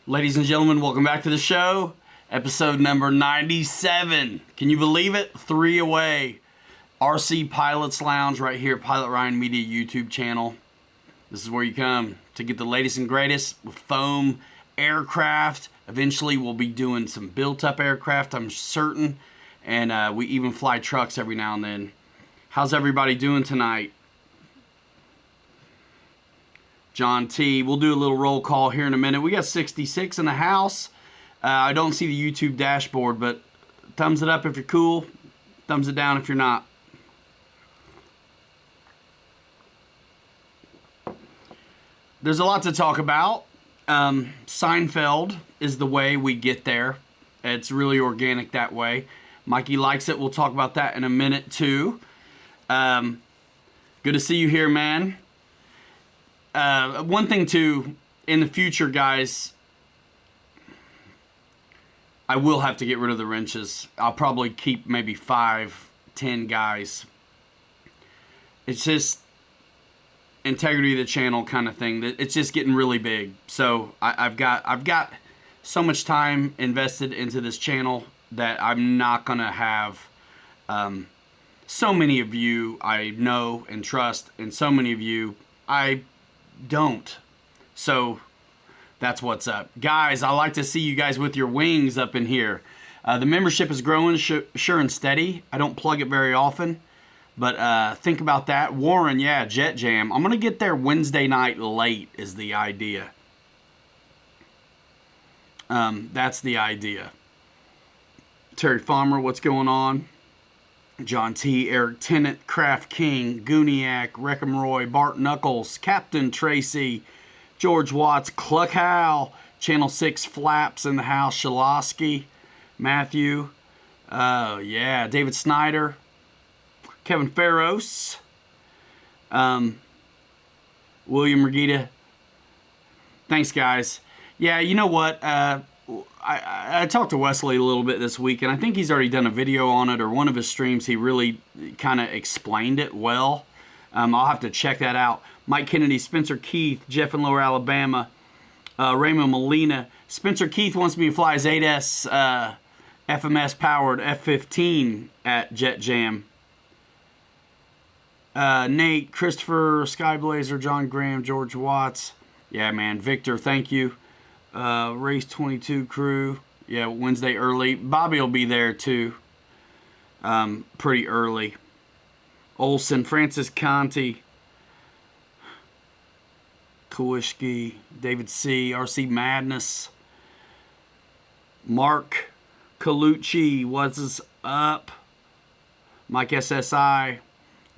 Ladies and gentlemen, welcome back to the show. Episode number 97. Can you believe it? 3 away. RC Pilots Lounge right here, Pilot Ryan Media YouTube channel. This is where you come to get the latest and greatest with foam aircraft. Eventually, we'll be doing some built-up aircraft, I'm certain. And we even fly trucks every now and then. How's everybody doing tonight? John T. We'll do a little roll call here in a minute. We got 66 in the house. I don't see the YouTube dashboard, but thumbs it up if you're cool. Thumbs it down if you're not. There's a lot to talk about. Seinfeld is the way we get there. It's really organic that way. Mikey likes it. We'll talk about that in a minute too. Good to see you here, man. One thing too, in the future, guys, I will have to get rid of the wrenches. I'll probably keep maybe 5, 10 guys. It's just integrity of the channel kind of thing. It's just getting really big. So I've got so much time invested into this channel that I'm not gonna have so many of you I know and trust, and so many of you I don't. So that's what's up. Guys, I like to see you guys with your wings up in here. The membership is growing sure and steady. I don't plug it very often, but think about that. Warren, yeah, Jet Jam. I'm going to get there Wednesday night late is the idea. That's the idea. Terry Farmer, what's going on? John T, Eric Tennant, Kraft King, Gooniac, Wreckham Roy, Bart Knuckles, Captain Tracy, George Watts, Cluck Hal, Channel 6 Flaps in the house, Shalosky, Matthew, yeah, David Snyder, Kevin Farros, William Regita. Thanks, guys. Yeah, you know what? I talked to Wesley a little bit this week, and I think he's already done a video on it, or one of his streams he really kind of explained it well. I'll have to check that out. Mike Kennedy, Spencer Keith, Jeff in Lower Alabama, Raymond Molina. Spencer Keith wants me to fly his 8S FMS powered F-15 at Jet Jam. Nate, Christopher, Skyblazer, John Graham, George Watts. Yeah, man. Victor, thank you. Race 22 crew. Yeah, Wednesday early. Bobby will be there too. Pretty early. Olson, Francis Conti, Kowishki, David C, RC Madness, Mark Colucci, what's up? Mike SSI.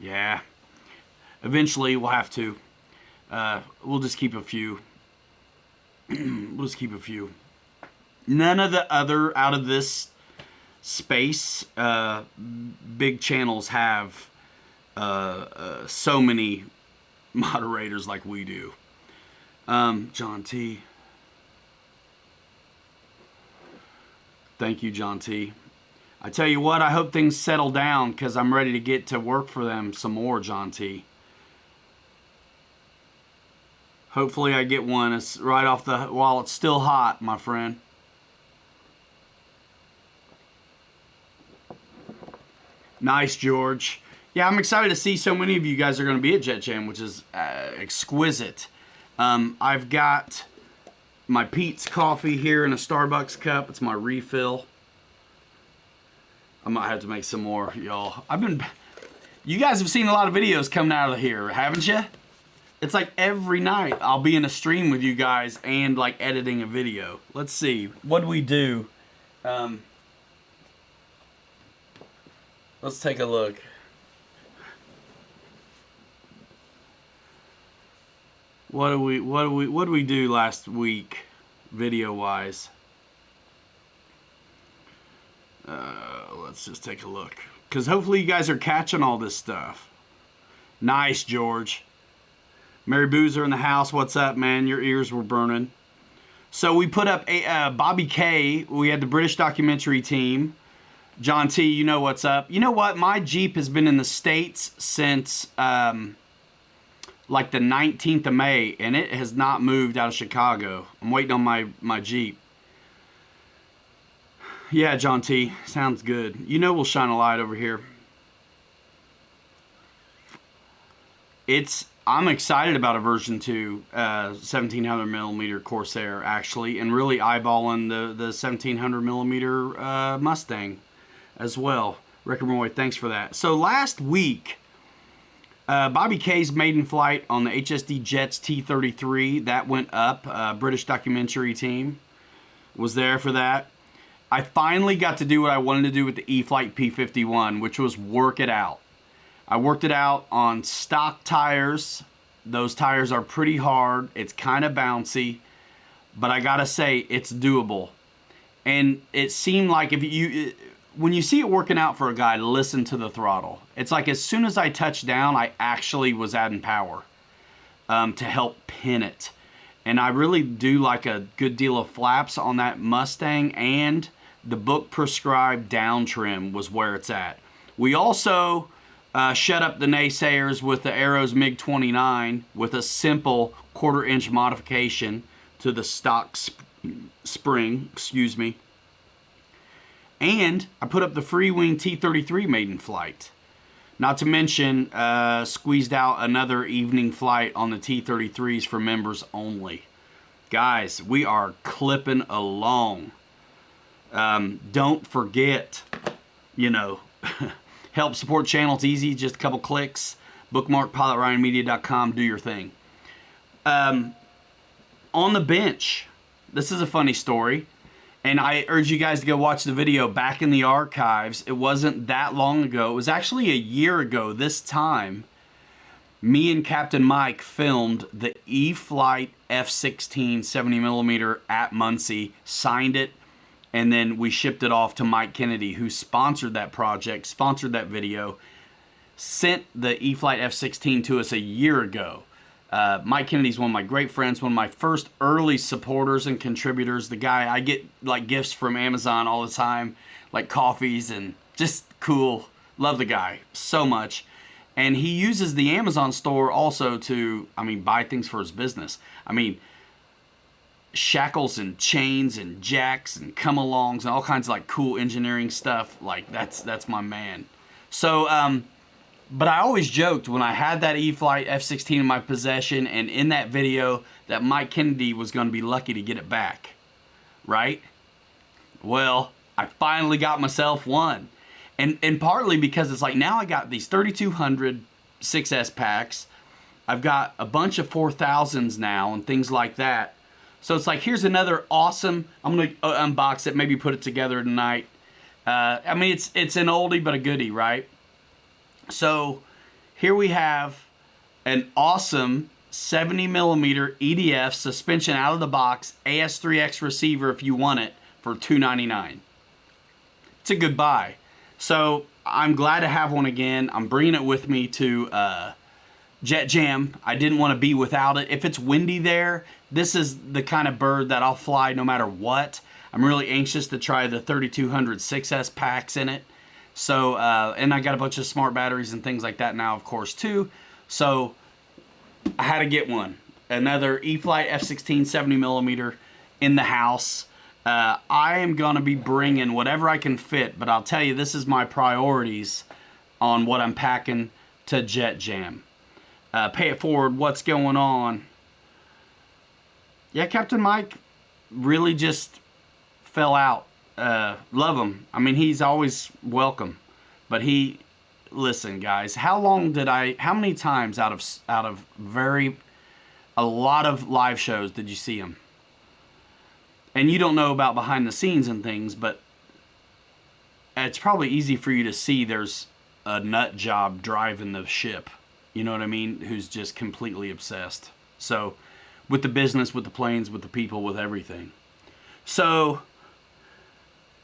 Yeah. Eventually we'll have to. We'll just keep a few. We'll just keep a few. None of the other out of this space big channels have so many moderators like we do. John T. Thank you, John T. I tell you what, I hope things settle down because I'm ready to get to work for them some more, John T. Hopefully I get one. It's right off the, while it's still hot, my friend. Nice, George. Yeah, I'm excited to see so many of you guys are going to be at Jet Jam, which is exquisite. I've got my Pete's coffee here in a Starbucks cup. It's my refill. I might have to make some more, y'all. You guys have seen a lot of videos coming out of here, haven't you? It's like every night I'll be in a stream with you guys and like editing a video. Let's see. What do we do? Let's take a look. What do we do last week video wise? Let's just take a look. Because hopefully you guys are catching all this stuff. Nice, George. Mary Boozer in the house. What's up, man? Your ears were burning. So we put up a Bobby K. We had the British documentary team. John T, you know what's up. You know what? My Jeep has been in the States since like the 19th of May, and it has not moved out of Chicago. I'm waiting on my Jeep. Yeah, John T. Sounds good. You know we'll shine a light over here. I'm excited about a version 2 1700 millimeter Corsair, actually, and really eyeballing the 1700 millimeter Mustang as well. Rick Roy, thanks for that. So last week, Bobby Kay's maiden flight on the HSD Jets T-33, that went up. British documentary team was there for that. I finally got to do what I wanted to do with the E-flite P-51, which was work it out. I worked it out on stock tires. Those tires are pretty hard. It's kind of bouncy, but I gotta say, it's doable. And it seemed like when you see it working out for a guy, listen to the throttle. It's like as soon as I touched down, I actually was adding power to help pin it. And I really do like a good deal of flaps on that Mustang, and the book prescribed down trim was where it's at. We also shut up the naysayers with the Arrows MiG-29 with a simple 1/4 inch modification to the stock spring, excuse me. And I put up the Freewing T-33 maiden flight. Not to mention, squeezed out another evening flight on the T-33s for members only. Guys, we are clipping along. Don't forget, help support the channel. It's easy, just a couple clicks. Bookmark pilotryanmedia.com, do your thing. On the bench, this is a funny story. And I urge you guys to go watch the video back in the archives. It wasn't that long ago. It was actually a year ago this time. Me and Captain Mike filmed the E-flite F-16 70mm at Muncie, signed it, and then we shipped it off to Mike Kennedy, who sponsored that project, sponsored that video, sent the E-flite F-16 to us a year ago. Mike Kennedy's one of my great friends, one of my first early supporters and contributors. The guy, I get like gifts from Amazon all the time, like coffees, and just cool. Love the guy so much. And he uses the Amazon store also to, buy things for his business. Shackles and chains and jacks and come-alongs and all kinds of like cool engineering stuff. Like that's my man. So, but I always joked when I had that E-flite F-16 in my possession and in that video that Mike Kennedy was going to be lucky to get it back, right? Well, I finally got myself one. And partly because it's like now I got these 3200 6S packs. I've got a bunch of 4000s now and things like that. So it's like, here's another awesome, I'm going to unbox it, maybe put it together tonight. It's an oldie but a goodie, right? So here we have an awesome 70mm EDF suspension out of the box AS3X receiver if you want it for $299. It's a good buy. So I'm glad to have one again. I'm bringing it with me to Jet Jam. I didn't want to be without it. If it's windy there, this is the kind of bird that I'll fly no matter what. I'm really anxious to try the 3200 6S packs in it. So, and I got a bunch of smart batteries and things like that now, of course, too. So, I had to get one. Another E-flite F-16 70mm in the house. I am going to be bringing whatever I can fit, but I'll tell you, this is my priorities on what I'm packing to Jet Jam. Pay it forward, what's going on? Yeah, Captain Mike really just fell out. Love him. He's always welcome. But listen, guys, how many times out of a lot of live shows did you see him? And you don't know about behind the scenes and things, but it's probably easy for you to see there's a nut job driving the ship. You know what I mean? Who's just completely obsessed. So, with the business, with the planes, with the people, with everything. So,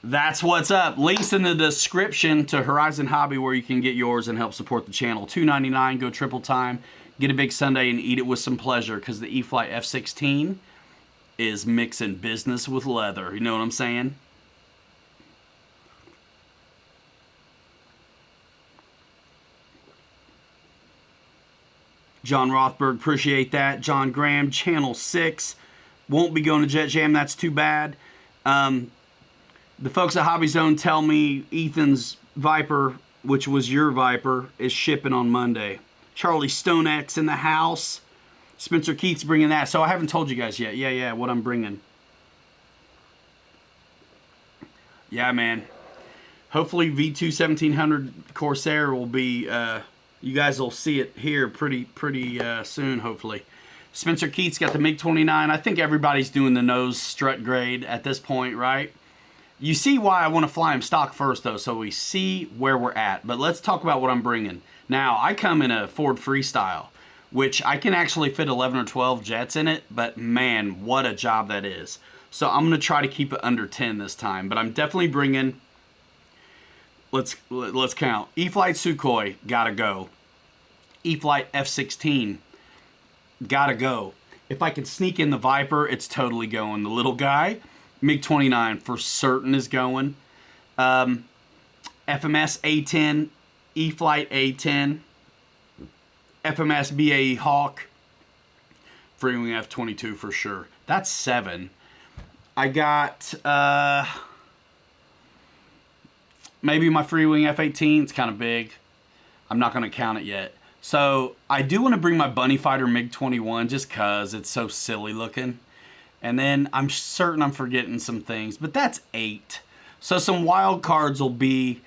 that's what's up. Links in the description to Horizon Hobby where you can get yours and help support the channel. $2.99, go triple time, get a big sundae and eat it with some pleasure because the E-flite F-16 is mixing business with leather. You know what I'm saying? John Rothberg, appreciate that. John Graham, Channel 6. Won't be going to Jet Jam, that's too bad. The folks at Hobby Zone tell me Ethan's Viper, which was your Viper, is shipping on Monday. Charlie StoneX in the house. Spencer Keith's bringing that. So I haven't told you guys yet. Yeah, what I'm bringing. Yeah, man. Hopefully V2 1700 Corsair will be, you guys will see it here pretty soon, hopefully. Spencer Keith's got the MiG-29. I think everybody's doing the nose strut grade at this point, right? You see why I want to fly him stock first, though, so we see where we're at. But let's talk about what I'm bringing. Now, I come in a Ford Freestyle, which I can actually fit 11 or 12 jets in it, but man, what a job that is. So I'm going to try to keep it under 10 this time, but I'm definitely bringing, let's count. E-flite Sukhoi, gotta go. E-flite F-16, gotta go. If I can sneak in the Viper, it's totally going. The little guy, MiG-29 for certain is going. FMS A-10, E-flite A-10, FMS BAE Hawk, Freewing F-22 for sure. That's 7. I got maybe my Freewing F-18. It's kind of big. I'm not going to count it yet. So I do want to bring my Bunny Fighter MiG-21 just because it's so silly looking. And then I'm certain I'm forgetting some things, but that's 8. So some wild cards will be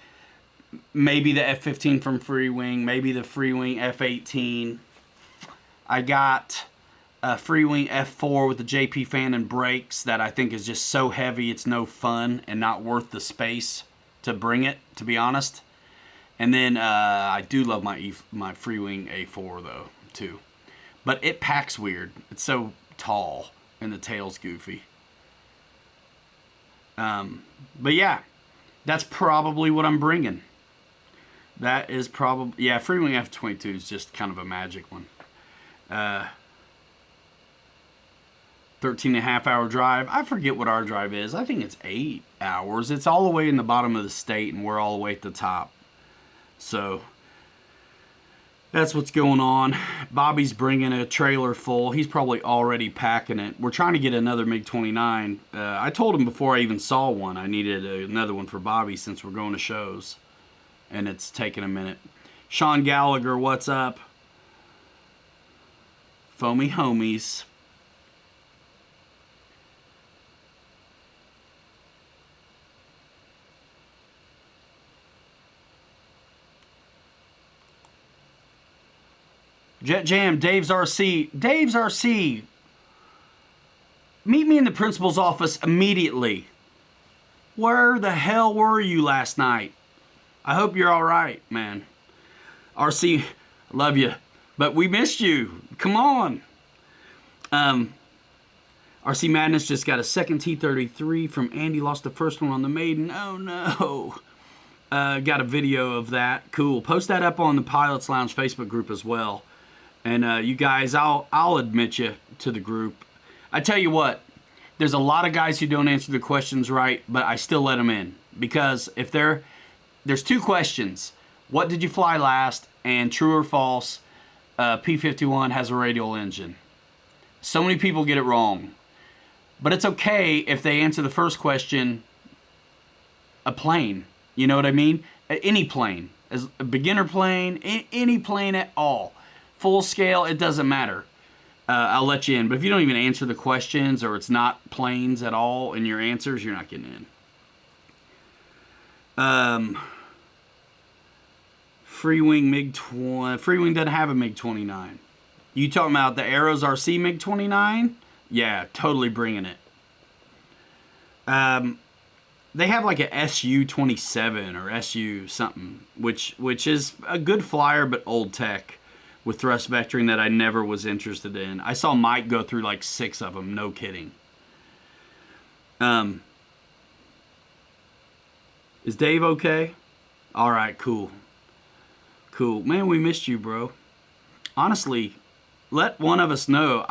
maybe the F-15 from Freewing, maybe the Freewing F-18. I got a Freewing F-4 with the JP fan and brakes that I think is just so heavy it's no fun and not worth the space to bring it, to be honest. And then I do love my Freewing A4 though, too. But it packs weird. It's so tall. And the tail's goofy. But yeah, that's probably what I'm bringing. That is probably, yeah, Freewing F-22 is just kind of a magic one. 13.5 hour drive. I forget what our drive is. I think it's 8 hours. It's all the way in the bottom of the state and we're all the way at the top. So that's what's going on. Bobby's bringing a trailer full. He's probably already packing it. We're trying to get another MiG-29. I told him before I even saw one, I needed another one for Bobby since we're going to shows. And it's taking a minute. Sean Gallagher, what's up? Foamy homies. Jet Jam, Dave's RC. Dave's RC. Meet me in the principal's office immediately. Where the hell were you last night? I hope you're all right, man. RC, love you. But we missed you. Come on. RC Madness just got a second T-33 from Andy. Lost the first one on the maiden. Oh, no. Got a video of that. Cool. Post that up on the Pilots Lounge Facebook group as well. And you guys, I'll admit you to the group. I tell you what, there's a lot of guys who don't answer the questions right, but I still let them in. Because if there's 2 questions. What did you fly last? And true or false, P-51 has a radial engine. So many people get it wrong. But it's okay if they answer the first question, a plane. You know what I mean? Any plane. As a beginner plane, any plane at all. Full scale, it doesn't matter. I'll let you in. But if you don't even answer the questions or it's not planes at all in your answers, you're not getting in. Freewing MiG-20. Freewing doesn't have a MiG-29. You talking about the Arrows RC MiG-29? Yeah, totally bringing it. They have like a SU-27 or SU something, which is a good flyer but old tech with thrust vectoring that I never was interested in. I saw Mike go through like 6 of them, no kidding. Is Dave okay? All right, cool. Cool. Man, we missed you, bro. Honestly, let one of us know.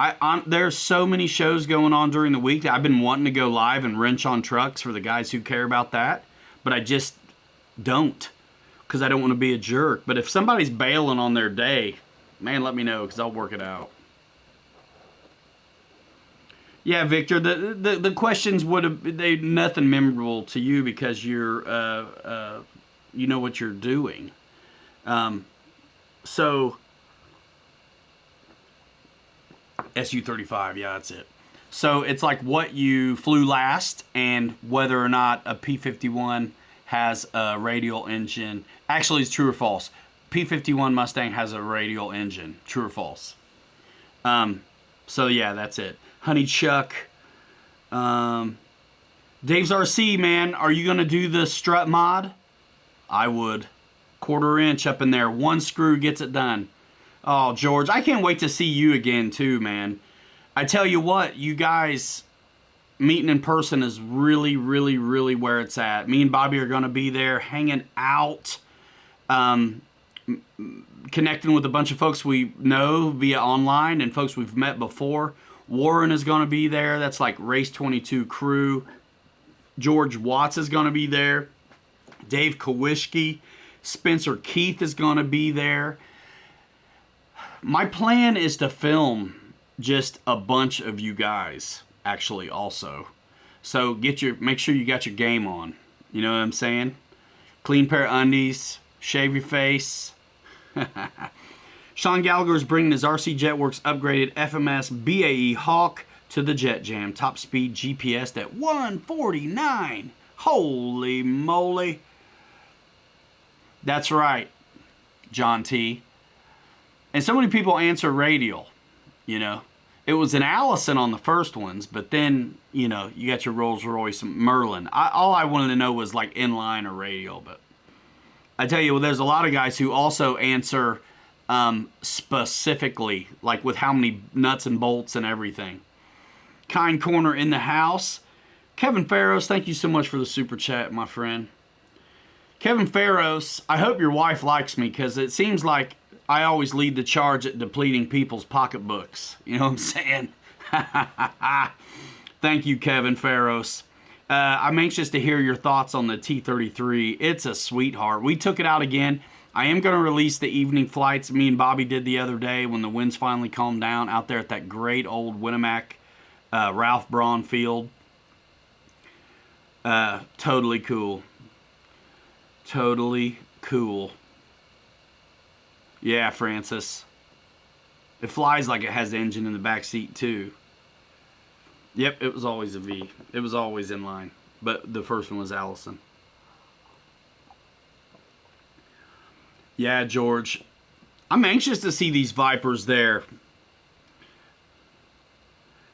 There's so many shows going on during the week that I've been wanting to go live and wrench on trucks for the guys who care about that, but I just don't because I don't want to be a jerk. But if somebody's bailing on their day, man, let me know because I'll work it out. Yeah, Victor, the questions would have they nothing memorable to you because you're you know what you're doing. So SU-35, yeah, that's it. So it's like what you flew last and whether or not a P-51 has a radial engine. Actually, it's true or false. P-51 Mustang has a radial engine. True or false? So yeah, that's it. Honey Chuck. Dave's RC, man. Are you going to do the strut mod? I would. 1/4 inch up in there. One screw gets it done. Oh, George, I can't wait to see you again, too, man. I tell you what, you guys meeting in person is really, really, really where it's at. Me and Bobby are going to be there hanging out, connecting with a bunch of folks we know via online and folks we've met before. Warren is going to be there. That's like Race 22 crew. George Watts is going to be there. Dave Kowishki. Spencer Keith is going to be there. My plan is to film just a bunch of you guys, actually, also. So make sure you got your game on. You know what I'm saying? Clean pair of undies. Shave your face. Sean Gallagher is bringing his RC Jetworks upgraded FMS BAE Hawk to the Jet Jam. Top speed GPS at 149. Holy moly. That's right, John T. And so many people answer radial, you know. It was an Allison on the first ones, but then, you know, you got your Rolls Royce Merlin. All I wanted to know was like inline or radial, but I tell you, well, there's a lot of guys who also answer specifically, like with how many nuts and bolts and everything. Kind Corner in the house. Kevin Farrows, thank you so much for the super chat, my friend. Kevin Farrows, I hope your wife likes me because it seems like I always lead the charge at depleting people's pocketbooks. You know what I'm saying? Thank you, Kevin Farrows. I'm anxious to hear your thoughts on the T-33. It's a sweetheart. We took it out again. I am going to release the evening flights me and Bobby did the other day when the winds finally calmed down out there at that great old Winnemac Ralph Braun field. Totally cool. Totally cool. Yeah, Francis. It flies like it has the engine in the back seat too. Yep, it was always a V. It was always in line. But the first one was Allison. Yeah, George. I'm anxious to see these Vipers there.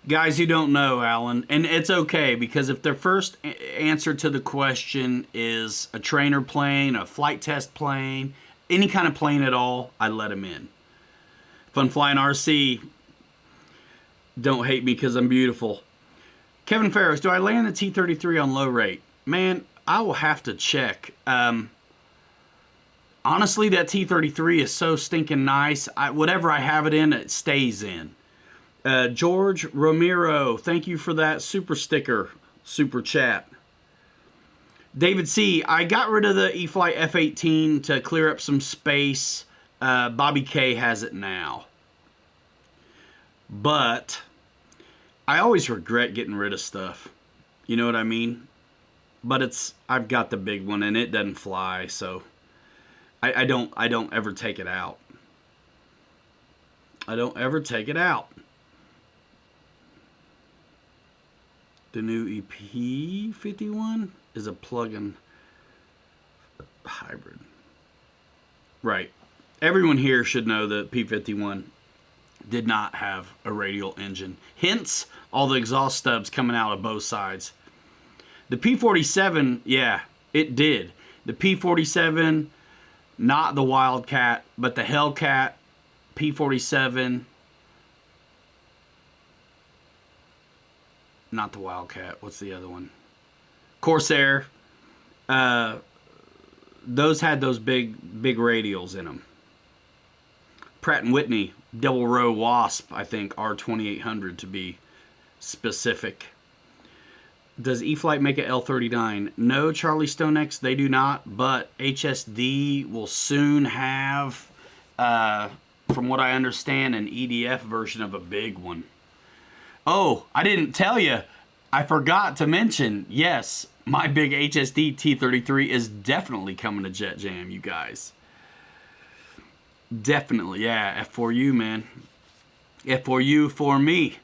Guys who don't know, Alan, and it's okay because if their first answer to the question is a trainer plane, a flight test plane, any kind of plane at all, I let them in. Fun Flying RC, don't hate me because I'm beautiful. Kevin Farrows, do I land the T-33 on low rate? Man, I will have to check. Honestly, that T-33 is so stinking nice. Whatever I have it in, it stays in. George Romero, thank you for that super sticker, super chat. David C., I got rid of the E-flite F-18 to clear up some space. Bobby K has it now. But I always regret getting rid of stuff. You know what I mean? But I've got the big one and it doesn't fly, so I don't ever take it out. I don't ever take it out. The new EP-51 is a plug-in hybrid. Right. Everyone here should know that P-51 did not have a radial engine. Hence, all the exhaust stubs coming out of both sides. The P-47, yeah, it did. The P-47, not the Wildcat, but the Hellcat P-47... Not the Wildcat. What's the other one? Corsair. Those had those big radials in them. Pratt & Whitney, double row Wasp, I think, R2800 to be specific. Does E-flite make a L39? No, Charlie StoneX, they do not, but HSD will soon have from what I understand, an EDF version of a big one. Oh, I didn't tell you. I forgot to mention, yes, my big HSD T33 is definitely coming to Jet Jam, you guys. Definitely, yeah, F4U, man. F4U for me.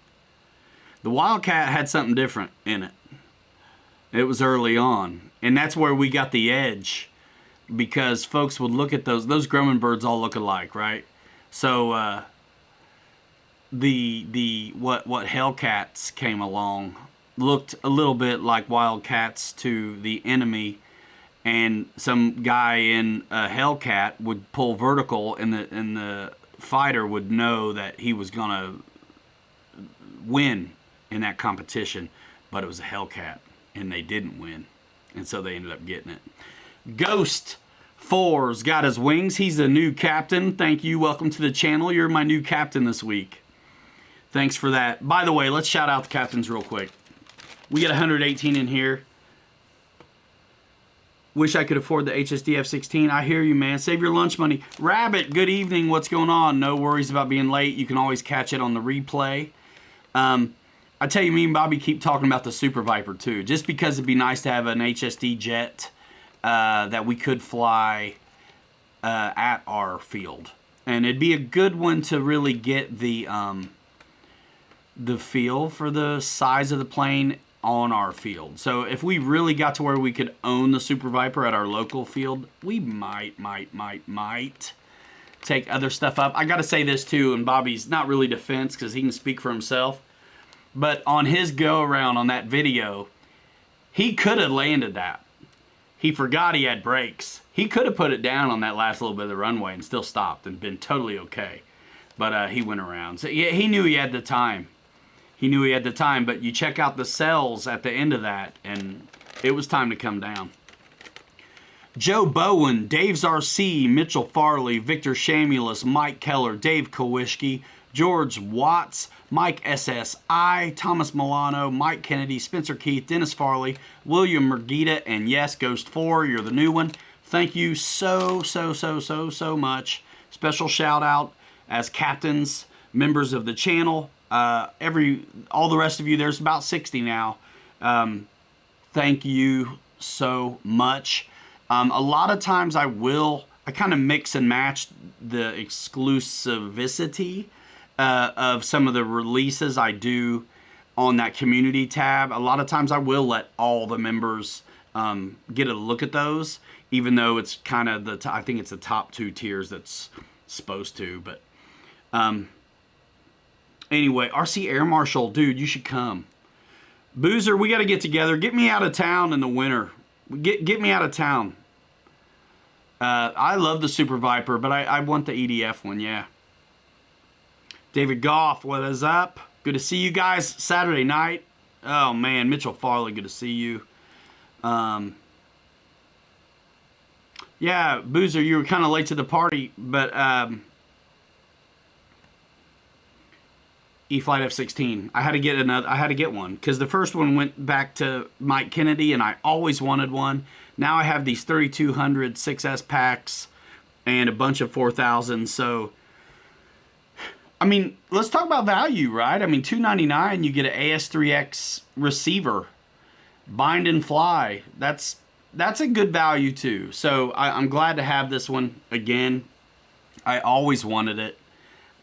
The Wildcat had something different in it. It was early on. And that's where we got the edge. Because folks would look at those Grumman birds all look alike, right? So what Hellcats came along looked a little bit like Wildcats to the enemy, and some guy in a Hellcat would pull vertical, and the fighter would know that he was gonna win in that competition, but it was a Hellcat, and they didn't win, and so they ended up getting it. Ghost 4's got his wings. He's a new captain. Thank you. Welcome to the channel. You're my new captain this week. Thanks for that. By the way, let's shout out the captains real quick. We get 118 in here. Wish I could afford the HSD F16. I hear you, man. Save your lunch money. Rabbit, good evening. What's going on? No worries about being late. You can always catch it on the replay. I tell you, me and Bobby keep talking about the Super Viper too, just because it'd be nice to have an HSD jet that we could fly at our field, and it'd be a good one to really get the feel for the size of the plane on our field. So if we really got to where we could own the Super Viper at our local field, we might take other stuff up. I got to say this too, and Bobby's not really defense because he can speak for himself, but on his go around on that video, he could have landed that. He forgot he had brakes. He could have put it down on that last little bit of the runway and still stopped and been totally okay. But he went around. So yeah, he knew he had the time. He knew he had the time, but you check out the cells at the end of that, and it was time to come down. Joe Bowen, Dave's RC, Mitchell Farley, Victor Shamulus, Mike Keller, Dave Kowishki, George Watts, Mike SSI, Thomas Milano, Mike Kennedy, Spencer Keith, Dennis Farley, William Mergita, and yes, Ghost 4, you're the new one. Thank you so much. Special shout out as captains, members of the channel. All the rest of you, there's about 60 now. Thank you so much. A lot of times I kind of mix and match the exclusivity of some of the releases I do on that community tab. A lot of times I will let all the members get a look at those, even though it's kind of I think it's the top 2 tiers that's supposed to. But anyway, RC Air Marshal, dude, you should come. Boozer, we got to get together. Get me out of town in the winter. Get me out of town. I love the Super Viper, but I want the EDF one, yeah. David Goff, what is up? Good to see you guys Saturday night. Oh, man, Mitchell Farley, good to see you. Yeah, Boozer, you were kind of late to the party, but E-Flight F-16. I had to get one because the first one went back to Mike Kennedy, and I always wanted one. Now I have these 3200 6S packs and a bunch of 4000s. So, I mean, let's talk about value, right? I mean, $299, you get an AS3X receiver, bind and fly. That's a good value too. So I'm glad to have this one again. I always wanted it.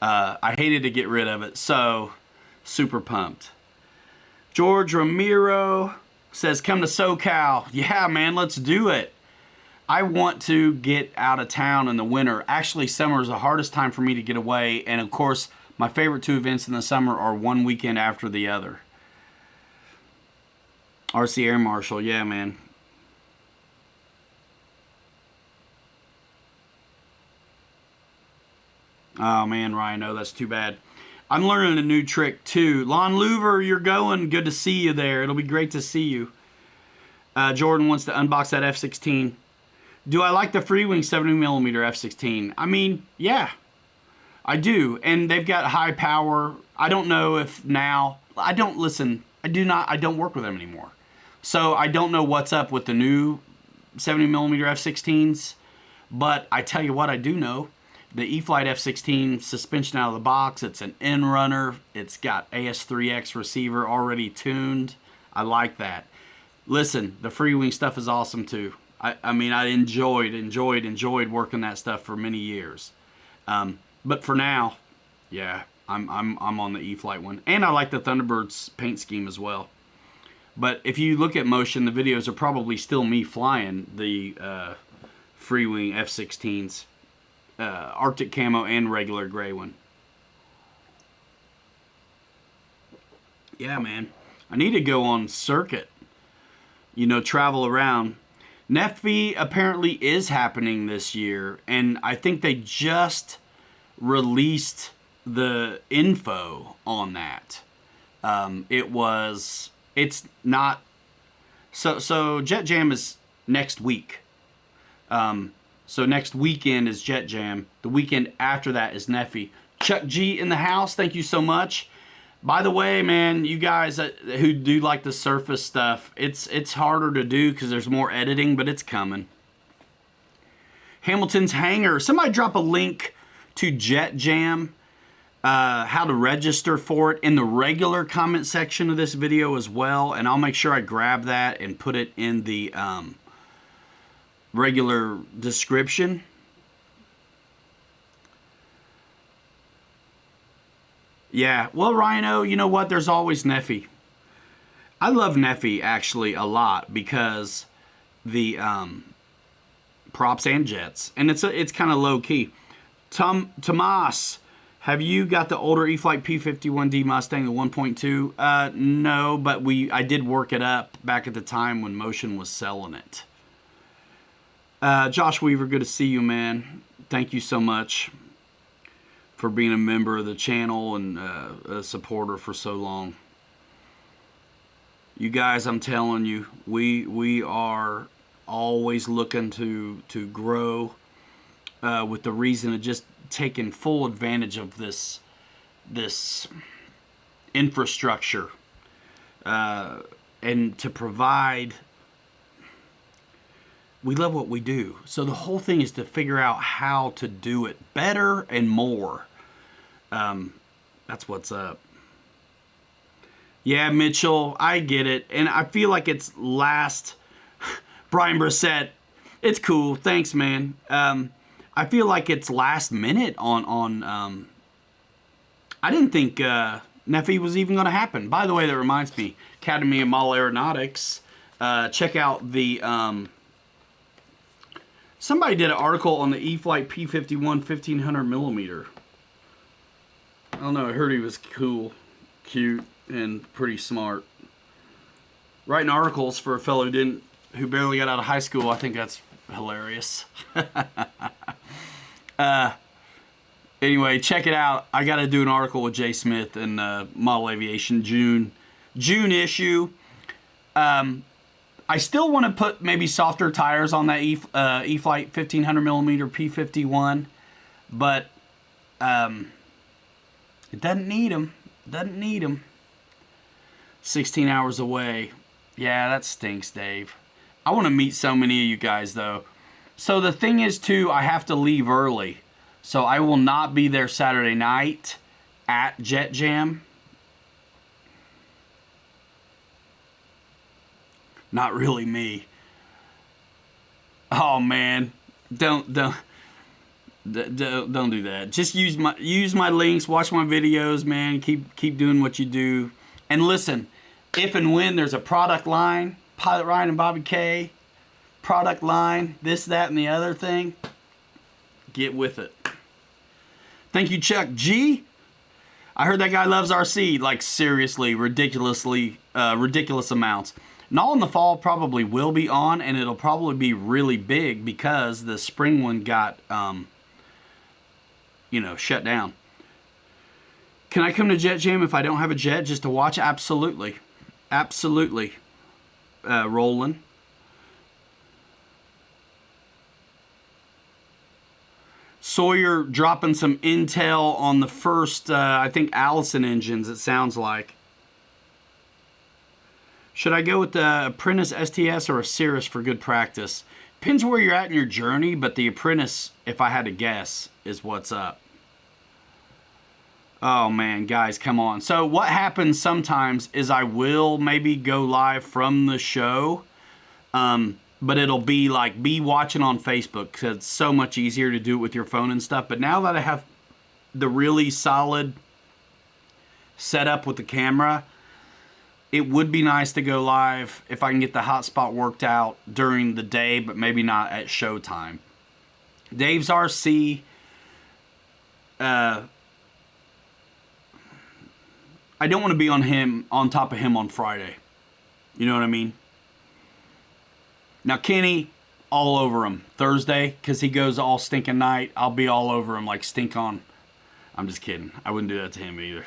I hated to get rid of it, so super pumped. George Ramiro says, come to SoCal. Yeah, man, let's do it. I want to get out of town in the winter. Actually, summer is the hardest time for me to get away, and of course, my favorite 2 events in the summer are one weekend after the other. RC Air Marshal, yeah, man. Oh, man, Rhino, that's too bad. I'm learning a new trick, too. Lon Louver, you're going. Good to see you there. It'll be great to see you. Jordan wants to unbox that F-16. Do I like the Freewing 70mm F-16? I mean, yeah, I do. And they've got high power. I don't know if now... I don't work with them anymore. So I don't know what's up with the new 70mm F-16s. But I tell you what I do know. the E-flite F16 suspension out of the box. It's an N-runner. It's got AS3X receiver already tuned. I like that. Listen, the Freewing stuff is awesome too. I mean, I enjoyed working that stuff for many years. But for now, yeah, I'm on the E-flite one. And I like the Thunderbird's paint scheme as well. But if you look at motion, the videos are probably still me flying the Freewing F16s. Arctic camo and regular gray one. Yeah, man. I need to go on circuit. You know, travel around. NEFI apparently is happening this year, and I think they just released the info on that. It's not, so Jet Jam is next week. So next weekend is Jet Jam. The weekend after that is NEFI. Chuck G in the house, thank you so much. By the way, man, you guys who do like the surface stuff, it's harder to do because there's more editing, but it's coming. Hamilton's Hangar. Somebody drop a link to Jet Jam, how to register for it in the regular comment section of this video as well, and I'll make sure I grab that and put it in the regular description. Yeah, well, Rhino, you know what? There's always NEFI. I love NEFI actually a lot because the props and jets, and it's kind of low key. Tomas, have you got the older E-flite P51D Mustang, the 1.2? No, but I did work it up back at the time when Motion was selling it. Josh Weaver, good to see you, man. Thank you so much for being a member of the channel and a supporter for so long. You guys, I'm telling you, we are always looking to grow with the reason of just taking full advantage of this infrastructure and to provide. We love what we do. So the whole thing is to figure out how to do it better and more. That's what's up. Yeah, Mitchell, I get it. And I feel like it's last... Brian Brissett, it's cool. Thanks, man. I feel like it's last minute on I didn't think NEFI was even going to happen. By the way, that reminds me, Academy of Model Aeronautics, check out the... somebody did an article on the E-flite P51 1500 millimeter. I don't know, I heard he was cool, cute, and pretty smart. Writing articles for a fellow who barely got out of high school, I think that's hilarious. Anyway, check it out. I got to do an article with Jay Smith and Model Aviation June issue. I still want to put maybe softer tires on that E-flite 1500 millimeter P51, but it doesn't need them. Doesn't need them. 16 hours away. Yeah, that stinks, Dave. I want to meet so many of you guys, though. So the thing is, too, I have to leave early. So I will not be there Saturday night at Jet Jam. Not really me. Oh, man. Don't do that. Just use my links, watch my videos, man. Keep doing what you do. And listen, if and when there's a product line, Pilot Ryan and Bobby K, product line, this, that, and the other thing, get with it. Thank you, Chuck G. I heard that guy loves RC, like seriously, ridiculous amounts. Null in the Fall probably will be on, and it'll probably be really big because the spring one got, shut down. Can I come to Jet Jam if I don't have a jet just to watch? Absolutely. Absolutely. Roland. Sawyer dropping some intel on the first, I think, Allison engines, it sounds like. Should I go with the Apprentice STS or a Cirrus for good practice? Depends where you're at in your journey, but The Apprentice, if I had to guess, is what's up. Oh man, guys, come on. So what happens sometimes is I will maybe go live from the show, but it'll be like be watching on Facebook because it's so much easier to do it with your phone and stuff. But now that I have the really solid setup with the camera, it would be nice to go live if I can get the hotspot worked out during the day, but maybe not at showtime. Dave's RC, I don't want to be on top of him on Friday. You know what I mean? Now Kenny, all over him Thursday, because he goes all stinking night. I'll be all over him like stink on. I'm just kidding. I wouldn't do that to him either.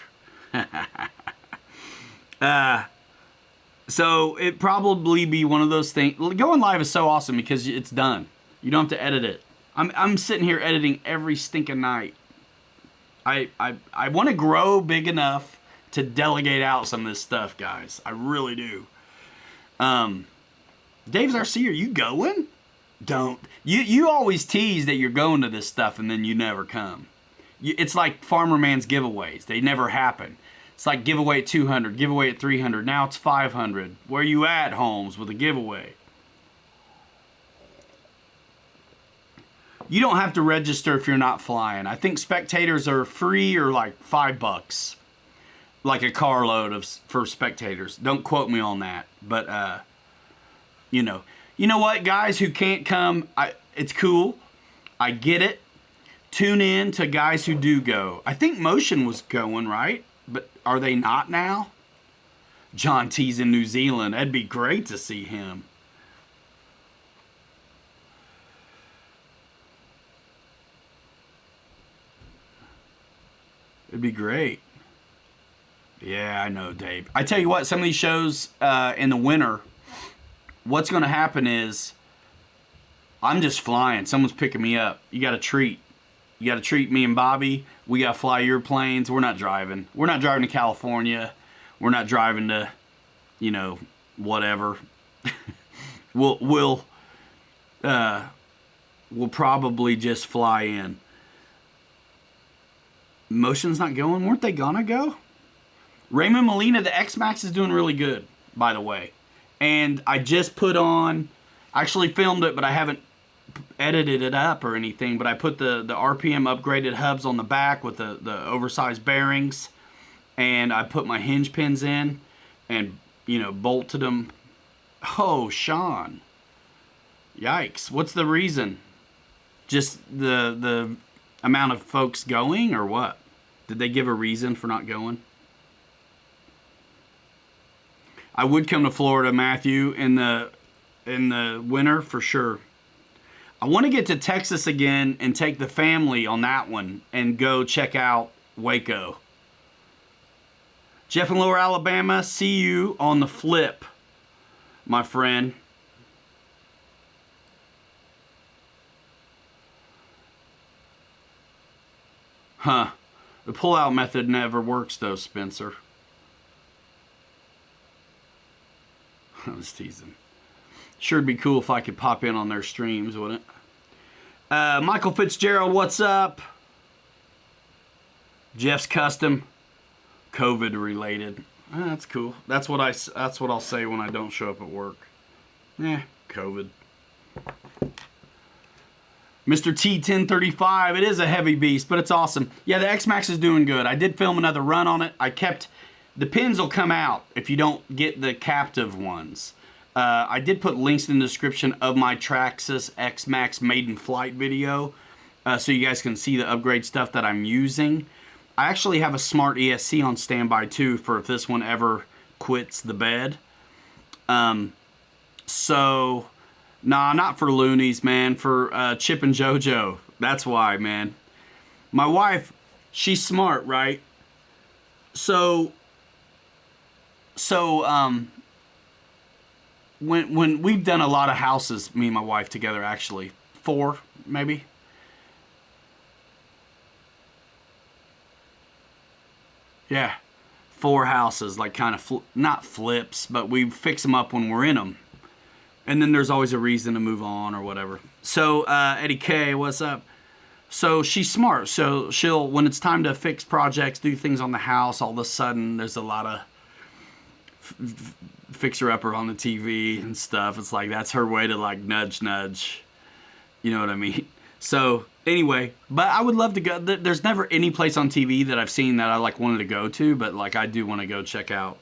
So it'd probably be one of those things. Going live is so awesome because it's done. You don't have to edit it. I'm sitting here editing every stinking night. I want to grow big enough to delegate out some of this stuff, guys. I really do. Dave's RC, are you going? Don't. You always tease that you're going to this stuff and then you never come. It's like Farmer Man's giveaways. They never happen. It's like giveaway at 200, giveaway at 300. Now it's 500. Where you at, Holmes, with a giveaway? You don't have to register if you're not flying. I think spectators are free or like $5. Like a carload for spectators. Don't quote me on that. But, you know what, guys who can't come, it's cool. I get it. Tune in to guys who do go. I think Motion was going, right? But are they not now? John T's in New Zealand. That'd be great to see him. It'd be great. Yeah, I know, Dave. I tell you what, some of these shows in the winter, what's going to happen is I'm just flying. Someone's picking me up. You got to treat. You got to treat me and Bobby. We got to fly your planes. We're not driving. We're not driving to California. We're not driving to, whatever. We'll probably just fly in. Motion's not going. Weren't they gonna go? Raymond Molina, the X-Max is doing really good, by the way. And I just put on, actually filmed it, but I haven't edited it up or anything, but I put the RPM upgraded hubs on the back with the oversized bearings, and I put my hinge pins in and, bolted them. Oh, Sean. Yikes. What's the reason? Just the amount of folks going or what? Did they give a reason for not going? I would come to Florida, Matthew, in the winter for sure. I want to get to Texas again and take the family on that one and go check out Waco. Jeff in Lower Alabama, see you on the flip, my friend. Huh. The pull-out method never works though, Spencer. I was teasing. Sure would be cool if I could pop in on their streams, wouldn't it? Michael Fitzgerald, what's up? Jeff's Custom, COVID related. That's cool. That's what I'll say when I don't show up at work. COVID. Mr. T1035, it is a heavy beast, but it's awesome. Yeah, the X-Max is doing good. I did film another run on it. The pins will come out if you don't get the captive ones. I did put links in the description of my Traxxas X-Max maiden flight video, so you guys can see the upgrade stuff that I'm using. I actually have a smart ESC on standby too for if this one ever quits the bed. So, nah, not for loonies, man. For Chip and JoJo. That's why, man. My wife, she's smart, right? So when we've done a lot of houses, me and my wife together, actually 4 maybe. Yeah, 4 houses, like kind of not flips, but we fix them up when we're in them. And then there's always a reason to move on or whatever. So Eddie K, what's up? So she's smart. So she'll, when it's time to fix projects, do things on the house, all of a sudden there's a lot of fixer-upper on the TV and stuff. It's like that's her way to like nudge. You know what I mean? So anyway, but I would love to go. There's never any place on TV that I've seen that I like wanted to go to, but like I do want to go check out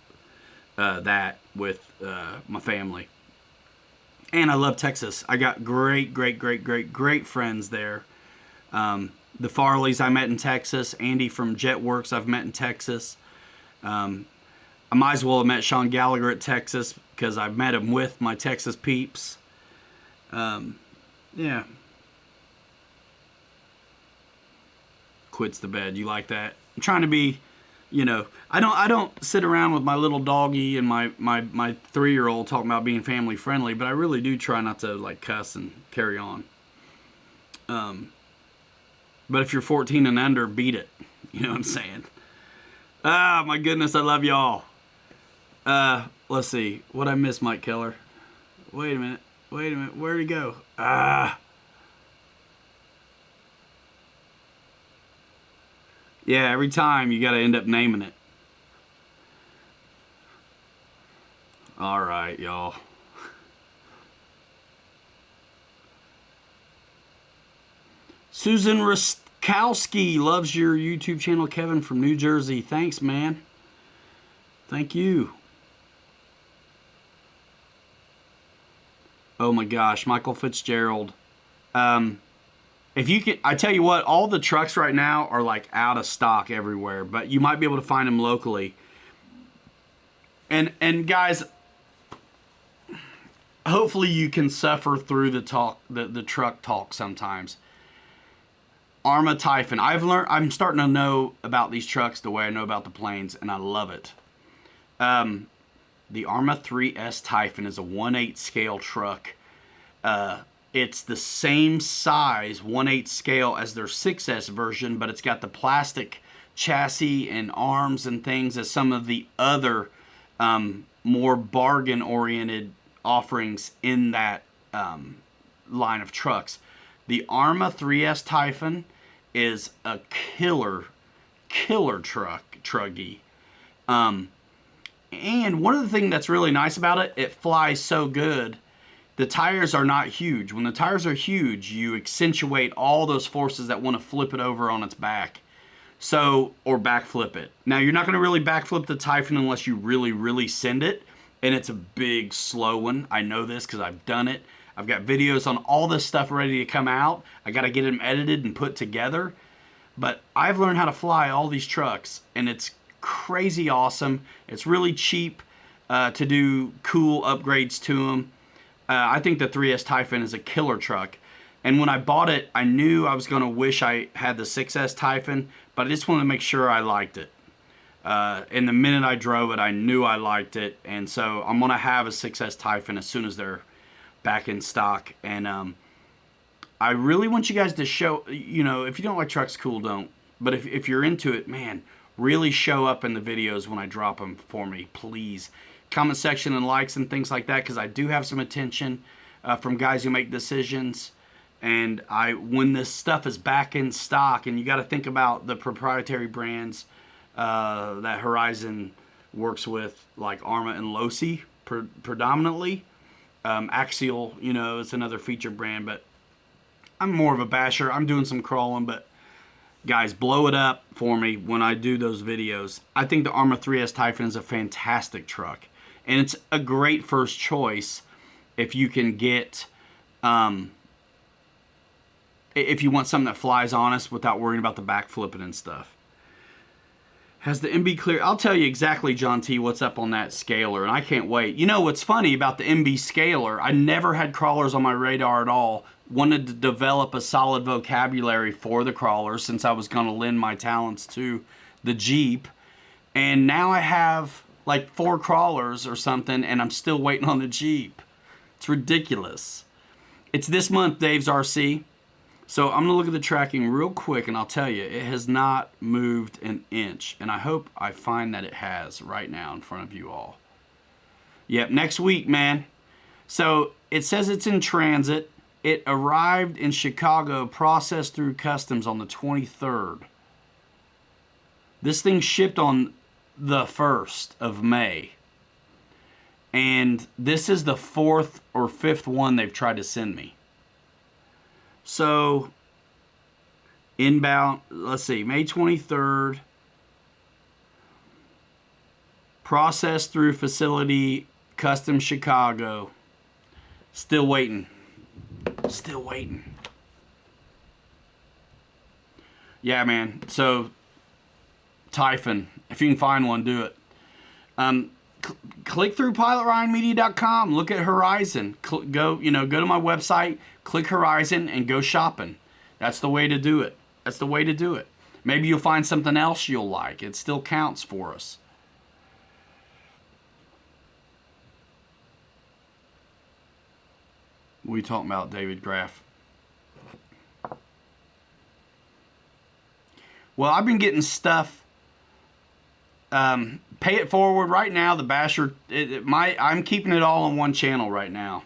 that with my family. And I love Texas. I got great friends there. The Farleys I met in Texas. Andy from Jetworks I've met in Texas. I might as well have met Sean Gallagher at Texas because I've met him with my Texas peeps. Yeah. Quits the bed. You like that? I'm trying to be, you know, I don't sit around with my little doggy and my 3-year-old talking about being family friendly, but I really do try not to like cuss and carry on. But if you're 14 and under, beat it. You know what I'm saying? Ah, my goodness, I love y'all. Let's see. What'd I miss, Mike Keller? Wait a minute. Where'd he go? Yeah, every time you got to end up naming it. All right, y'all. Susan Ruskowski loves your YouTube channel, Kevin from New Jersey. Thanks, man. Thank you. Oh my gosh, Michael Fitzgerald. If you can, I tell you what, all the trucks right now are like out of stock everywhere, but you might be able to find them locally. And guys, hopefully you can suffer through the talk, the truck talk sometimes. Arrma Typhon. I'm starting to know about these trucks the way I know about the planes, and I love it. The Arrma 3S Typhon is a 1/8 scale truck. It's the same size, 1/8 scale, as their 6S version, but it's got the plastic chassis and arms and things as some of the other more bargain-oriented offerings in that line of trucks. The Arrma 3S Typhon is a killer truggy. And one of the things that's really nice about it, it flies so good. The tires are not huge. When the tires are huge, you accentuate all those forces that want to flip it over on its back. So, or backflip it. Now, you're not going to really backflip the Typhon unless you really send it. And it's a big, slow one. I know this because I've done it. I've got videos on all this stuff ready to come out. I got to get them edited and put together. But I've learned how to fly all these trucks, and it's crazy awesome. It's really cheap to do cool upgrades to them. I think the 3S Typhon is a killer truck. And when I bought it, I knew I was going to wish I had the 6S Typhon, but I just wanted to make sure I liked it. And the minute I drove it, I knew I liked it. And so I'm going to have a 6S Typhon as soon as they're back in stock. And I really want you guys to show, you know, if you don't like trucks, cool, don't. But if you're into it, man, really show up in the videos when I drop them for me, please. Comment section and likes and things like that, because I do have some attention from guys who make decisions. And when this stuff is back in stock, and you got to think about the proprietary brands that Horizon works with, like Arrma and Losi predominantly. Axial, you know, is another feature brand, but I'm more of a basher. I'm doing some crawling, but guys, blow it up for me when I do those videos. I think the Arrma 3S Typhon is a fantastic truck, and it's a great first choice if you can get, if you want something that flies on us without worrying about the back flipping and stuff. Has the MB clear? I'll tell you exactly, John T, what's up on that scaler, and I can't wait. You know what's funny about the MB scaler? I never had crawlers on my radar at all. Wanted to develop a solid vocabulary for the crawlers since I was going to lend my talents to the Jeep. And now I have like 4 crawlers or something, and I'm still waiting on the Jeep. It's ridiculous. It's this month, Dave's RC. So I'm going to look at the tracking real quick, and I'll tell you, it has not moved an inch. And I hope I find that it has right now in front of you all. Yep, next week, man. So it says it's in transit. It arrived in Chicago, processed through customs on the 23rd. This thing shipped on the 1st of May. And this is the 4th or 5th one they've tried to send me. So, inbound, let's see, May 23rd. Processed through facility, Customs Chicago. Still waiting. Still waiting. Yeah, man. So, Typhon, if you can find one, do it. Click through PilotRyanMedia.com. Look at Horizon. Go to my website, click Horizon, and go shopping. That's the way to do it. That's the way to do it. Maybe you'll find something else you'll like. It still counts for us. What are you talking about, David Graff? Well, I've been getting stuff. Pay It Forward right now. The Basher. I'm keeping it all on one channel right now.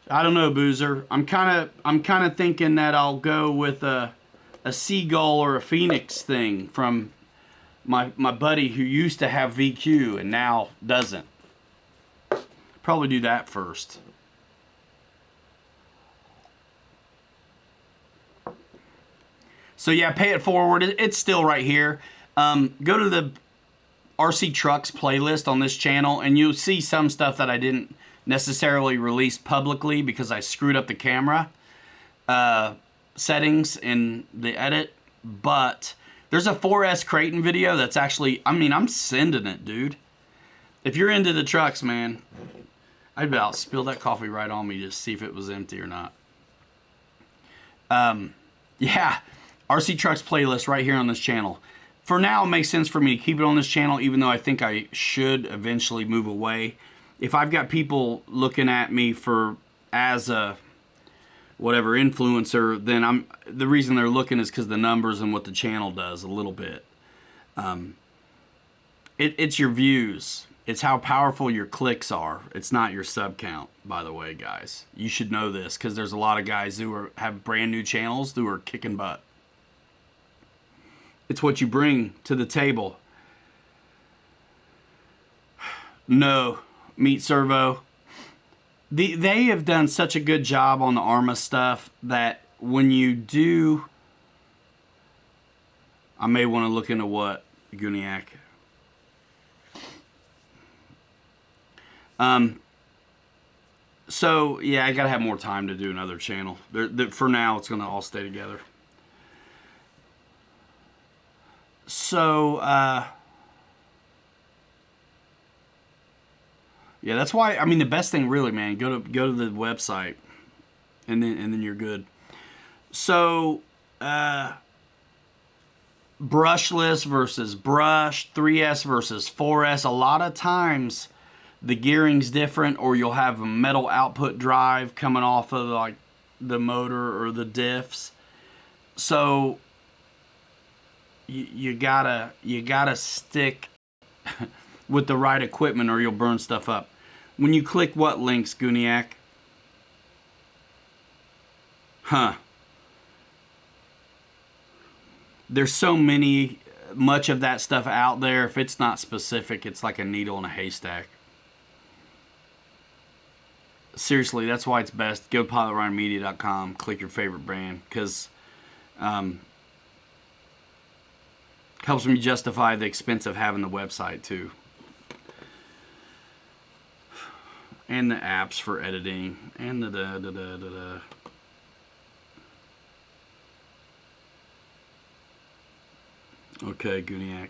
I don't know, Boozer. I'm kind of thinking that I'll go with a Seagull or a Phoenix thing from my buddy who used to have VQ and now doesn't. Probably do that first. So yeah, Pay It Forward. It's still right here. Go to the RC Trucks playlist on this channel, and you'll see some stuff that I didn't necessarily release publicly because I screwed up the camera settings in the edit. But there's a 4S Creighton video that's actually, I'm sending it, dude. If you're into the trucks, man, I'd about spill that coffee right on me just to see if it was empty or not. Yeah, RC Trucks playlist right here on this channel. For now, it makes sense for me to keep it on this channel, even though I think I should eventually move away. If I've got people looking at me as a whatever influencer, then the reason they're looking is because the numbers and what the channel does a little bit. It's your views. It's how powerful your clicks are. It's not your sub count, by the way, guys. You should know this because there's a lot of guys who have brand new channels who are kicking butt. It's what you bring to the table. No, Meat Servo. They have done such a good job on the ARMA stuff that when you do... I may want to look into what, Guniac? So, yeah, I gotta have more time to do another channel. For now, it's gonna all stay together. So, yeah, that's why, the best thing really, man, go to the website, and then you're good. So, brushless versus brushed, 3S versus 4S. A lot of times, the gearing's different, or you'll have a metal output drive coming off of like the motor or the diffs. So you gotta stick with the right equipment, or you'll burn stuff up. When you click what links, Guniac? Huh. There's so much of that stuff out there. If it's not specific, it's like a needle in a haystack. Seriously, that's why it's best. Go to PilotRyanMedia.com, click your favorite brand, because helps me justify the expense of having the website too. And the apps for editing, and the Okay, Guniac.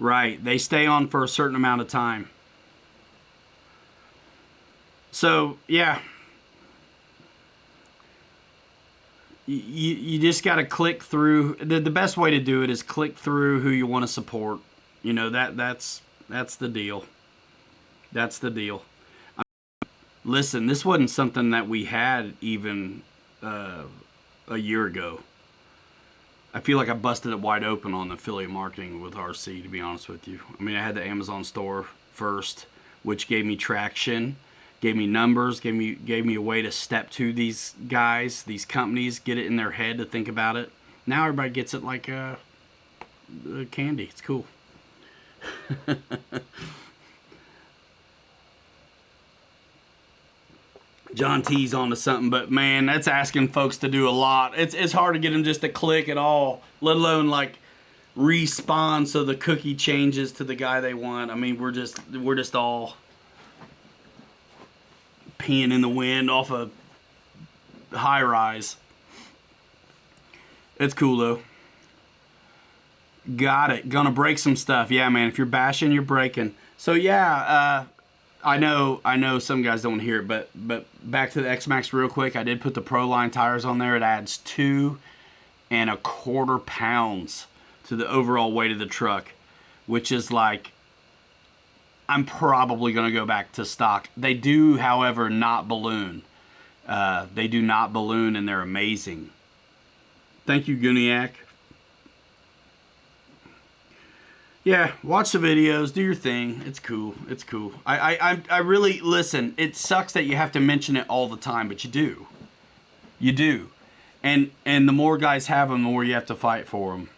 Right, they stay on for a certain amount of time. So, yeah. you just got to click through. The best way to do it is click through who you want to support. You know, that's the deal. That's the deal. Listen, this wasn't something that we had even a year ago. I feel like I busted it wide open on affiliate marketing with RC, to be honest with you. I mean, I had the Amazon store first, which gave me traction, gave me numbers, gave me a way to step to these guys, these companies, get it in their head to think about it. Now everybody gets it like candy. It's cool. John T's onto something, but man, that's asking folks to do a lot. It's hard to get them just to click at all, let alone like respawn so the cookie changes to the guy they want. I mean, we're just all peeing in the wind off a high rise. It's cool though. Got it. Gonna break some stuff. Yeah, man. If you're bashing, you're breaking. So yeah, I know some guys don't want to hear it, but back to the X-Maxx real quick. I did put the Proline tires on there. It adds 2.25 pounds to the overall weight of the truck, which is like, I'm probably going to go back to stock. They do, however, not balloon. They do not balloon, and they're amazing. Thank you, Guniac. Yeah, watch the videos, do your thing. It's cool. It's cool. I really, listen, it sucks that you have to mention it all the time, but you do. You do. And the more guys have them, the more you have to fight for them.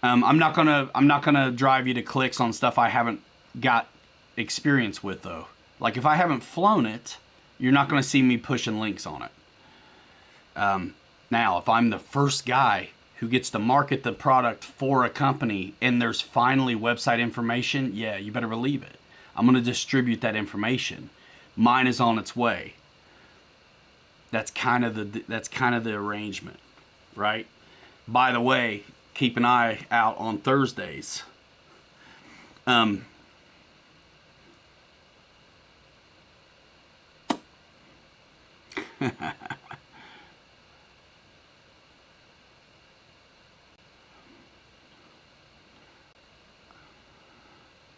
I'm not gonna drive you to clicks on stuff I haven't got experience with though. Like if I haven't flown it, you're not gonna see me pushing links on it. Now, if I'm the first guy who gets to market the product for a company and there's finally website information, yeah, you better believe it. I'm going to distribute that information. Mine is on its way. That's kind of the arrangement, right? By the way, keep an eye out on Thursdays.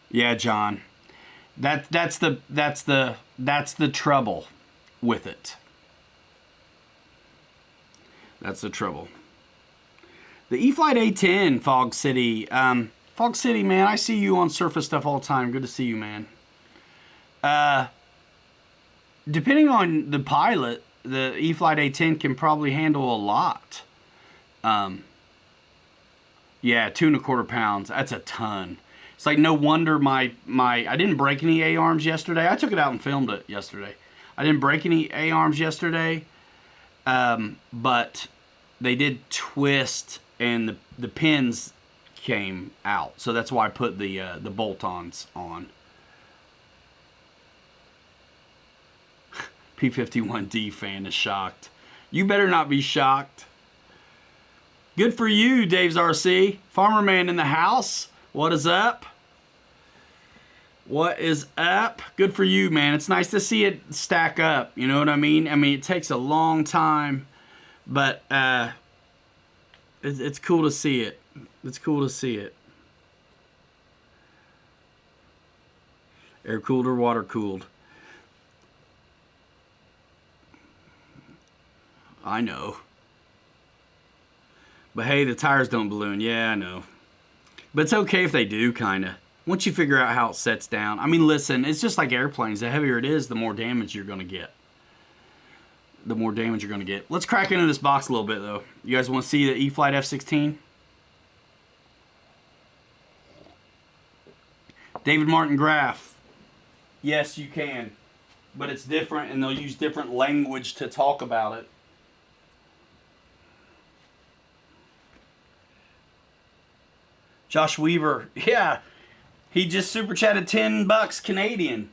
Yeah, John. That's the trouble with it. That's the trouble. The E-flite A10, Fog City. Fog City, man, I see you on surface stuff all the time. Good to see you, man. Depending on the pilot, the E-flite A10 can probably handle a lot. Yeah, 2.25 pounds. That's a ton. It's like no wonder I didn't break any A-arms yesterday. I took it out and filmed it yesterday. I didn't break any A-arms yesterday, but they did twist and the pins came out. So that's why I put the bolt-ons on. P51D fan is shocked. You better not be shocked. Good for you, Dave's RC. Farmer Man in the house. What is up? What is up? Good for you, man. It's nice to see it stack up. You know what I mean? I mean, it takes a long time, but it's cool to see it. It's cool to see it. Air cooled or water cooled? I know. But hey, the tires don't balloon. Yeah, I know. But it's okay if they do, kind of. Once you figure out how it sets down. I mean, listen, it's just like airplanes. The heavier it is, the more damage you're going to get. The more damage you're going to get. Let's crack into this box a little bit, though. You guys want to see the E-flite F16? David Martin Graph. Yes, you can. But it's different, and they'll use different language to talk about it. Josh Weaver, yeah, he just super chatted $10 Canadian.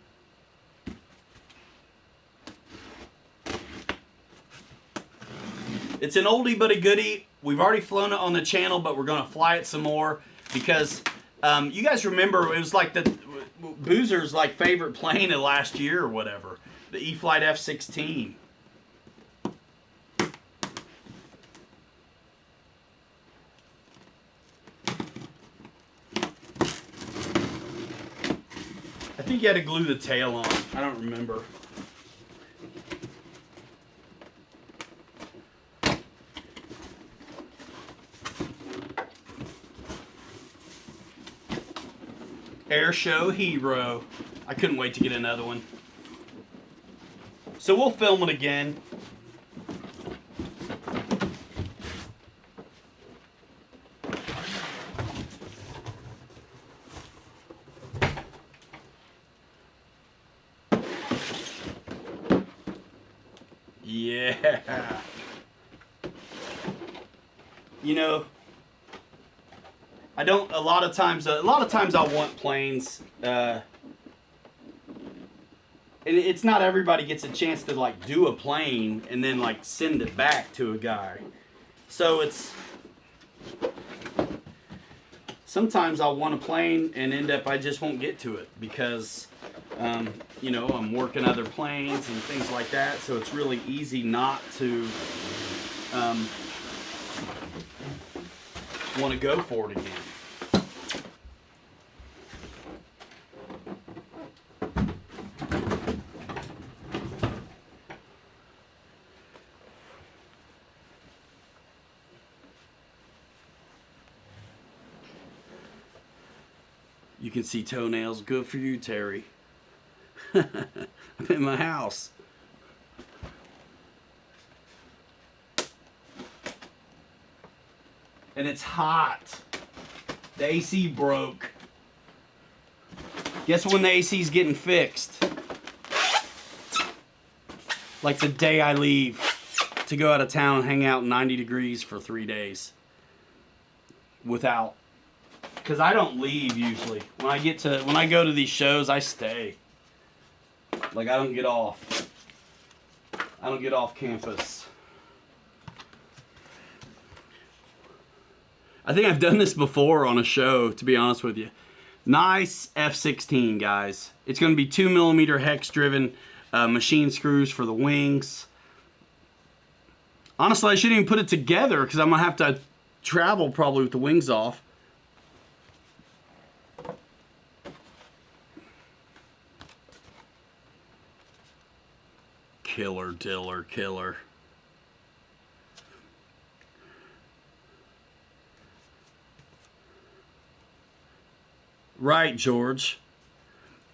It's an oldie but a goodie. We've already flown it on the channel, but we're going to fly it some more because you guys remember it was like the Boozer's like favorite plane of last year or whatever, the E-flite F16. I think you had to glue the tail on. I don't remember. Air Show Hero. I couldn't wait to get another one. So we'll film it again. Yeah. You know, I don't. A lot of times I want planes. And it's not everybody gets a chance to like do a plane and then like send it back to a guy. So it's sometimes I'll want a plane and end up I just won't get to it because you know, I'm working other planes and things like that. So it's really easy not to want to go for it again. You can see toenails. Good for you, Terry. I'm in my house. And it's hot. The AC broke. Guess when the AC's getting fixed? Like the day I leave to go out of town and hang out in 90 degrees for 3 days. Without. Because I don't leave usually. When I go to these shows, I stay. Like I don't get off. I don't get off campus. I think I've done this before on a show, to be honest with you. Nice F-16, guys. It's going to be 2mm hex driven machine screws for the wings. Honestly, I shouldn't even put it together because I'm going to have to travel probably with the wings off. Killer, diller, killer. Right, George.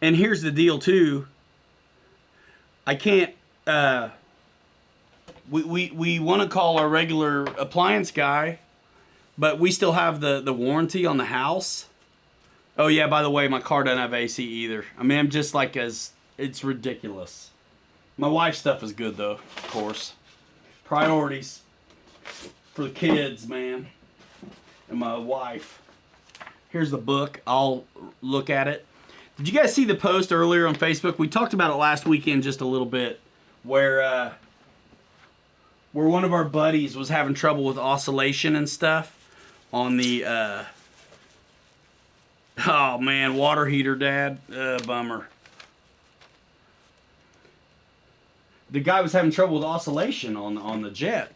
And here's the deal, too. I can't, we want to call our regular appliance guy, but we still have the warranty on the house. Oh, yeah, by the way, my car doesn't have AC either. I mean, I'm just like it's ridiculous. My wife's stuff is good, though, of course. Priorities for the kids, man, and my wife. Here's the book. I'll look at it. Did you guys see the post earlier on Facebook? We talked about it last weekend just a little bit, where one of our buddies was having trouble with oscillation and stuff on the, oh man, water heater, Dad. Bummer. The guy was having trouble with oscillation on the jet.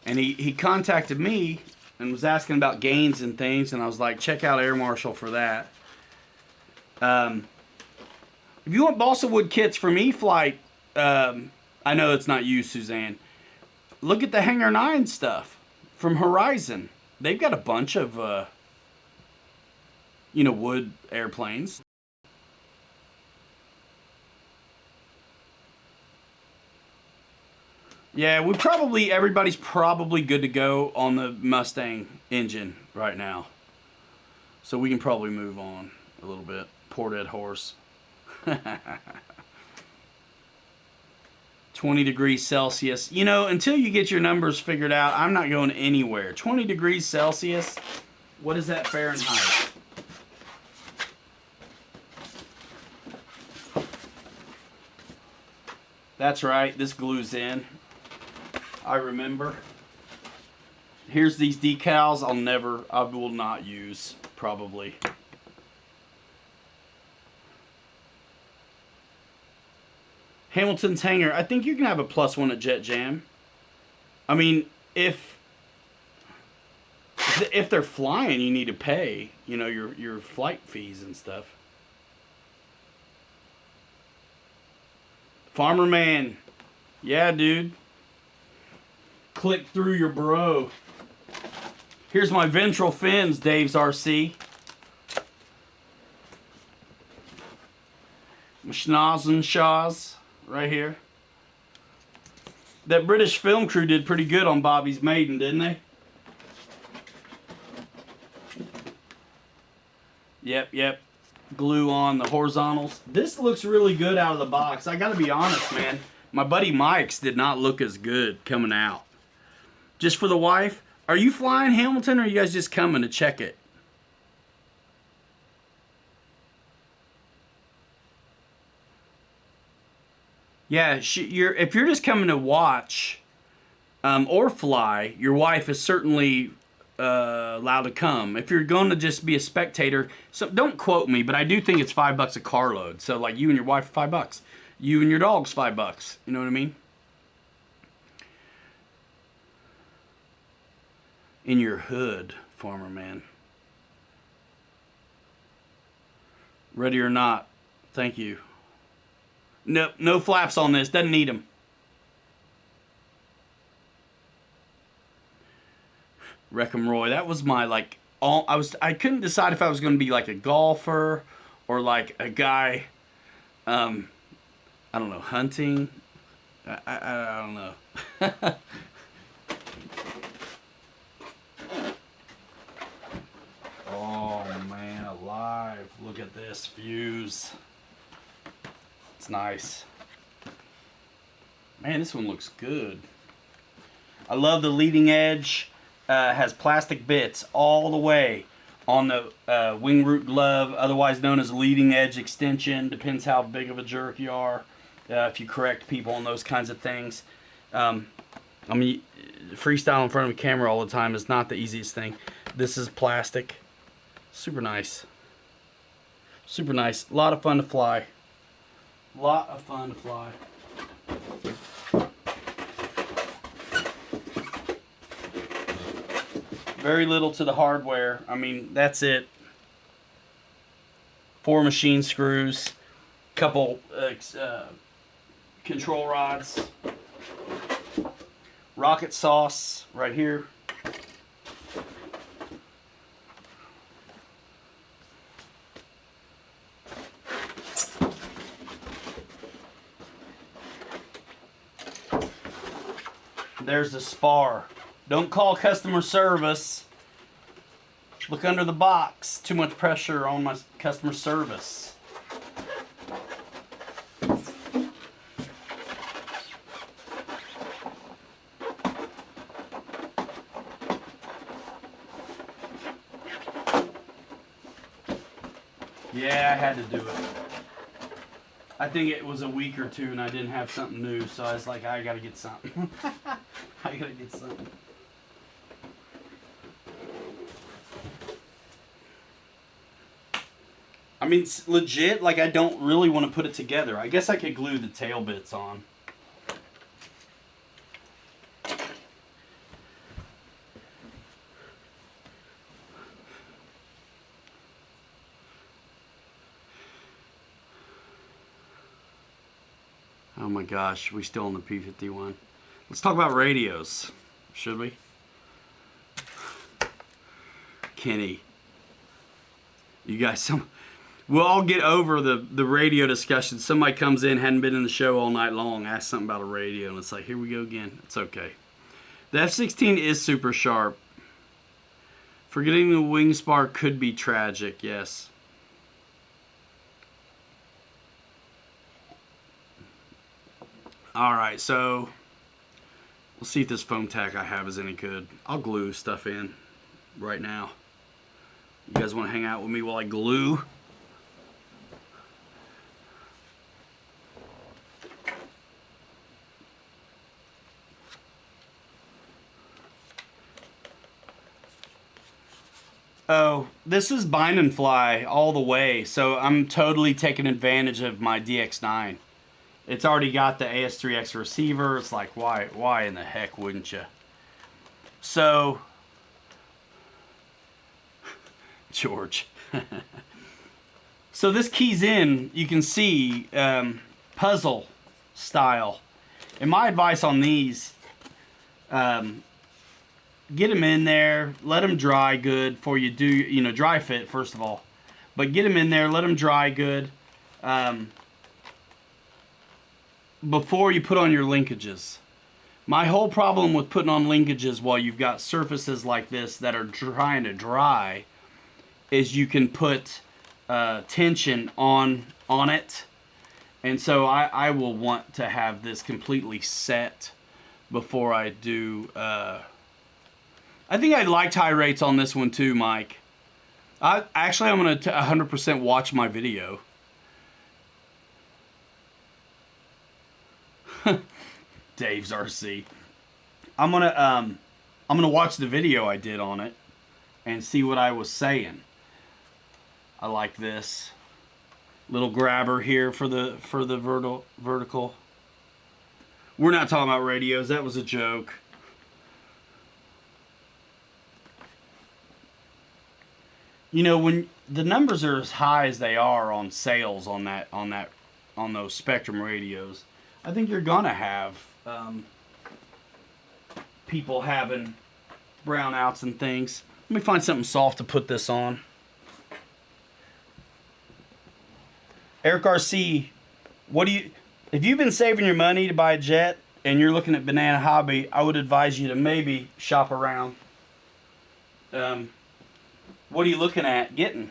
And he contacted me and was asking about gains and things, and I was like, check out Air Marshal for that. If you want balsa wood kits from E-Flite, I know it's not you, Suzanne. Look at the Hangar 9 stuff from Horizon. They've got a bunch of, wood airplanes. Yeah, everybody's probably good to go on the Mustang engine right now. So we can probably move on a little bit. Poor dead horse. 20 degrees Celsius. You know, until you get your numbers figured out, I'm not going anywhere. 20 degrees Celsius? What is that Fahrenheit? That's right, this glues in. I remember. Here's these decals I will not use, probably. Hamilton's Hangar. I think you can have a +1 at Jet Jam. I mean, if they're flying, you need to pay, your flight fees and stuff. Farmer Man. Yeah, dude. Click through your bro. Here's my ventral fins, Dave's RC. My schnoz and shaws right here. That British film crew did pretty good on Bobby's Maiden, didn't they? Yep. Glue on the horizontals. This looks really good out of the box. I gotta be honest, man. My buddy Mike's did not look as good coming out. Just for the wife. Are you flying Hamilton, or are you guys just coming to check it? Yeah, if you're just coming to watch or fly, your wife is certainly allowed to come. If you're going to just be a spectator, so don't quote me, but I do think it's $5 a carload. So like you and your wife, $5. You and your dog's $5. You know what I mean? In your hood, Farmer Man. Ready or not. Thank you. Nope, no flaps on this. Doesn't need them. Wreck-'em Roy. That was my like. I couldn't decide if I was going to be like a golfer or like a guy. I don't know, hunting. I don't know. Oh man, alive! Look at this fuse. It's nice. Man, this one looks good. I love the leading edge. Has plastic bits all the way on the wing root glove, otherwise known as leading edge extension. Depends how big of a jerk you are. If you correct people on those kinds of things. I mean, freestyle in front of a camera all the time is not the easiest thing. This is plastic. Super nice. Super nice. A lot of fun to fly. Lot of fun to fly. Very little to the hardware. I mean, that's it. 4 machine screws. Couple control rods. Rocket sauce right here. There's the spar. Don't call customer service. Look under the box. Too much pressure on my customer service. Yeah, I had to do it. I think it was a week or two and I didn't have something new, so I was like, I gotta get something. I gotta get something. I mean, it's legit, like I don't really want to put it together. I guess I could glue the tail bits on. Oh my gosh, we still on the P-51. Let's talk about radios, should we? Kenny. You guys, we'll all get over the radio discussion. Somebody comes in, hadn't been in the show all night long, asks something about a radio, and it's like, here we go again. It's okay. The F-16 is super sharp. Forgetting the wing spar could be tragic, yes. Alright, so we'll see if this foam tack I have is any good. I'll glue stuff in right now. You guys want to hang out with me while I glue? Oh, this is bind and fly all the way, so I'm totally taking advantage of my DX9. It's already got the AS3X receiver. It's like, why in the heck wouldn't you? So, George. So this keys in, you can see, puzzle. style. And my advice on these, get them in there, let them dry good before you do, you know, dry fit first of all. But get them in there, let them dry good before you put on your linkages. My whole problem with putting on linkages while you've got surfaces like this that are trying to dry is you can put tension on it. And so I will want to have this completely set before I do. I think I'd like tie rates on this one too, Mike. I'm going to 100% watch my video. Dave's RC. I'm gonna watch the video I did on it and see what I was saying. I like this little grabber here for the vertical. We're not talking about radios. That was a joke. You know, when the numbers are as high as they are on sales on those Spektrum radios, I think you're gonna have people having brownouts and things. Let me find something soft to put this on. Eric RC, if you've been saving your money to buy a jet and you're looking at Banana Hobby, I would advise you to maybe shop around. What are you looking at getting?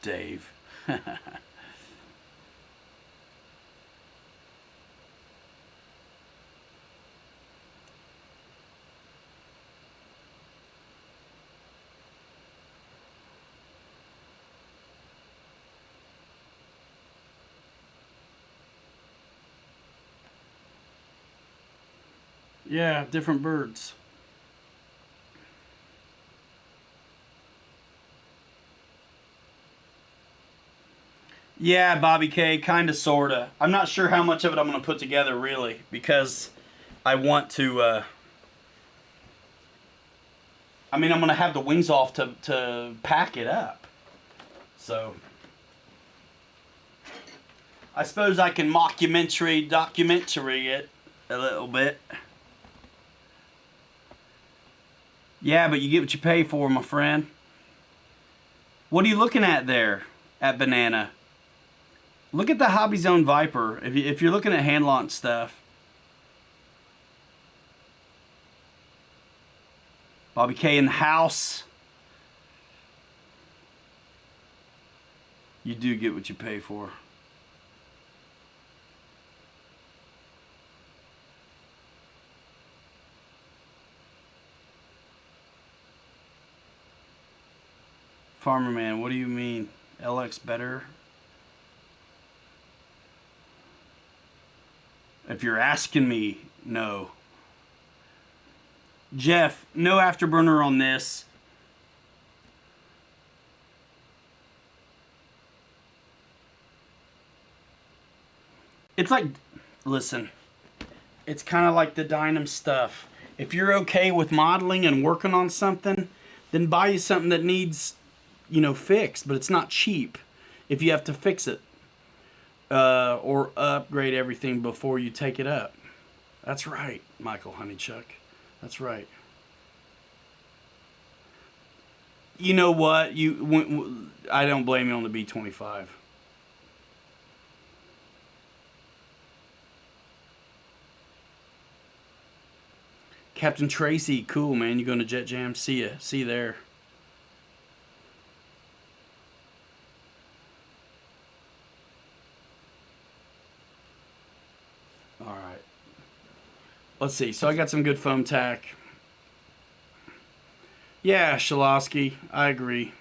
Dave. Yeah, different birds. Yeah, Bobby K, kind of, sort of. I'm not sure how much of it I'm going to put together, really, because I want to, I'm going to have the wings off to pack it up. So, I suppose I can documentary it a little bit. Yeah, but you get what you pay for, my friend. What are you looking at there at Banana? Look at the Hobby Zone Viper. If you're looking at hand launch stuff. Bobby K in the house. You do get what you pay for. Farmer Man, what do you mean? LX better? If you're asking me, no. Jeff, no afterburner on this. It's like, listen, it's kind of like the Dynam stuff. If you're okay with modeling and working on something, then buy you something that needs, you know, fixed, but it's not cheap if you have to fix it. Or upgrade everything before you take it up. That's right, Michael Honeychuck. That's right. You know what? I don't blame you on the B-25. Captain Tracy, cool, man. You going to Jet Jam? See ya. See you there. All right. Let's see. So I got some good foam tack. Yeah, Shalosky, I agree.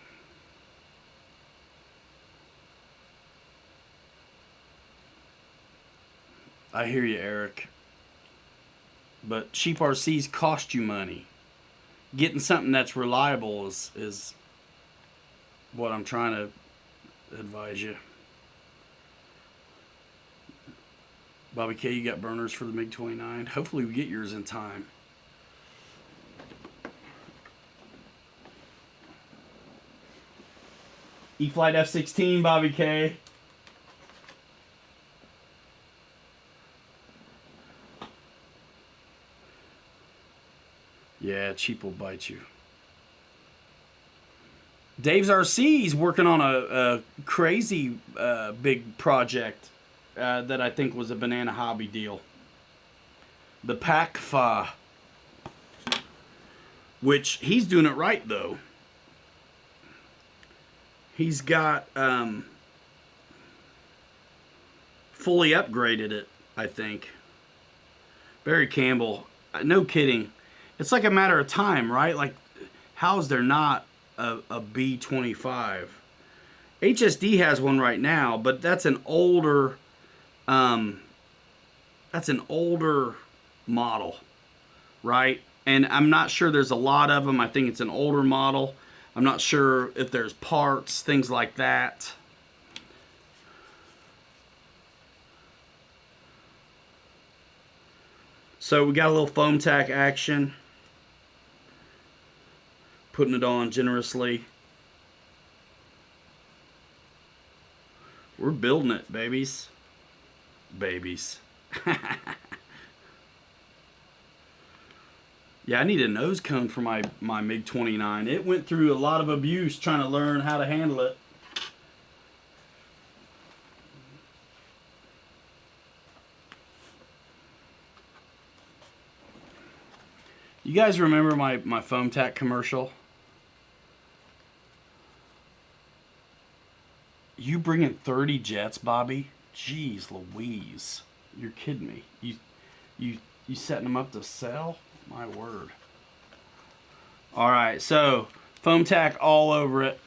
I hear you, Eric. But cheap RCs cost you money. Getting something that's reliable is what I'm trying to advise you. Bobby K, you got burners for the MiG-29. Hopefully we get yours in time. E-flite F-16, Bobby K. Yeah, cheap will bite you. Dave's RC's working on a crazy big project that I think was a Banana Hobby deal. The PACFA. Which, he's doing it right, though. He's got fully upgraded it, I think. Barry Campbell, no kidding. It's like a matter of time, right? Like, how is there not a B25? HSD has one right now, but that's an older model, right? And I'm not sure there's a lot of them. I think it's an older model. I'm not sure if there's parts, things like that. So we got a little foam tack action. Putting it on generously. We're building it, babies. Babies. Yeah, I need a nose cone for my MiG-29. It went through a lot of abuse trying to learn how to handle it. You guys remember my foam tack commercial? You bringing 30 jets, Bobby? Jeez Louise. You're kidding me. You setting them up to sell? My word. Alright, so foam tack all over it.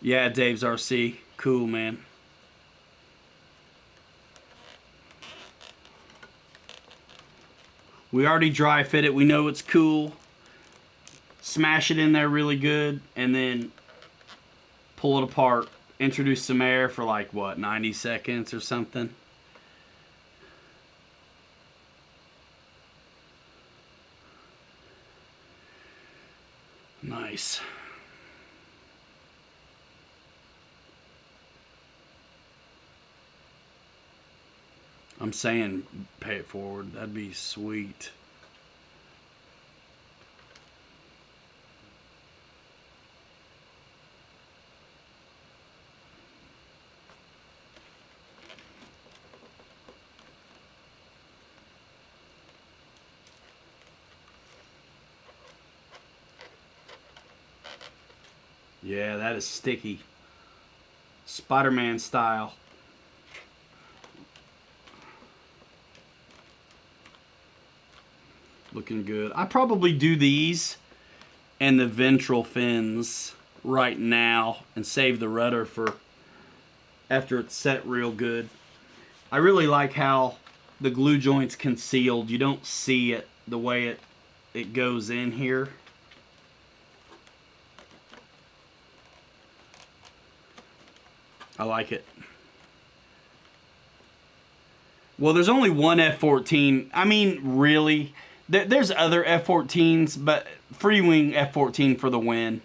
Yeah, Dave's RC. Cool, man. We already dry fit it. We know it's cool. Smash it in there really good, and then pull it apart. Introduce some air for like, what, 90 seconds or something? Nice. I'm saying pay it forward. That'd be sweet. Yeah, that is sticky. Spider-Man style. Looking good. I probably do these and the ventral fins right now and save the rudder for after it's set real good. I really like how the glue joint's concealed. You don't see it the way it goes in here. I like it. Well, there's only one F-14. I mean, really, there's other F-14s, but Freewing F-14 for the win.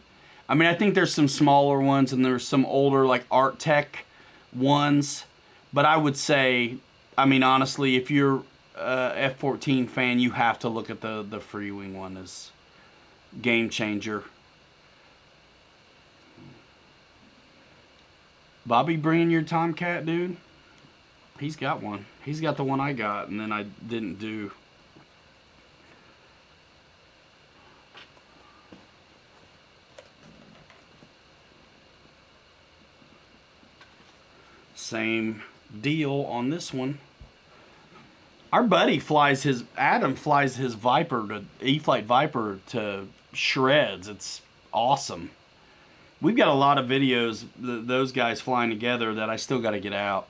I mean, I think there's some smaller ones and there's some older, like Arctec ones. But I would say, I mean, honestly, if you're a F-14 fan, you have to look at the Freewing one as game changer. Bobby bringing your Tomcat, dude? He's got one. He's got the one I got, and then I didn't do. Same deal on this one. Our buddy flies his, Adam flies his Viper, to E-flite Viper, to shreds. It's awesome. We've got a lot of videos, those guys flying together, that I still got to get out.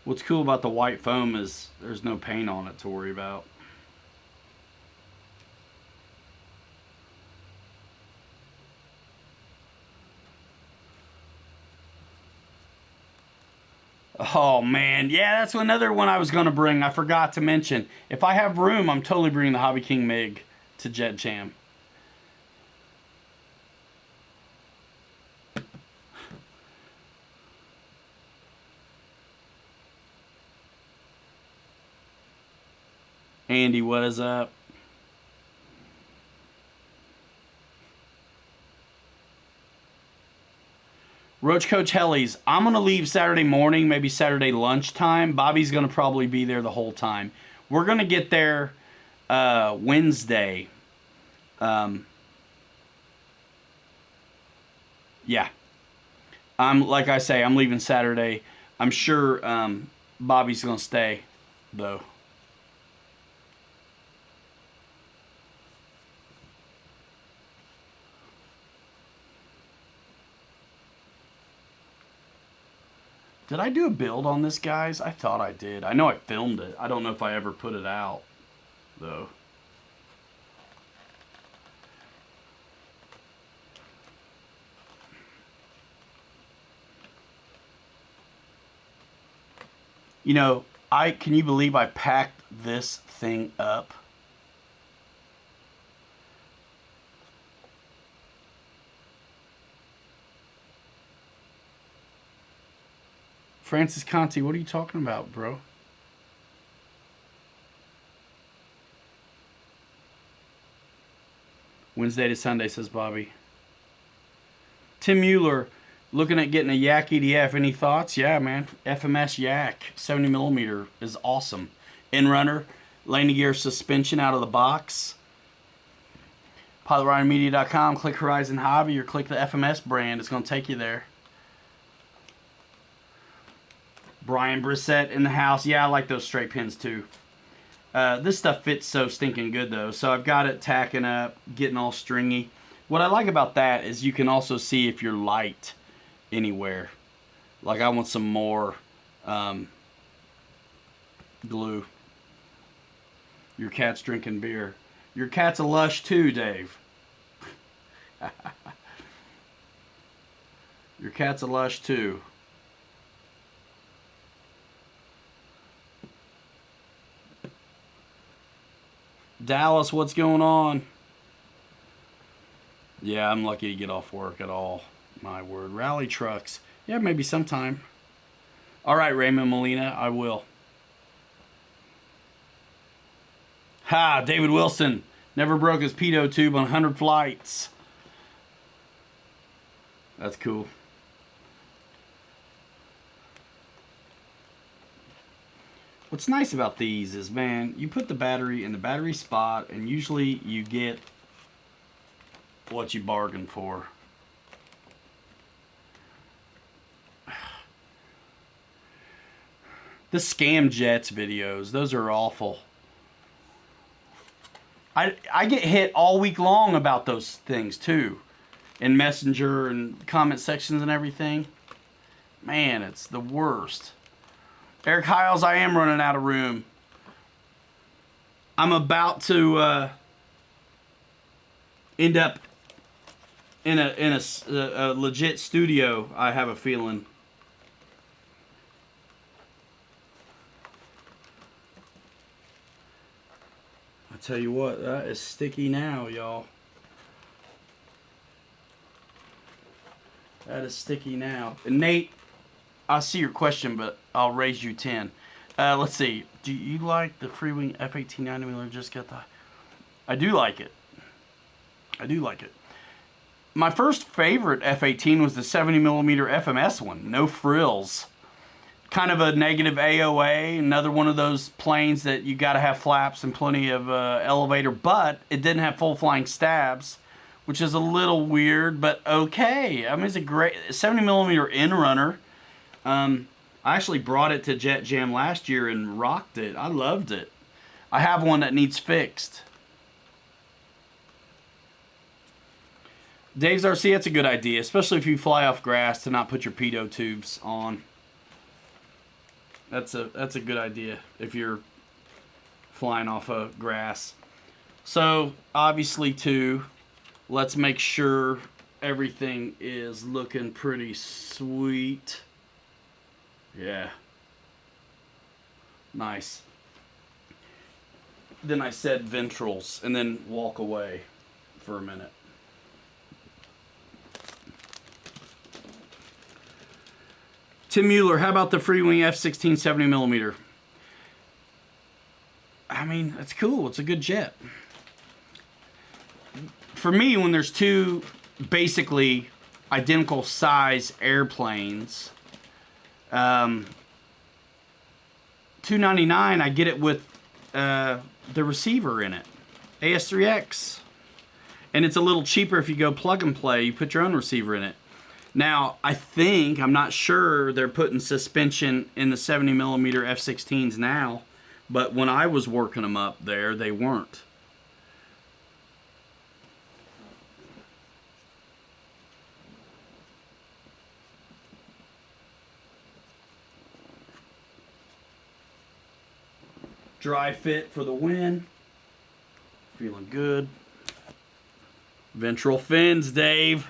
What's cool about the white foam is there's no paint on it to worry about. Oh, man. Yeah, that's another one I was going to bring. I forgot to mention. If I have room, I'm totally bringing the Hobby King MiG to Jet Jam. Andy, what is up? Roach Coach Hellies, I'm going to leave Saturday morning, maybe Saturday lunchtime. Bobby's going to probably be there the whole time. We're going to get there Wednesday. Yeah. Like I say, I'm leaving Saturday. I'm sure Bobby's going to stay, though. Did I do a build on this, guys? I thought I did. I know I filmed it. I don't know if I ever put it out, though. You know, can you believe I packed this thing up? Francis Conti, what are you talking about, bro? Wednesday to Sunday, says Bobby. Tim Mueller, looking at getting a Yak EDF. Any thoughts? Yeah, man. FMS Yak 70mm is awesome. In-runner, landing gear suspension out of the box. PilotRyanMedia.com, click Horizon Hobby or click the FMS brand. It's going to take you there. Brian Brissett in the house. Yeah, I like those straight pins too. This stuff fits so stinking good though. So I've got it tacking up, getting all stringy. What I like about that is you can also see if you're light anywhere. Like I want some more glue. Your cat's drinking beer. Your cat's a lush too, Dave. Your cat's a lush too. Dallas, what's going on? Yeah, I'm lucky to get off work at all. My word. Rally trucks. Yeah, maybe sometime. All right, Raymond Molina, I will. Ha, David Wilson. Never broke his pedo tube on 100 flights. That's cool. What's nice about these is, man, you put the battery in the battery spot and usually you get what you bargained for. The Scam Jets videos, those are awful. I get hit all week long about those things too. In Messenger and comment sections and everything. Man, it's the worst. Eric Hiles, I am running out of room. I'm about to end up in a legit studio, I have a feeling. I tell you what, that is sticky now, y'all. That is sticky now. And Nate, I see your question, but I'll raise you 10. Let's see. Do you like the Freewing F18 9mm? Just got the... I do like it. I do like it. My first favorite F18 was the 70mm FMS one. No frills. Kind of a negative AOA. Another one of those planes that you got to have flaps and plenty of elevator, but it didn't have full flying stabs, which is a little weird, but okay. I mean, it's a great 70mm in runner. I actually brought it to Jet Jam last year and rocked it. I loved it. I have one that needs fixed. Dave's RC, that's a good idea, especially if you fly off grass, to not put your pedo tubes on. That's a good idea if you're flying off of grass. So obviously too, let's make sure everything is looking pretty sweet. Yeah, Nice. Then I said ventrals and then walk away for a minute. Tim Mueller, how about the Freewing F-16 70mm? I mean, it's cool. It's a good jet. For me, when there's two basically identical size airplanes, $299, I get it with the receiver in it, AS3X, and it's a little cheaper if you go plug and play. You put your own receiver in it. Now, I'm not sure, they're putting suspension in the 70mm F-16s now, but when I was working them up there, they weren't. Dry fit for the win. Feeling good. Ventral fins, Dave.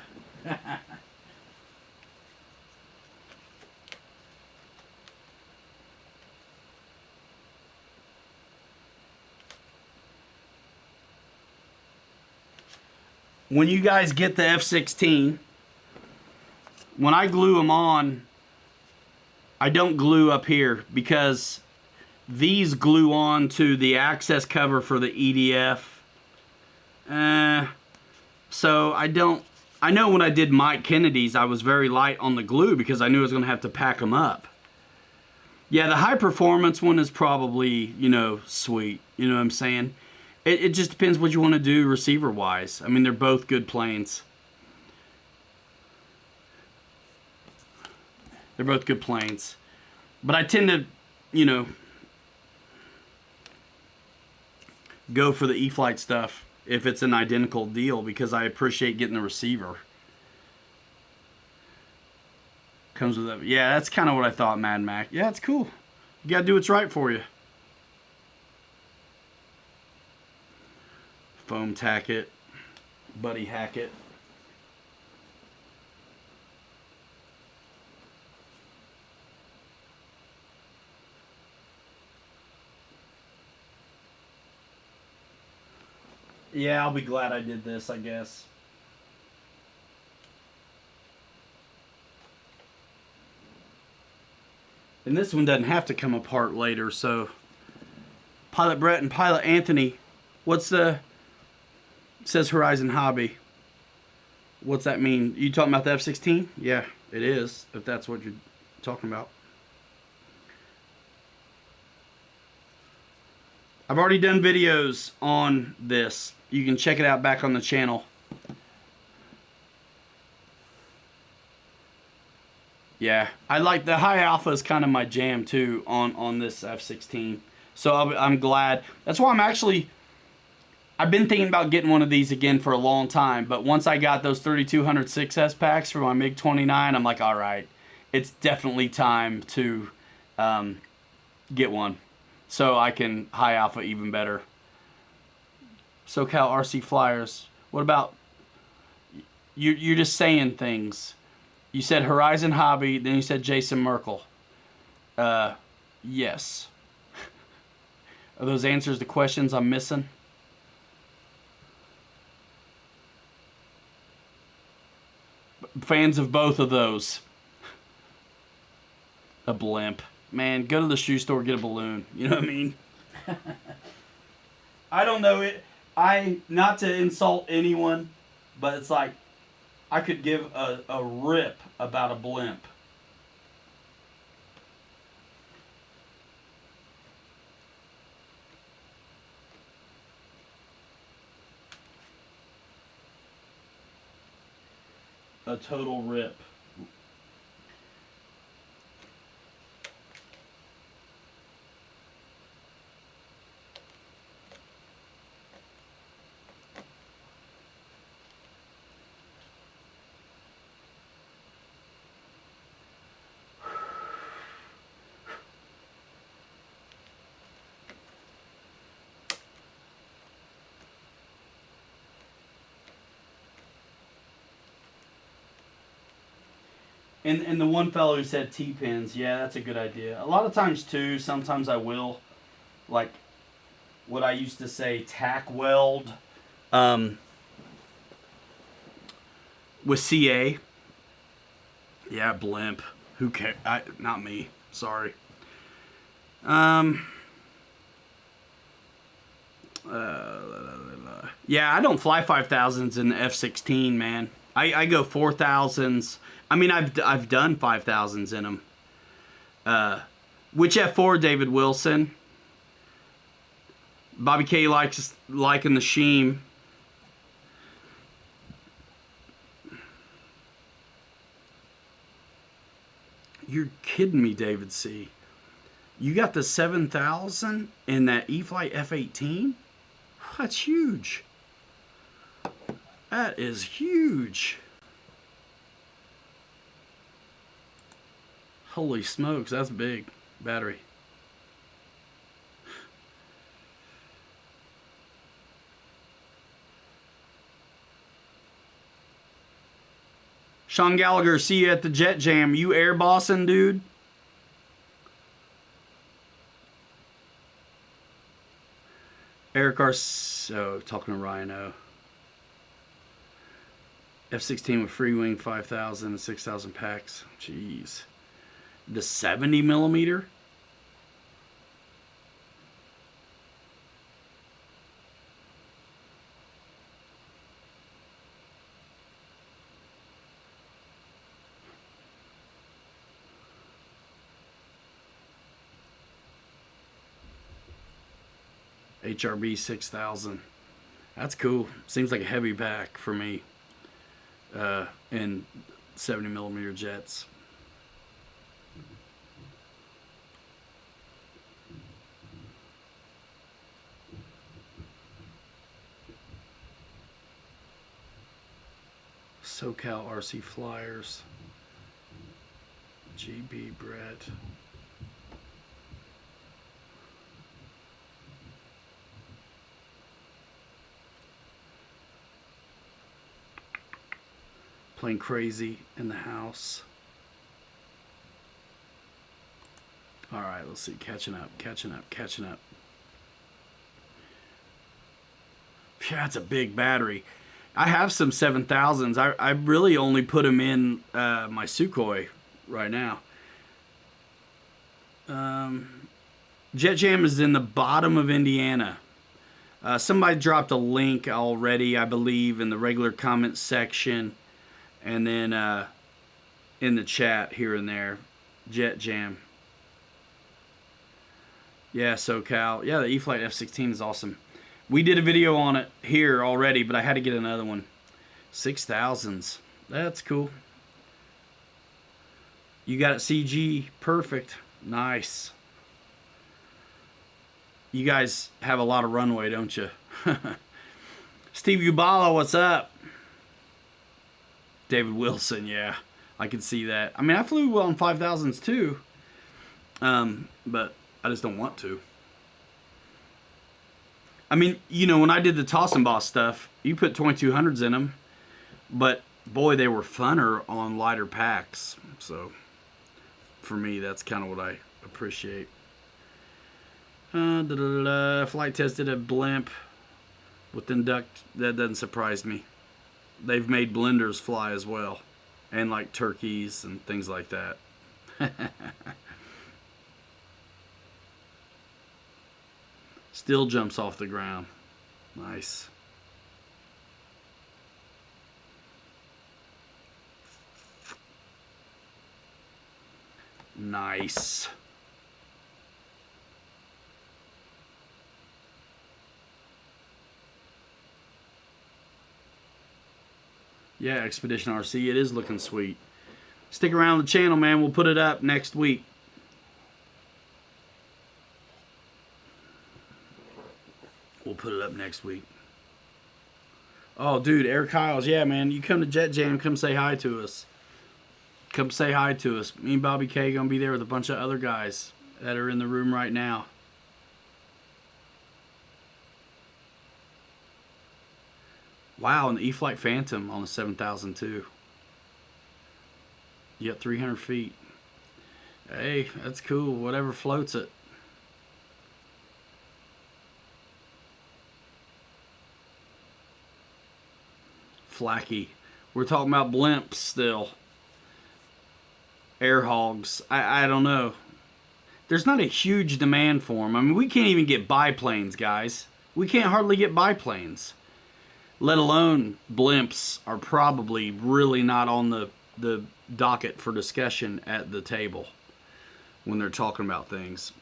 When you guys get the F-16, when I glue them on, I don't glue up here because these glue on to the access cover for the EDF. So I know when I did Mike Kennedy's, I was very light on the glue because I knew I was going to have to pack them up. Yeah, the high performance one is probably, sweet. You know what I'm saying? It just depends what you want to do receiver wise. I mean, they're both good planes. They're both good planes. But I tend to, go for the E-flite stuff if it's an identical deal because I appreciate getting the receiver. Comes with that. Yeah, that's kind of what I thought, Mad Mac. Yeah, it's cool. You got to do what's right for you. Foam tack it. Buddy hack it. Yeah, I'll be glad I did this, I guess. And this one doesn't have to come apart later, so Pilot Brett and Pilot Anthony, what's the... It says Horizon Hobby. What's that mean? You talking about the F-16? Yeah, it is, if that's what you're talking about. I've already done videos on this. You can check it out back on the channel. Yeah, I like the high alpha is kind of my jam too on this F-16. So I'm glad. That's why I've been thinking about getting one of these again for a long time. But once I got those 3200 6S packs for my MiG-29, I'm like, all right, it's definitely time to get one. So I can high alpha even better. SoCal RC Flyers. What about... You're just saying things. You said Horizon Hobby, then you said Jason Merkel. Yes. Are those answers to questions I'm missing? Fans of both of those. A blimp. Man, go to the shoe store, get a balloon. You know what I mean? I don't know it. Not to insult anyone, but it's like, I could give a rip about a blimp. A total rip. And the one fellow who said T-pins, yeah, that's a good idea. A lot of times too, sometimes I will, like what I used to say, tack weld with CA. Yeah, blimp. Who cares? Not me. Sorry. Yeah, I don't fly 5,000s in the F-16, man. I go 4,000s. I mean, I've done 5,000s in them. Which F4, David Wilson? Bobby K likes liking the Sheem. You're kidding me, David C. You got the 7,000 in that E-flite F-18? That's huge. That is huge. Holy smokes, that's big battery. Sean Gallagher, see you at the Jet Jam. You air bossing, dude? Eric Arso, talking to Ryan O. F-16 with free wing 5,000 and 6,000 packs. Jeez. The 70 millimeter? HRB 6,000. That's cool. Seems like a heavy pack for me. In 70 millimeter jets. SoCal RC Flyers. GB Brett. Playing crazy in the house. All right, let's see. Catching up. Yeah, that's a big battery. I have some 7,000s. I really only put them in my Sukhoi right now. Jet Jam is in the bottom of Indiana. Somebody dropped a link already, I believe, in the regular comment section. And then in the chat here and there. Jet Jam. Yeah, SoCal. Yeah, the E-flite F-16 is awesome. We did a video on it here already, but I had to get another one. 6,000s. That's cool. You got it CG. Perfect. Nice. You guys have a lot of runway, don't you? Steve Ubala, what's up? David Wilson, yeah. I can see that. I mean, I flew well on 5,000s too. But I just don't want to. I mean, you know, when I did the Toss and Boss stuff, you put 2200s in them. But, boy, they were funner on lighter packs. So, for me, that's kind of what I appreciate. Flight tested a blimp with induct. That doesn't surprise me. They've made blenders fly as well. And, like, turkeys and things like that. Still jumps off the ground. Nice. Nice. Yeah, Expedition RC, it is looking sweet. Stick around the channel, man. We'll put it up next week. We'll put it up next week. Oh, dude, Eric Hiles. Yeah, man. You come to Jet Jam, come say hi to us. Come say hi to us. Me and Bobby K going to be there with a bunch of other guys that are in the room right now. Wow, and the E-flite Phantom on the 7,000 too. You got 300 feet. Hey, that's cool. Whatever floats it. Flaky. We're talking about blimps still. Air hogs. I don't know. There's not a huge demand for them. I mean, we can't even get biplanes, guys. We can't hardly get biplanes. Let alone blimps are probably really not on the docket for discussion at the table when they're talking about things.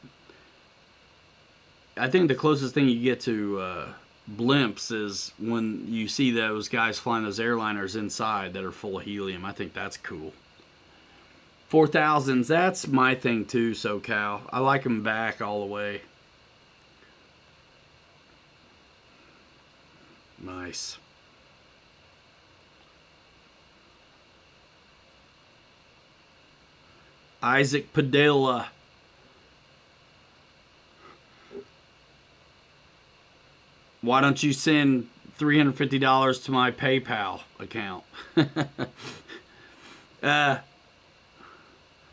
I think the closest thing you get to blimps is when you see those guys flying those airliners inside that are full of helium. I think that's cool. 4000s, that's my thing too, SoCal. I like them back all the way. Nice. Isaac Padilla. Why don't you send $350 to my PayPal account?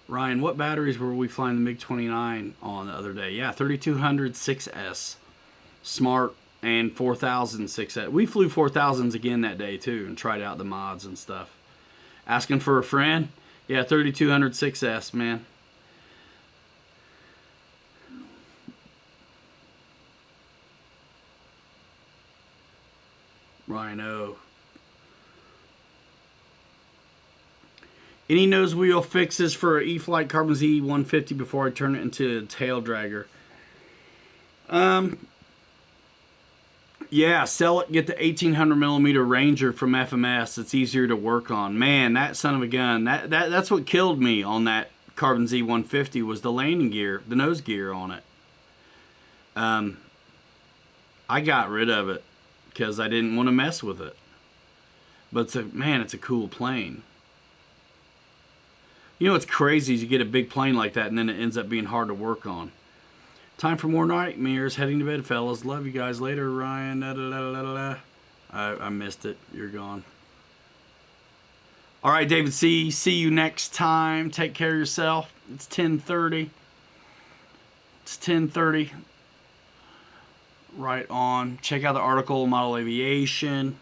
Ryan, what batteries were we flying the MiG-29 on the other day? Yeah, 3200 6S. Smart and 4000 6S. We flew 4000s again that day too and tried out the mods and stuff. Asking for a friend? Yeah, 3200 6S, man. Rhino. Any nose wheel fixes for an E-flite Carbon Z 150 before I turn it into a tail dragger? Yeah, sell it. Get the 1800 millimeter Ranger from FMS. It's easier to work on. Man, that son of a gun. That's what killed me on that Carbon Z 150 was the landing gear, the nose gear on it. I got rid of it because I didn't want to mess with it. But it's a cool plane. You know what's crazy is you get a big plane like that and then it ends up being hard to work on. Time for more nightmares. Heading to bed, fellas. Love you guys. Later, Ryan. Da, da, da, da, da. I missed it. You're gone. All right, David C. See you next time. Take care of yourself. It's 10:30. It's 10:30. Right on. Check out the article, Model Aviation.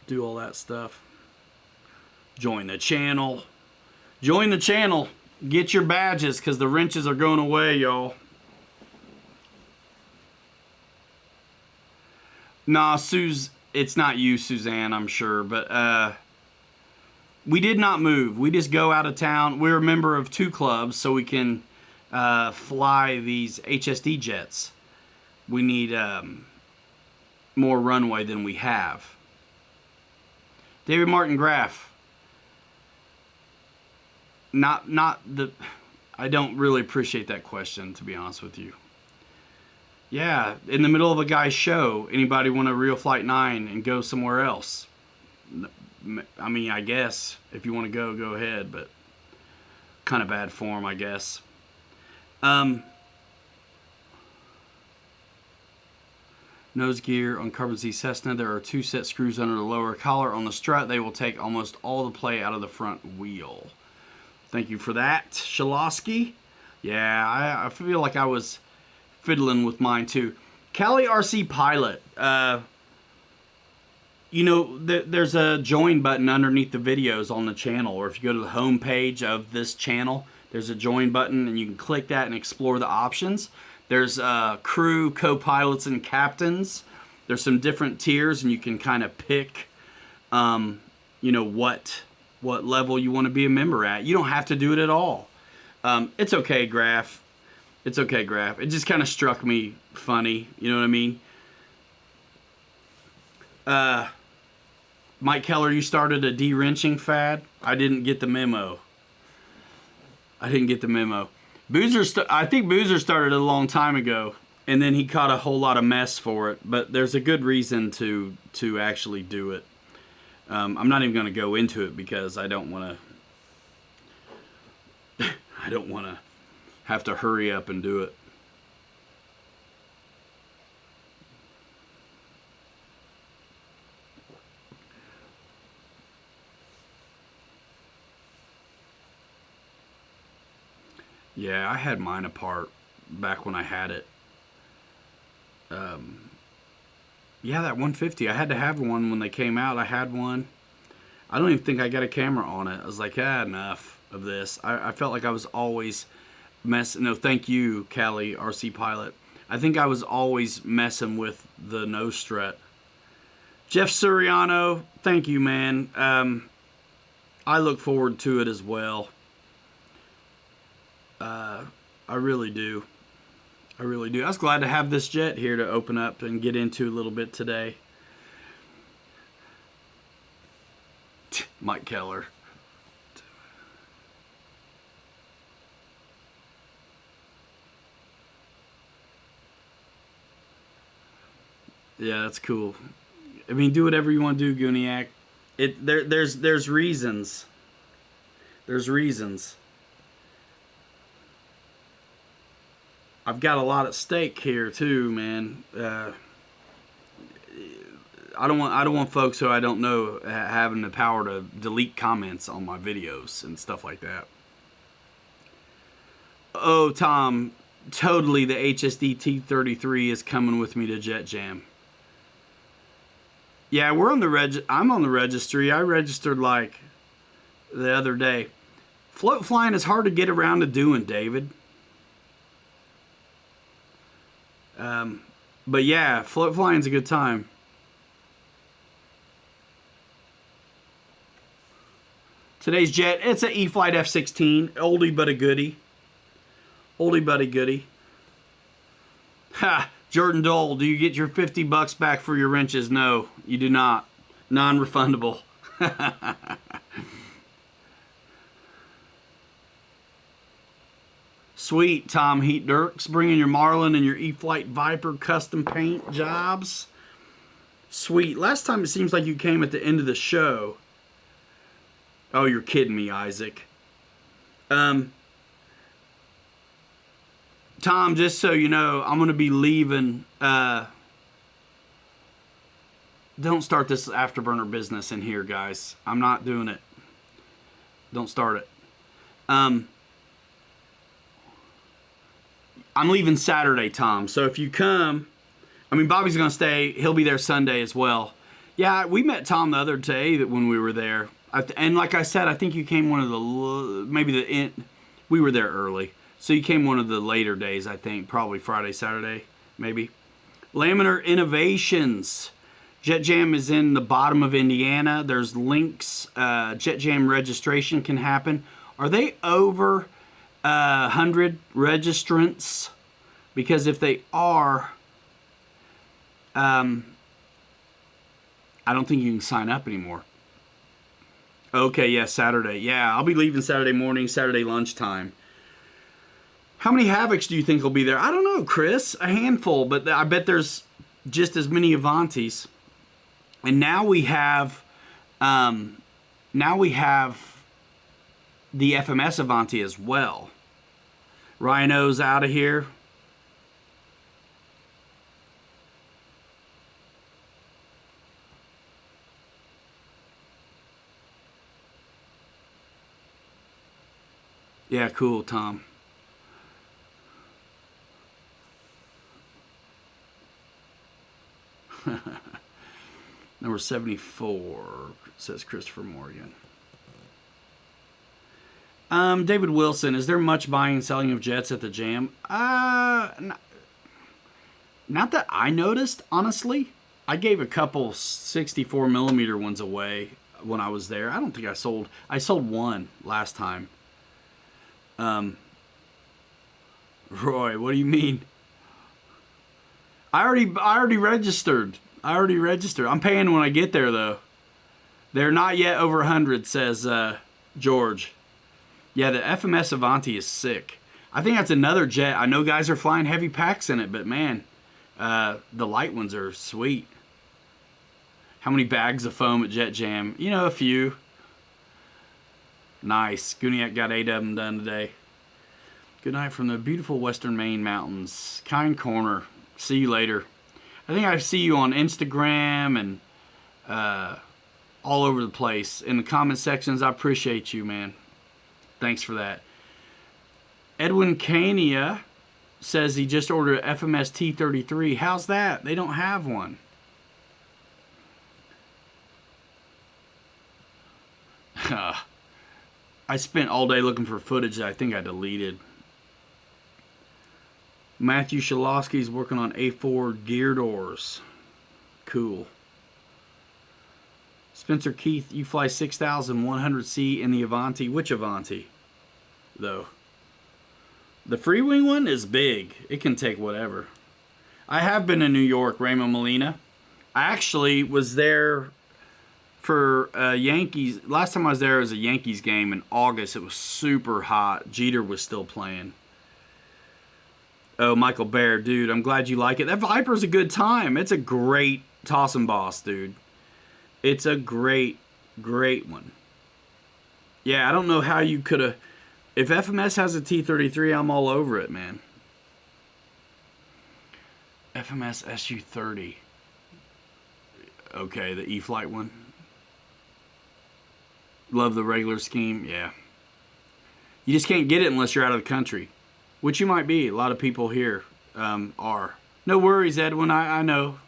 Do all that stuff. Join the channel. Join the channel. Get your badges because the wrenches are going away, y'all. Nah, it's not you, Suzanne, I'm sure. But we did not move. We just go out of town. We're a member of 2 clubs, so we can fly these HSD jets. We need more runway than we have. David Martin Graff. I don't really appreciate that question, to be honest with you. Yeah, in the middle of a guy's show, anybody want a real Flight 9 and go somewhere else? I mean, I guess if you want to go ahead, but kind of bad form, I guess. Nose gear on Carbon Z Cessna. There are 2 set screws under the lower collar on the strut. They will take almost all the play out of the front wheel. Thank you for that, Shalosky. Yeah, I feel like I was fiddling with mine too. Cali RC Pilot. You know, there's a join button underneath the videos on the channel, or if you go to the home page of this channel, there's a join button and you can click that and explore the options. There's crew, co-pilots, and captains. There's some different tiers and you can kind of pick, you know, what level you want to be a member at. You don't have to do it at all. It's okay, Graph. It's okay, Graph. It just kind of struck me funny. You know what I mean? Mike Keller, you started a de-wrenching fad? I didn't get the memo. I think Boozer started it a long time ago, and then he caught a whole lot of mess for it. But there's a good reason to actually do it. I'm not even going to go into it because I don't want to have to hurry up and do it. Yeah, I had mine apart back when I had it. Yeah, that 150. I had to have one when they came out. I had one. I don't even think I got a camera on it. I was like, enough of this. I felt like I was always messing. No, thank you, Callie, RC Pilot. I think I was always messing with the nose strut. Jeff Suriano, thank you, man. I look forward to it as well. I really do. I really do. I was glad to have this jet here to open up and get into a little bit today. Mike Keller. Yeah, that's cool. I mean, do whatever you want to do, Gooniac. There's reasons. There's reasons. I've got a lot at stake here too, man. I don't want folks who I don't know having the power to delete comments on my videos and stuff like that. Oh, Tom, totally the HSD T33 is coming with me to Jet Jam. Yeah, we're on the I'm on the registry. I registered like the other day. Float flying is hard to get around to doing, David. But yeah, float flying's a good time. Today's jet, it's an E-flite F-16. Oldie but a goodie. Oldie but a goodie. Ha! Jordan Dole, do you get your $50 back for your wrenches? No, you do not. Non-refundable. Sweet, Tom Heat Dirks, bringing your Marlin and your E-flite Viper custom paint jobs. Sweet. Last time it seems like you came at the end of the show. Oh, you're kidding me, Isaac. Tom, just so you know, I'm going to be leaving. Don't start this afterburner business in here, guys. I'm not doing it. Don't start it. I'm leaving Saturday, Tom. So if you come, I mean, Bobby's going to stay. He'll be there Sunday as well. Yeah, we met Tom the other day that when we were there. And like I said, I think you came one of the, we were there early. So you came one of the later days, I think. Probably Friday, Saturday, maybe. Laminar Innovations. Jet Jam is in the bottom of Indiana. There's links. Jet Jam registration can happen. Are they over 100 registrants? Because if they are, I don't think you can sign up anymore. Okay, yeah, Saturday. Yeah, I'll be leaving Saturday morning, Saturday lunchtime. How many Havocs do you think will be there? I don't know, Chris. A handful, but I bet there's just as many Avantis. And now we have the FMS Avanti as well. Rhino's out of here. Yeah, cool, Tom. Number 74, says Christopher Morgan. David Wilson, is there much buying and selling of jets at the Jam? Not that I noticed, honestly. I gave a couple 64 millimeter ones away when I was there. I don't think I sold one last time. Roy, what do you mean? I already registered. I'm paying when I get there, though. They're not yet over 100, says George. Yeah, the FMS Avanti is sick. I think that's another jet. I know guys are flying heavy packs in it, but man, the light ones are sweet. How many bags of foam at Jet Jam? You know, a few. Nice. Gooniac got 8 of them done today. Good night from the beautiful Western Maine mountains. Kind Corner. See you later. I think I see you on Instagram and all over the place. In the comment sections, I appreciate you, man. Thanks for that. Edwin Cania says he just ordered a FMS T33. How's that? They don't have one. I spent all day looking for footage that I think I deleted. Matthew Shalowski's working on A4 gear doors. Cool. Spencer Keith, you fly 6,100C in the Avanti. Which Avanti, though? The free wing one is big. It can take whatever. I have been in New York, Raymond Molina. I actually was there for Yankees. Last time I was there was a Yankees game in August. It was super hot. Jeter was still playing. Oh, Michael Baird, dude, I'm glad you like it. That Viper's a good time. It's a great toss and boss, dude. It's a great, great one. Yeah, I don't know how you could have... If FMS has a T33, I'm all over it, man. FMS SU-30. Okay, the E-Flight one. Love the regular scheme, yeah. You just can't get it unless you're out of the country. Which you might be. A lot of people here are. No worries, Edwin. I know.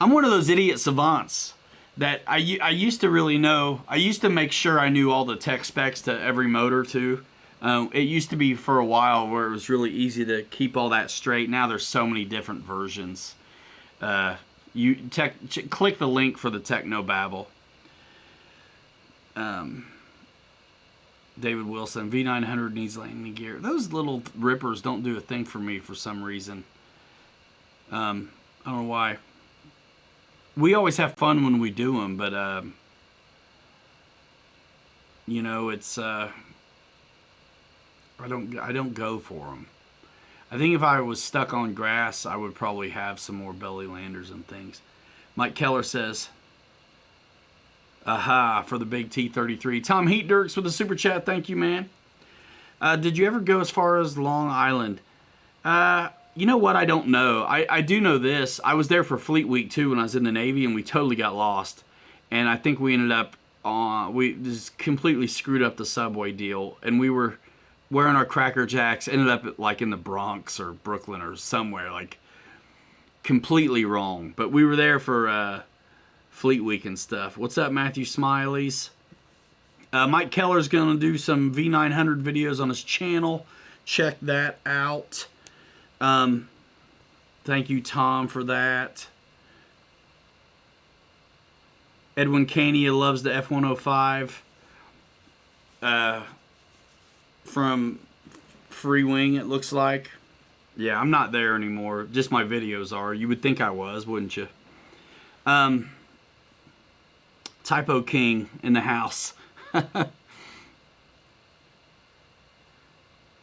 I'm one of those idiot savants that I used to really know. I used to make sure I knew all the tech specs to every motor, too. It used to be for a while where it was really easy to keep all that straight. Now there's so many different versions. Click the link for the Technobabble. David Wilson, V900 needs landing gear. Those little rippers don't do a thing for me for some reason. I don't know why. We always have fun when we do them, but you know, it's I don't go for them. I think if I was stuck on grass, I would probably have some more belly landers and things. Mike Keller says, aha, for the big T33. Tom Heat Dirks with a super chat. Thank you, man. Did you ever go as far as Long Island? You know what? I don't know. I do know this. I was there for Fleet Week, too, when I was in the Navy, and we totally got lost. And I think we ended up we just completely screwed up the subway deal. And we were wearing our Cracker Jacks, ended up like in the Bronx or Brooklyn or somewhere, like completely wrong. But we were there for Fleet Week and stuff. What's up, Matthew Smileys? Mike Keller's going to do some V900 videos on his channel. Check that out. Thank you, Tom, for that. Edwin Cania loves the F105 from Free Wing, it looks like. Yeah, I'm not there anymore. Just my videos are. You would think I was, wouldn't you? Typo King in the house.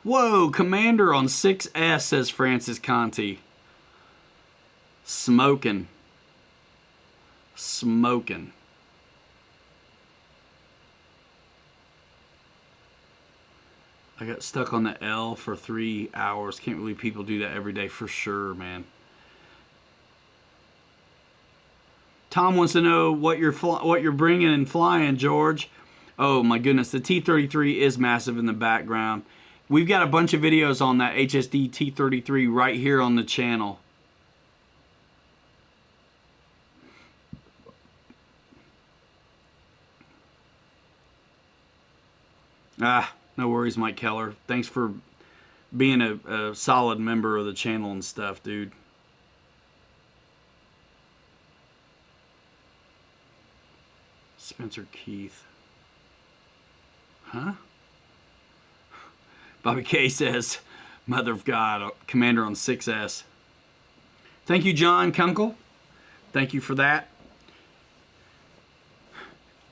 Whoa, Commander on 6S, says Francis Conti. Smoking. Smoking. I got stuck on the L for 3 hours. Can't believe people do that every day, for sure, man. Tom wants to know what you're bringing and flying, George. Oh my goodness, the T33 is massive in the background. We've got a bunch of videos on that HSD T33 right here on the channel. No worries, Mike Keller. Thanks for being a solid member of the channel and stuff, dude. Spencer Keith. Huh? Bobby K says, Mother of God, Commander on 6S. Thank you, John Kunkel. Thank you for that.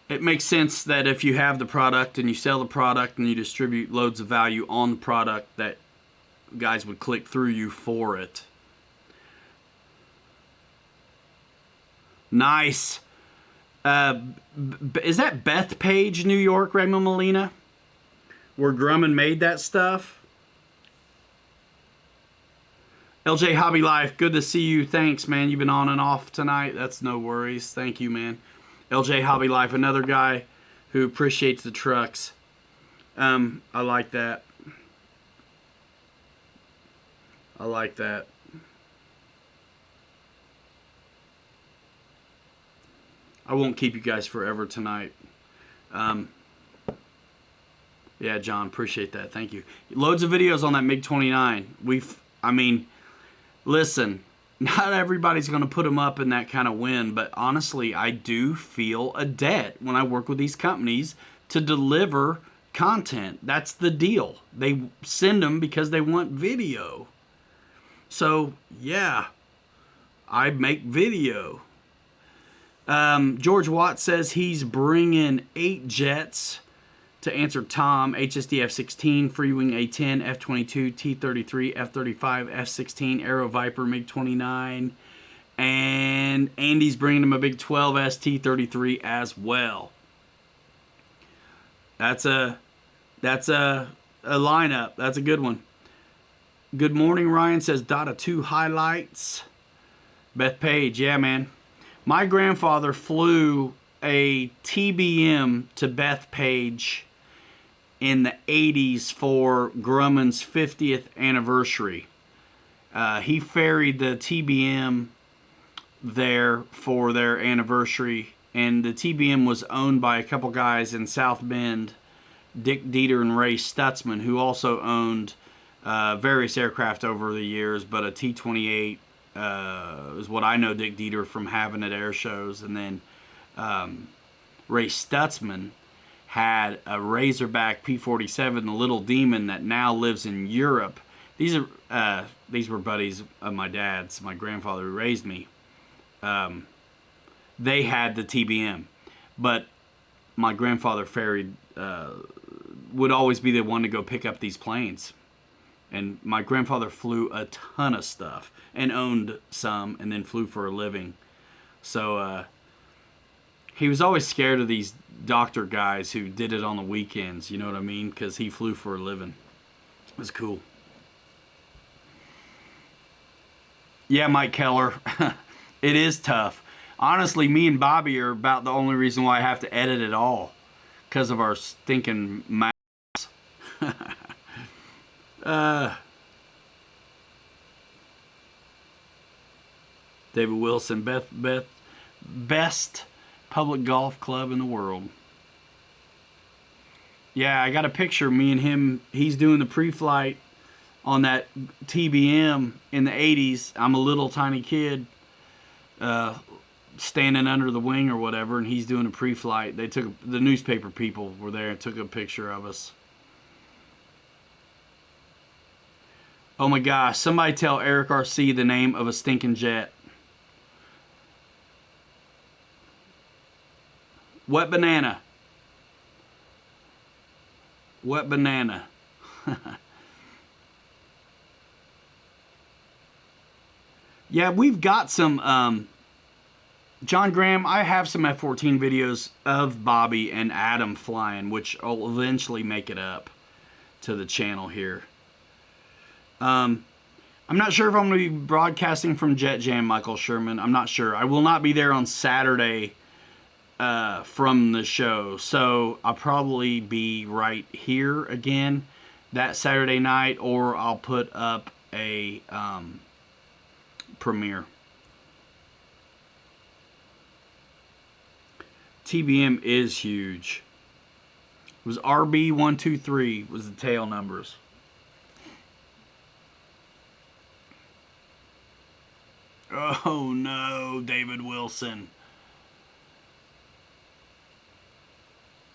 It makes sense that if you have the product and you sell the product and you distribute loads of value on the product, that guys would click through you for it. Nice. Is that Bethpage, New York, Raymond Molina? Where Grumman made that stuff? LJ Hobby Life, good to see you. Thanks, man. You've been on and off tonight. That's no worries. Thank you, man. LJ Hobby Life, another guy who appreciates the trucks. I like that. I like that. I won't keep you guys forever tonight. Yeah, John, appreciate that. Thank you. Loads of videos on that MiG-29. I mean, listen, not everybody's going to put them up in that kind of wind, but honestly, I do feel a debt when I work with these companies to deliver content. That's the deal. They send them because they want video. So, yeah, I make video. George Watt says he's bringing 8 jets to answer Tom: HSD F-16, Freewing A-10, F-22, T-33, F-35, F-16, Aero Viper, MiG-29, and Andy's bringing him a big 12S T-33 as well. That's a lineup. That's a good one. Good morning, Ryan says Data 2 highlights. Beth Page, yeah, man. My grandfather flew a TBM to Bethpage in the 80s for Grumman's 50th anniversary. He ferried the TBM there for their anniversary, and the TBM was owned by a couple guys in South Bend, Dick Dieter and Ray Stutzman, who also owned various aircraft over the years, but a T-28 is what I know Dick Dieter from having at air shows. And then Ray Stutzman had a Razorback P-47, the Little Demon, that now lives in Europe. These were buddies of my dad's, my grandfather who raised me. They had the TBM, but my grandfather ferried, would always be the one to go pick up these planes. And my grandfather flew a ton of stuff and owned some and then flew for a living. So he was always scared of these doctor guys who did it on the weekends, you know what I mean? Because he flew for a living. It was cool. Yeah, Mike Keller. It is tough. Honestly, me and Bobby are about the only reason why I have to edit it all. Because of our stinking mouths. David Wilson, best public golf club in the world. Yeah, I got a picture of me and him. He's doing the pre-flight on that TBM in the 80s. I'm a little tiny kid standing under the wing or whatever, and he's doing a pre-flight. They took, the newspaper people were there and took a picture of us. Oh my gosh, somebody tell Eric RC the name of a stinking jet. Wet banana. Wet banana. Yeah, we've got some, John Graham, I have some F-14 videos of Bobby and Adam flying, which will eventually make it up to the channel here. I'm not sure if I'm going to be broadcasting from Jet Jam, Michael Sherman. I'm not sure. I will not be there on Saturday from the show, so I'll probably be right here again that Saturday night, or I'll put up a premiere. TBM is huge. It was RB123 was the tail numbers. Oh no, David Wilson.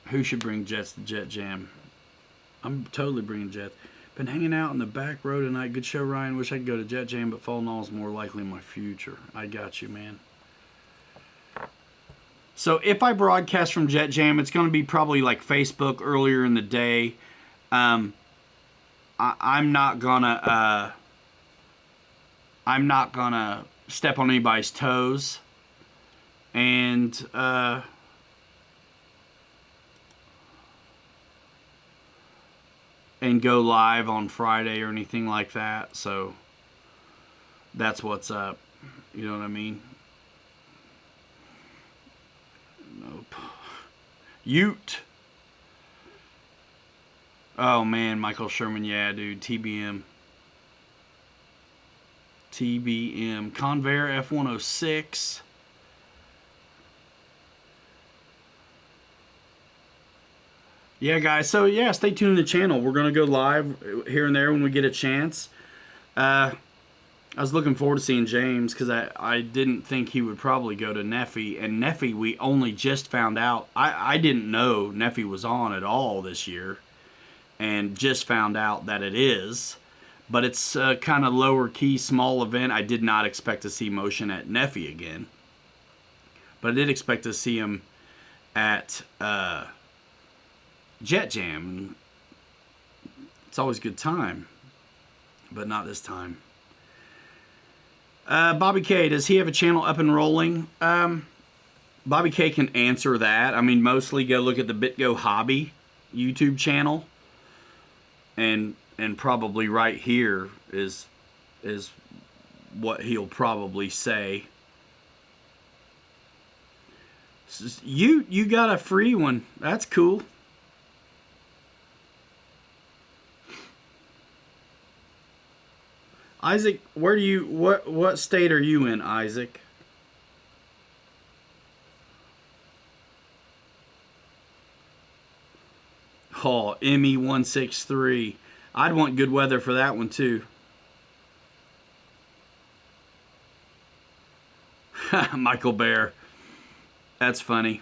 Who should bring jets to Jet Jam? I'm totally bringing jets. Been hanging out in the back row tonight. Good show, Ryan. Wish I could go to Jet Jam, but Fall Null is more likely in my future. I got you, man. So if I broadcast from Jet Jam, it's going to be probably like Facebook earlier in the day. I'm not gonna step on anybody's toes, and go live on Friday or anything like that. So that's what's up. You know what I mean? Nope. Ute. Oh man, Michael Sherman, yeah, dude, TBM. TBM. Convair F106. Yeah, guys. So, yeah, stay tuned to the channel. We're going to go live here and there when we get a chance. I was looking forward to seeing James because I didn't think he would probably go to Neffy. And Neffy, we only just found out. I didn't know Neffy was on at all this year. And just found out that it is. But it's a kind of lower key, small event. I did not expect to see Motion at Neffy again. But I did expect to see him at Jet Jam. It's always a good time. But not this time. Bobby K, does he have a channel up and rolling? Bobby K can answer that. I mean, mostly go look at the BitGo Hobby YouTube channel. And probably right here is what he'll probably say. You got a free one. That's cool. Isaac, where do you what state are you in, Isaac? Oh, ME163. I'd want good weather for that one too. Michael Bear. That's funny.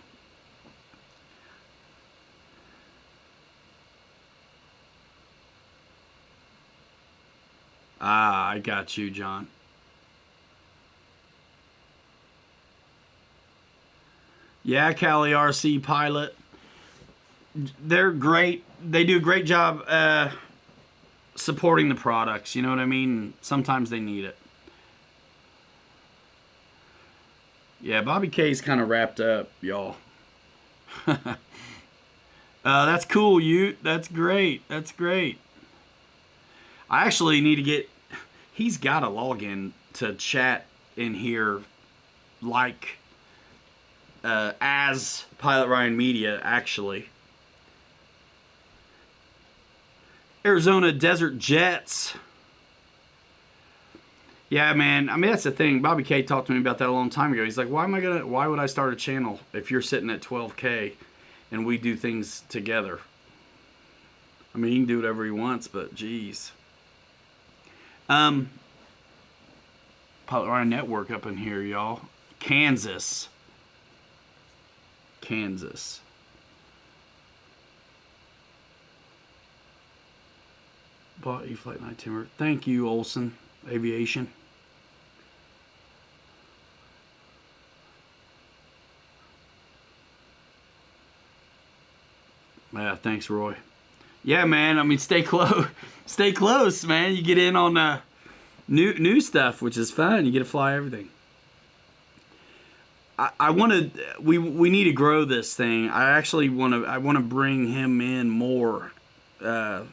Ah, I got you, John. Yeah, Cali RC Pilot. They're great. They do a great job supporting the products. You know what I mean? Sometimes they need it. Yeah, Bobby K's kind of wrapped up, y'all. That's cool, you. That's great. That's great. I actually need to get... He's got a login to chat in here like as Pilot Ryan Media, actually. Arizona Desert Jets. Yeah, man. I mean, that's the thing. Bobby K talked to me about that a long time ago. He's like, why would I start a channel if you're sitting at 12K and we do things together? I mean, he can do whatever he wants, but geez. Pilot Ryan Network up in here, y'all. Kansas. Bought E-Flight Night Timber. Thank you, Olson Aviation. Yeah, thanks, Roy. Yeah, man. I mean, stay close. Stay close, man. You get in on new stuff, which is fun. You get to fly everything. I want to. We need to grow this thing. I actually want to. I want to bring him in more to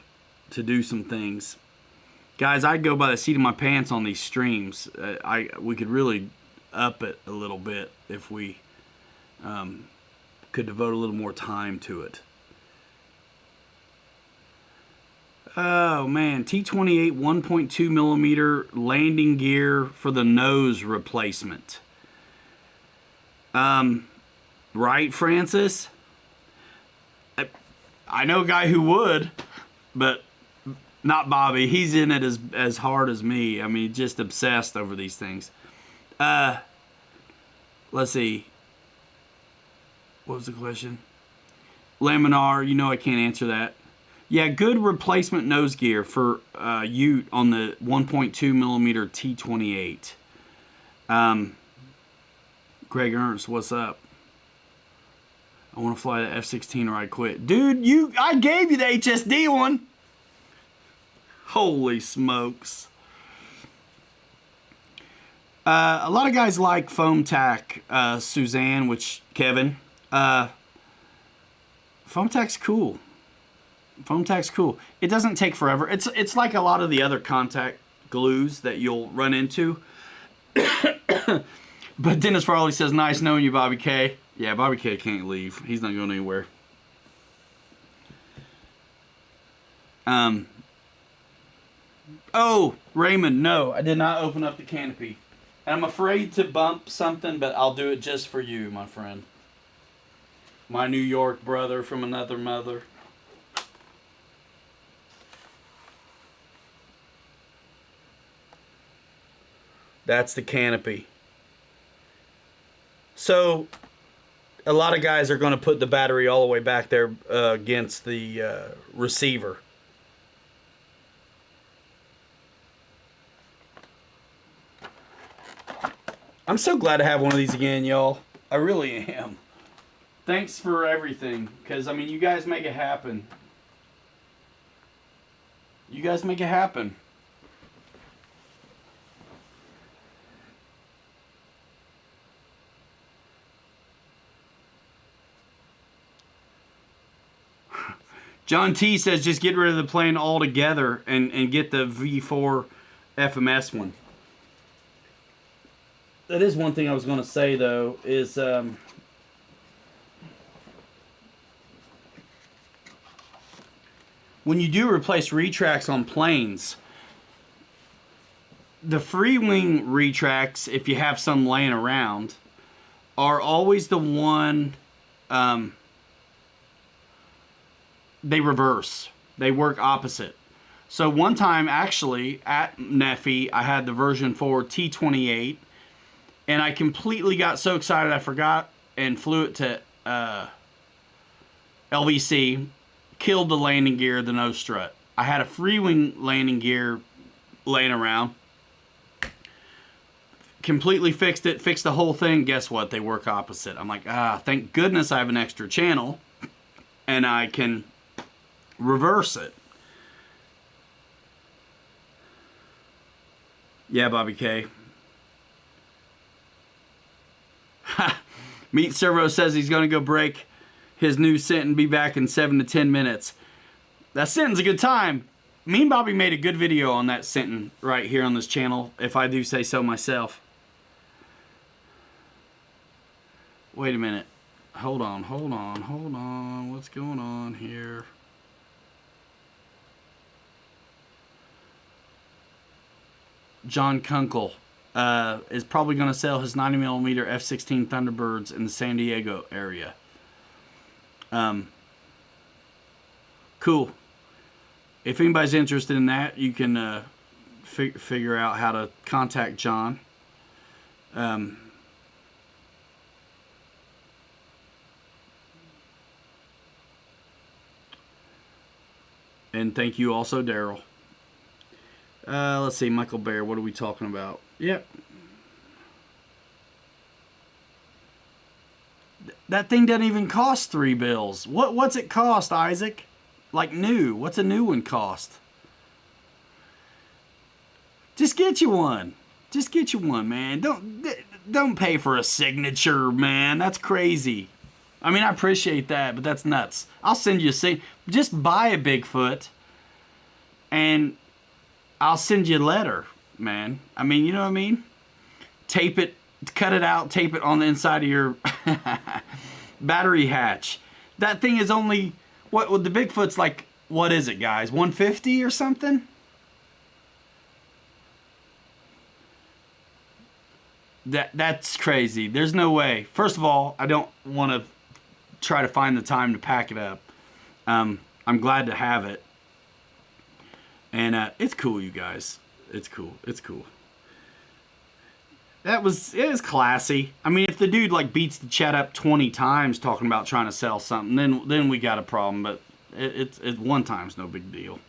do some things. Guys, I go by the seat of my pants on these streams. We could really up it a little bit if we could devote a little more time to it. Oh man, T-28 1.2 millimeter landing gear for the nose replacement. Right, Francis? I know a guy who would, but not Bobby. He's in it as hard as me. I mean, just obsessed over these things. Let's see. What was the question? Laminar, you know I can't answer that. Yeah, good replacement nose gear for Ute on the 1.2 millimeter T-28. Greg Ernst, what's up? I want to fly the F-16 or I quit. Dude, I gave you the HSD one. Holy smokes. A lot of guys like Foam Tack, Suzanne, which, Kevin. Foam Tack's cool. Foam Tack's cool. It doesn't take forever. It's like a lot of the other contact glues that you'll run into. But Dennis Farley says, nice knowing you, Bobby K. Yeah, Bobby K can't leave. He's not going anywhere. Oh, Raymond, no, I did not open up the canopy. And I'm afraid to bump something, but I'll do it just for you, my friend. My New York brother from another mother. That's the canopy. So, a lot of guys are going to put the battery all the way back there against the receiver. I'm so glad to have one of these again, y'all. I really am. Thanks for everything, because, I mean, you guys make it happen. You guys make it happen. John T says just get rid of the plane altogether and get the V4 FMS one. That is one thing I was going to say, though, is when you do replace retracts on planes, the free wing retracts, if you have some laying around, are always the one they reverse. They work opposite. So one time, actually, at Neffy, I had the version 4 T28, and I completely got so excited I forgot and flew it to LVC, killed the landing gear, the nose strut. I had a free wing landing gear laying around, completely fixed it, fixed the whole thing. Guess what? They work opposite. I'm like, thank goodness I have an extra channel, and I can reverse it. Yeah, Bobby K. Meat Servo says he's going to go break his new scent and be back in 7 to 10 minutes. That scent's a good time. Me and Bobby made a good video on that scent right here on this channel, if I do say so myself. Wait a minute. Hold on. What's going on here? John Kunkel is probably going to sell his 90mm F-16 Thunderbirds in the San Diego area. Cool. If anybody's interested in that, you can figure out how to contact John. And thank you also, Daryl. Let's see, Michael Bear, what are we talking about? Yep. That thing doesn't even cost $3. What's it cost, Isaac? Like new. What's a new one cost? Just get you one. Just get you one, man. Don't pay for a signature, man. That's crazy. I mean, I appreciate that, but that's nuts. I'll send you a just buy a Bigfoot, and I'll send you a letter, man. I mean, you know what I mean? Tape it, cut it out, tape it on the inside of your battery hatch. That thing is only, what the Bigfoot's like, what is it, guys? 150 or something? That's crazy. There's no way. First of all, I don't want to try to find the time to pack it up. I'm glad to have it. And it's cool, you guys. It's cool. It's cool. It was classy. I mean, if the dude like beats the chat up 20 times talking about trying to sell something, then we got a problem. But it's one time's no big deal.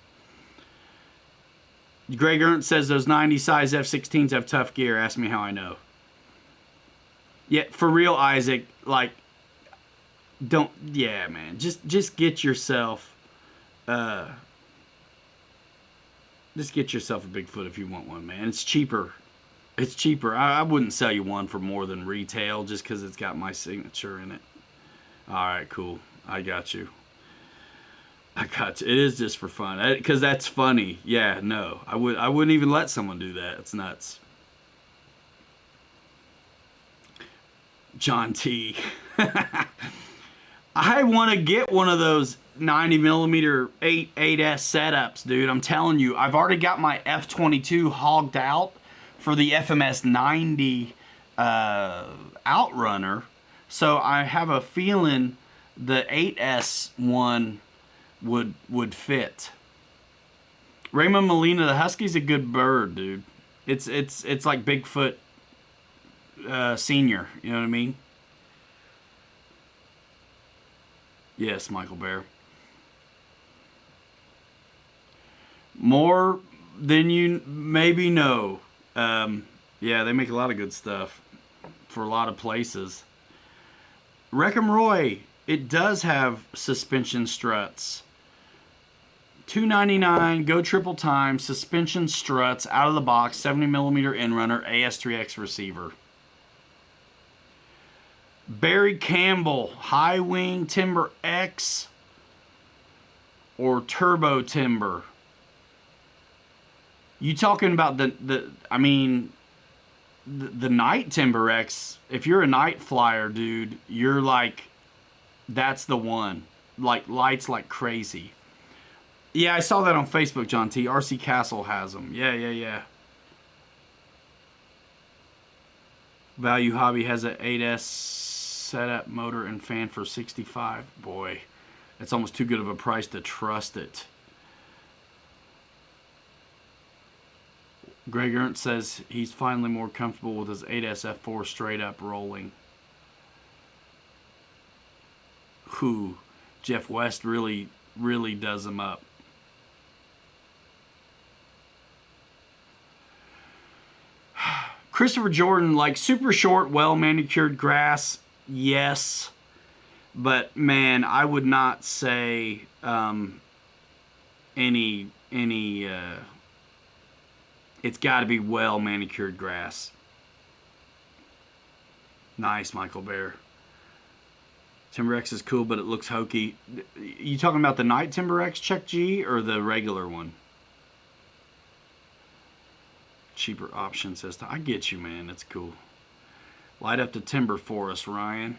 Greg Ernst says those 90 size F-16s have tough gear. Ask me how I know. Yeah, for real, Isaac. Like, don't. Yeah, man. Just get yourself. Just get yourself a Bigfoot if you want one, man. It's cheaper. It's cheaper. I wouldn't sell you one for more than retail just because it's got my signature in it. All right, cool. I got you. It is just for fun. Because that's funny. Yeah, no. I wouldn't even let someone do that. It's nuts. John T. I want to get one of those 90 millimeter 8S setups, dude. I'm telling you, I've already got my F22 hogged out for the FMS 90 Outrunner. So I have a feeling the 8S one would fit. Raymond Molina, the Husky's a good bird, dude. It's like Bigfoot Senior. You know what I mean? Yes, Michael Bear. More than you maybe know. Yeah, they make a lot of good stuff for a lot of places. Wreckham Roy, it does have suspension struts. $2.99, go triple time, suspension struts, out of the box, 70 millimeter end runner, AS3X receiver. Barry Campbell, High Wing Timber X or Turbo Timber. You talking about the Night Timber X? If you're a night flyer, dude, you're like, that's the one. Like, lights like crazy. Yeah, I saw that on Facebook, John T. RC Castle has them. Yeah. Value Hobby has an 8S setup, motor, and fan for $65. Boy, that's almost too good of a price to trust it. Greg Ernst says he's finally more comfortable with his 8S F4 straight up rolling. Who? Jeff West really does them up. Christopher Jordan, like super short, well manicured grass, yes, but man, I would not say any. It's got to be well manicured grass. Nice, Michael Bear. Timber X is cool, but it looks hokey. You talking about the Night Timber X Chuck G or the regular one? Cheaper option says, I get you, man. That's cool. Light up the timber for us, Ryan.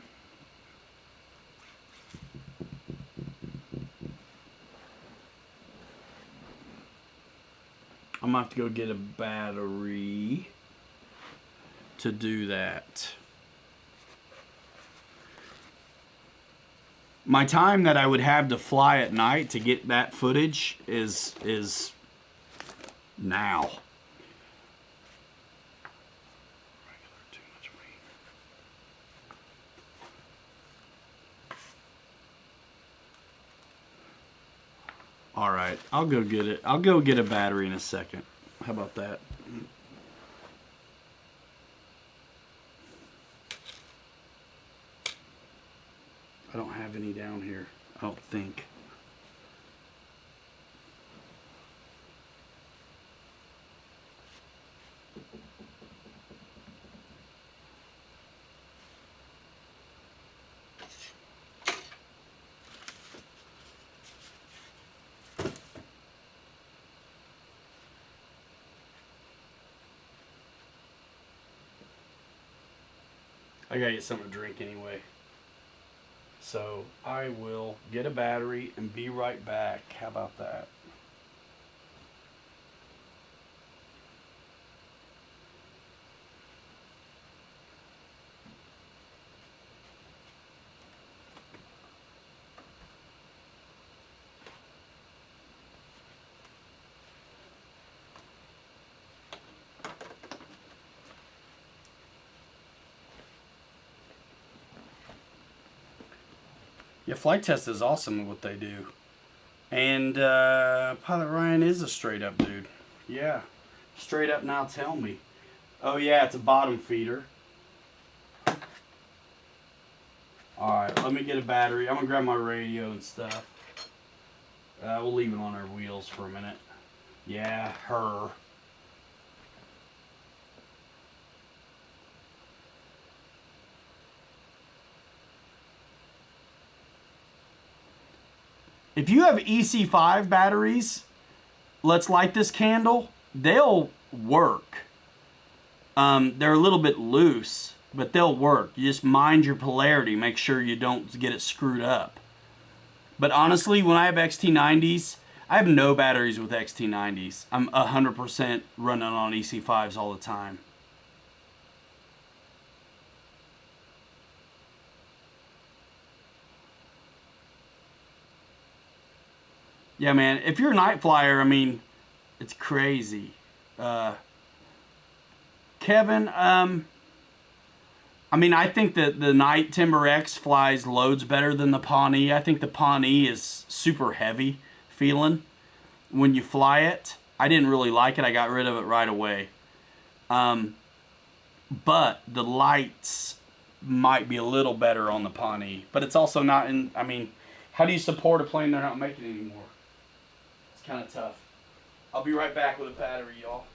I'm gonna have to go get a battery to do that. My time that I would have to fly at night to get that footage is now. All right, I'll go get it. I'll go get a battery in a second. How about that? I don't have any down here, I don't think. I gotta get something to drink anyway. So I will get a battery and be right back. How about that? Yeah, Flight Test is awesome at what they do. And Pilot Ryan is a straight up dude. Yeah. Straight up now tell me. Oh yeah, it's a bottom feeder. Alright, let me get a battery. I'm going to grab my radio and stuff. We'll leave it on our wheels for a minute. Yeah, her. If you have EC5 batteries, let's light this candle, they'll work. They're a little bit loose, but they'll work. You just mind your polarity. Make sure you don't get it screwed up. But honestly, when I have XT90s, I have no batteries with XT90s. I'm 100% running on EC5s all the time. Yeah, man. If you're a night flyer, I mean, it's crazy. Kevin, I mean, I think that the Night Timber X flies loads better than the Pawnee. I think the Pawnee is super heavy feeling when you fly it. I didn't really like it. I got rid of it right away. But the lights might be a little better on the Pawnee. But it's also not in, I mean, how do you support a plane they're not making anymore? It's kind of tough. I'll be right back with a battery, y'all.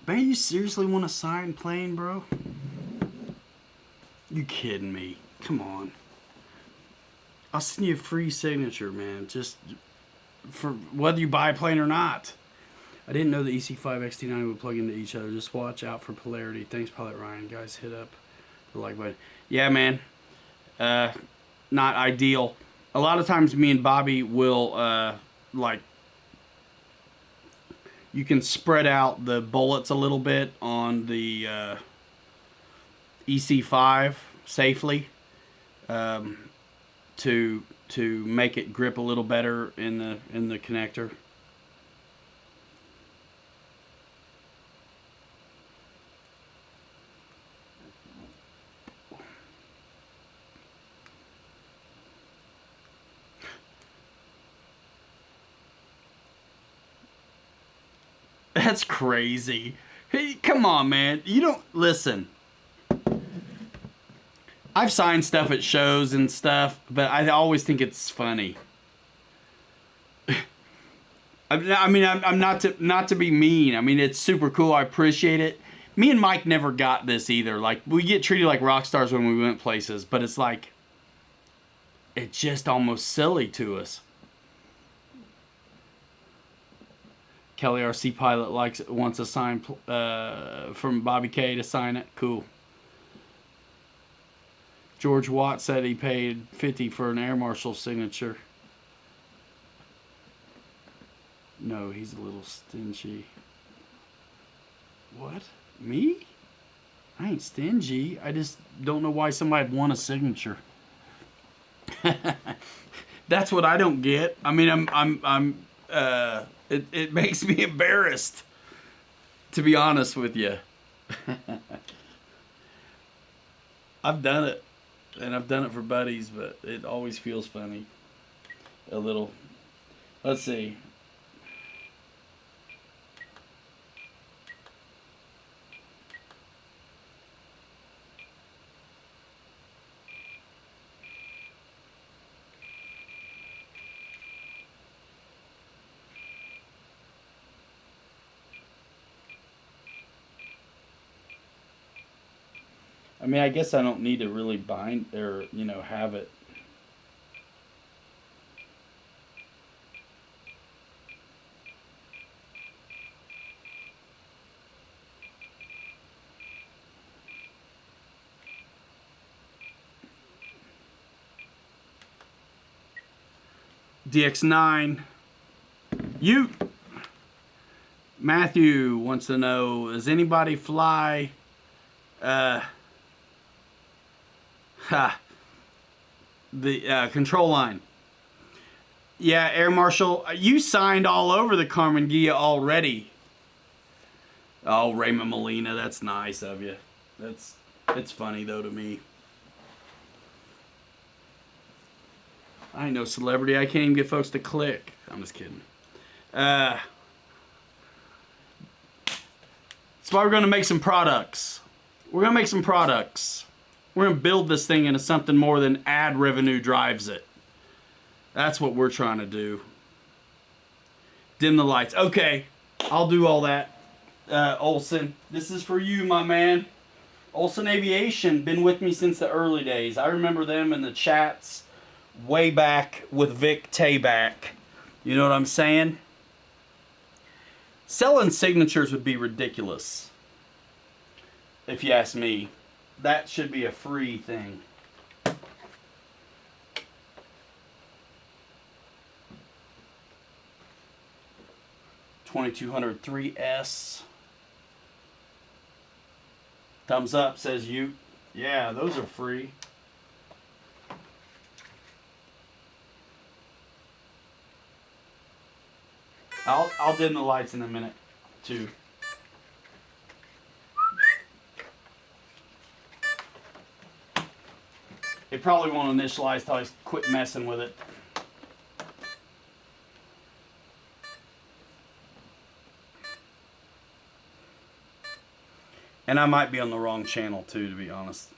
Man, you seriously want a signed plane, bro? You kidding me? Come on. I'll send you a free signature, man. Just for whether you buy a plane or not. I didn't know the EC5 XT90 would plug into each other. Just watch out for polarity. Thanks, Pilot Ryan. Guys, hit up the like button. Yeah, man. Not ideal. A lot of times me and Bobby will, like, you can spread out the bullets a little bit on the EC5 safely to make it grip a little better in the connector. That's crazy. Hey, come on, man. You don't listen. I've signed stuff at shows and stuff, but I always think it's funny. I mean, I'm not to be mean. I mean, it's super cool. I appreciate it. Me and Mike never got this either. Like, we get treated like rock stars when we went places, but it's like, it's just almost silly to us. Kelly RC Pilot wants a sign from Bobby K to sign it. Cool. George Watt said he paid $50 for an air marshal signature. No, he's a little stingy. What? Me? I ain't stingy. I just don't know why somebody'd want a signature. That's what I don't get. I mean, it makes me embarrassed, to be honest with you. I've done it, and I've done it for buddies, but it always feels funny. A little. Let's see. I mean, I guess I don't need to really bind or, have it. DX9. Matthew wants to know, does anybody fly the control line? Yeah, Air Marshal, you signed all over the Carmen Gia already. Oh, Raymond Molina, that's nice of you. It's funny though to me. I ain't no celebrity. I can't even get folks to click. I'm just kidding. That's why we're gonna make some products. We're gonna make some products. We're gonna build this thing into something more than ad revenue drives it. That's what we're trying to do. Dim the lights. Okay, I'll do all that. Olson, this is for you, my man. Olson Aviation, been with me since the early days. I remember them in the chats way back with Vic Tayback. You know what I'm saying? Selling signatures would be ridiculous, if you ask me. That should be a free thing. $2,203S. Thumbs up, says you. Yeah, those are free. I'll dim the lights in a minute, too. It probably won't initialize till I quit messing with it. And I might be on the wrong channel too, to be honest.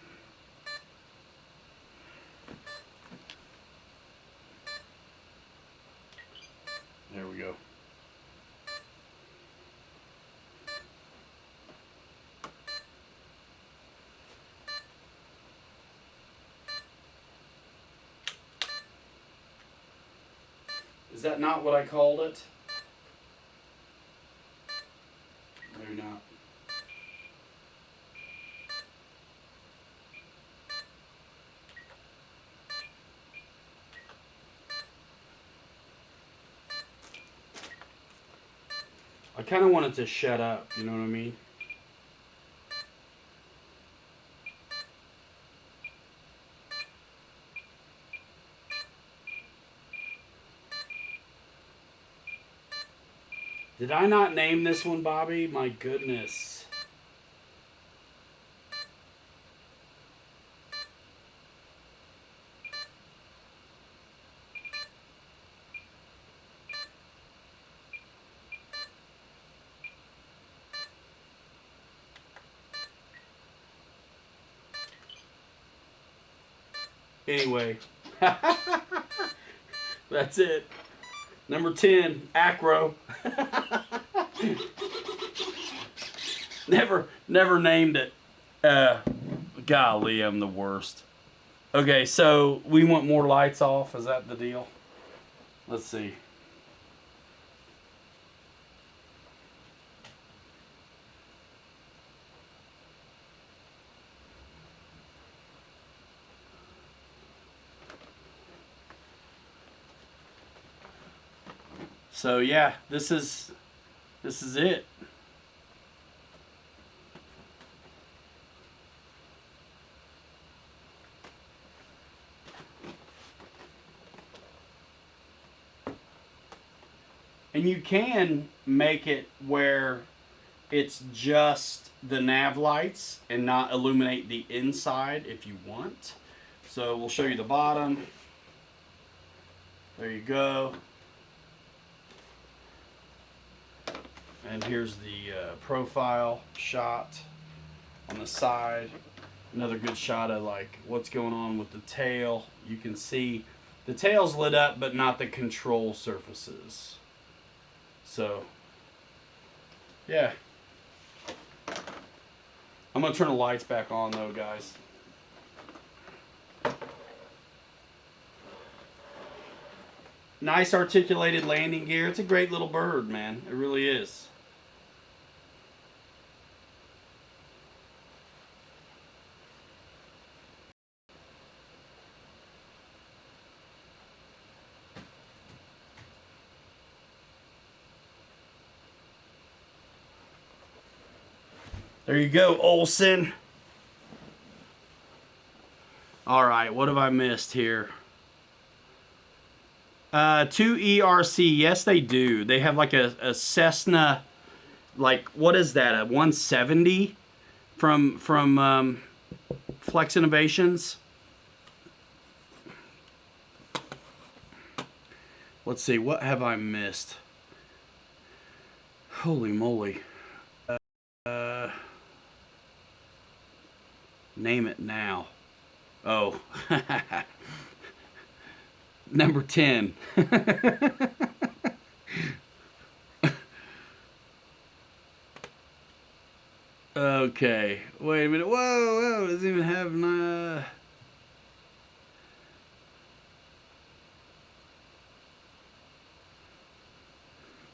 There we go. Is that not what I called it? Maybe not. I kind of wanted to shut up, you know what I mean? Did I not name this one, Bobby? My goodness. Anyway. That's it. Number 10, Acro. Never named it. Golly, I'm the worst. Okay, so we want more lights off. Is that the deal? Let's see. So yeah, this is it. And you can make it where it's just the nav lights and not illuminate the inside if you want. So we'll show you the bottom. There you go. And here's the profile shot on the side. Another good shot of like what's going on with the tail. You can see the tail's lit up, but not the control surfaces. So, yeah. I'm gonna turn the lights back on though, guys. Nice articulated landing gear. It's a great little bird, man. It really is. There you go, Olsen. All right, what have I missed here? 2 ERC, yes they do. They have like a Cessna, like what is that? A 170 from Flex Innovations. Let's see, what have I missed? Holy moly. Name it now. Oh. Number 10. Okay. Wait a minute. Whoa. Doesn't even have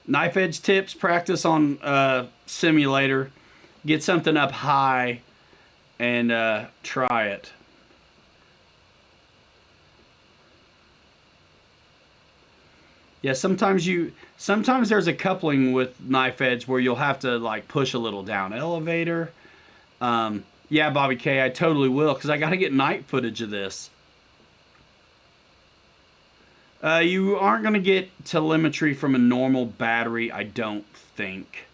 knife edge tips. Practice on simulator. Get something up high and try it. Yeah, sometimes there's a coupling with knife edge where you'll have to like push a little down elevator. Yeah, Bobby K, I totally will because I got to get night footage of this. You aren't going to get telemetry from a normal battery, I don't think.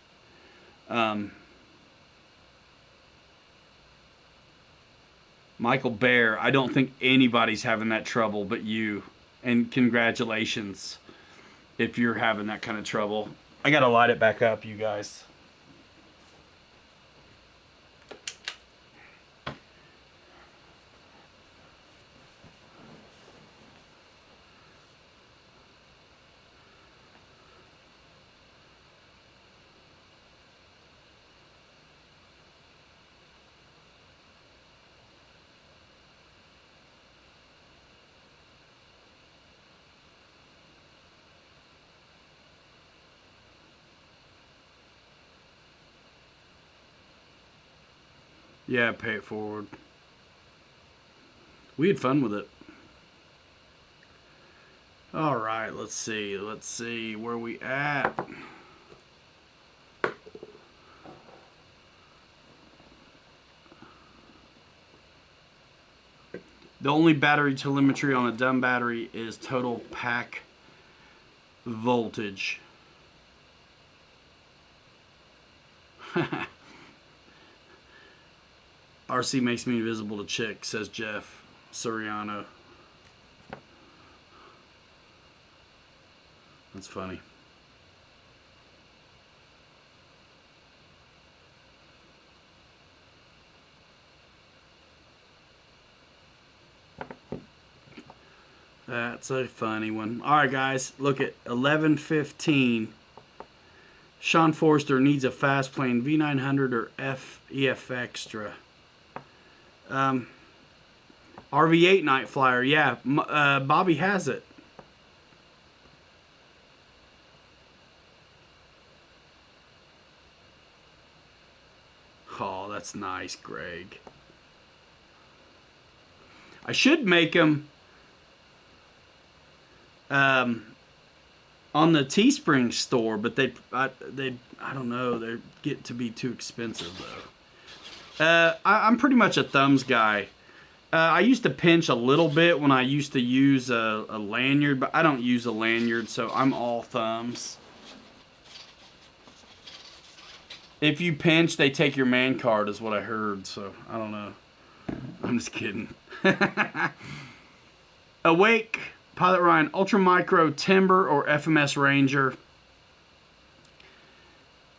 Michael Bear, I don't think anybody's having that trouble but you. And congratulations if you're having that kind of trouble. I gotta light it back up, you guys. Yeah, pay it forward. We had fun with it. All right, let's see where we at. The only battery telemetry on a dumb battery is total pack voltage. RC makes me invisible to Chick, says Jeff Soriano. That's funny. That's a funny one. All right, guys, look at 11:15. Sean Forster needs a fast plane, V900 or EF Extra. RV8 Night Flyer, yeah, Bobby has it. Oh, that's nice, Greg. I should make them on the Teespring store, but I don't know, they get to be too expensive though. I'm pretty much a thumbs guy. I used to pinch a little bit when I used to use a lanyard, but I don't use a lanyard, so I'm all thumbs. If you pinch, they take your man card, is what I heard. So I don't know. I'm just kidding. Awake, Pilot Ryan, Ultra Micro Timber or FMS Ranger?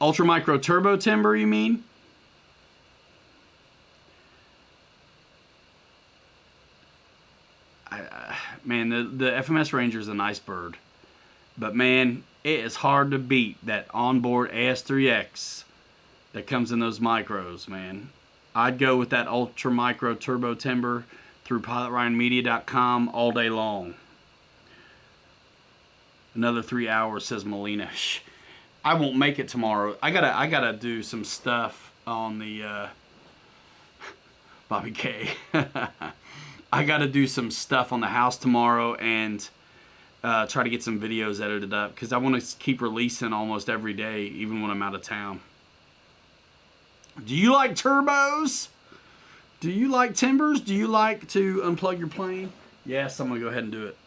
Ultra Micro Turbo Timber, you mean? Man, the FMS Ranger is a nice bird. But man, it is hard to beat that onboard AS3X that comes in those micros, man. I'd go with that Ultra Micro Turbo Timber through PilotRyanMedia.com all day long. Another 3 hours, says Melina. Shh, I won't make it tomorrow. I gotta do some stuff on the Bobby K. I gotta do some stuff on the house tomorrow and try to get some videos edited up because I want to keep releasing almost every day, even when I'm out of town. Do you like turbos? Do you like timbers? Do you like to unplug your plane? Yes, I'm going to go ahead and do it.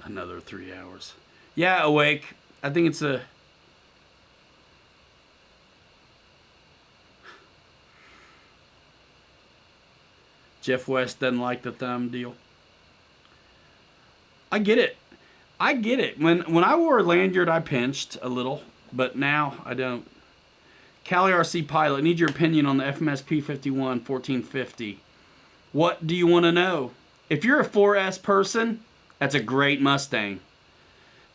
Another 3 hours. Yeah, Awake. I think it's a... Jeff West doesn't like the thumb deal. I get it. I get it. When I wore a lanyard, I pinched a little, but now I don't. Cali RC Pilot, need your opinion on the FMS P51 1450. What do you want to know? If you're a 4S person, that's a great Mustang.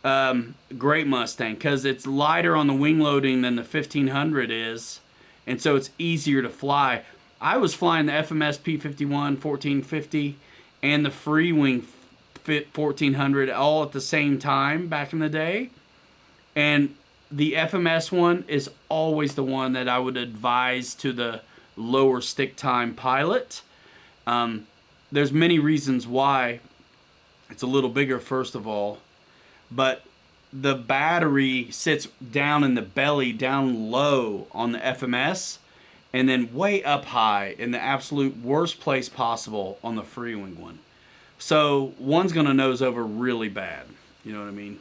Great Mustang, because it's lighter on the wing loading than the 1500 is, and so it's easier to fly. I was flying the FMS P51 1450 and the Freewing 1400 all at the same time back in the day, and the FMS one is always the one that I would advise to the lower stick time pilot. There's many reasons why. It's a little bigger, first of all, but the battery sits down in the belly, down low on the FMS, and then way up high in the absolute worst place possible on the Freewing one. So one's going to nose over really bad. You know what I mean?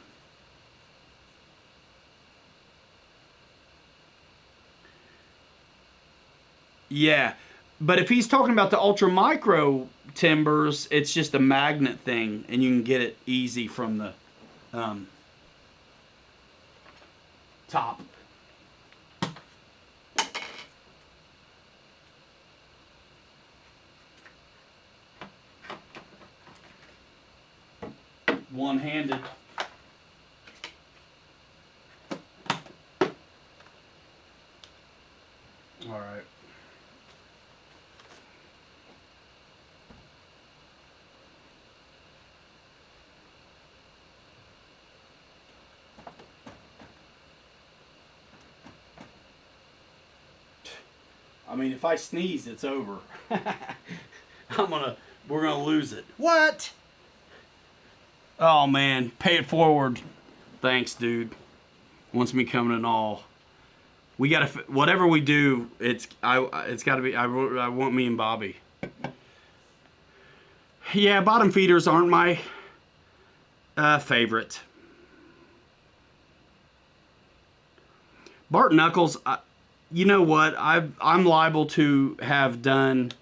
Yeah. But if he's talking about the ultra micro timbers, it's just a magnet thing, and you can get it easy from the top. One-handed. All right. I mean, if I sneeze, it's over. We're gonna lose it. What? Oh man, pay it forward. Thanks, dude. Wants me coming and all. We gotta, whatever we do, it's gotta be. I want me and Bobby. Yeah, bottom feeders aren't my favorite. Bart Knuckles. You know what? I'm liable to have done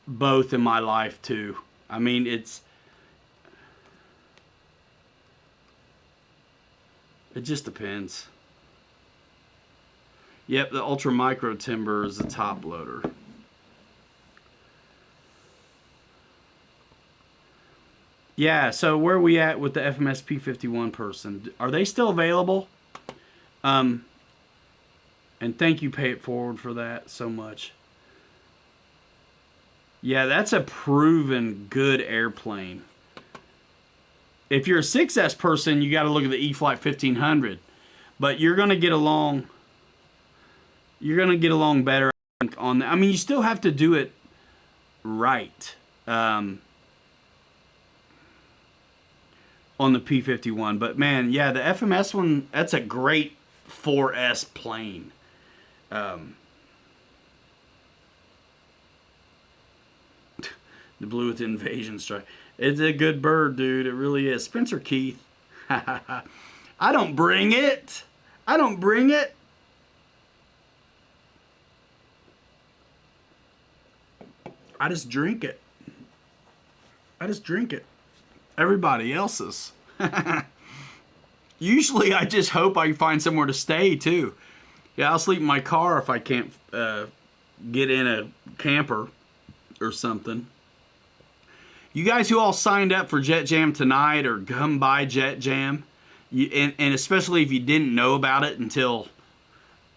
both in my life too. I mean, it just depends. Yep, the Ultra Micro Timber is the top loader. Yeah, so where are we at with the FMS P51 person? Are they still available? And thank you, Pay It Forward, for that so much. Yeah, that's a proven good airplane. If you're a 6S person, you got to look at the E-flite 1500. But you're going to get along. You're going to get along better on that. I mean, you still have to do it right. On the P51. But man, yeah, the FMS one, that's a great 4S plane. The blue with the invasion stripe. It's a good bird, dude. It really is. Spencer Keith. I don't bring it. I don't bring it. I just drink it. I just drink it. Everybody else's. Usually I just hope I find somewhere to stay too. Yeah, I'll sleep in my car if I can't get in a camper or something. You guys who all signed up for Jet Jam tonight or come by Jet Jam, and especially if you didn't know about it until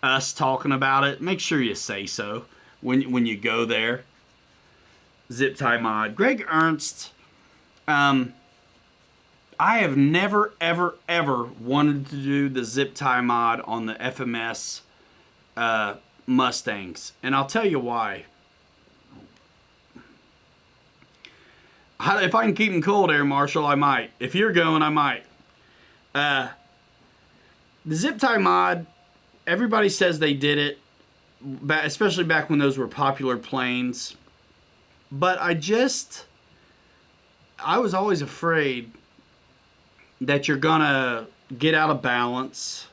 us talking about it, make sure you say so when you go there. Zip tie mod. Greg Ernst, I have never, ever, ever wanted to do the zip tie mod on the FMS Mustangs. And I'll tell you why. If I can keep them cold, Air Marshal, I might. If you're going, I might. The zip tie mod, everybody says they did it, especially back when those were popular planes. But I was always afraid that you're gonna get out of balance.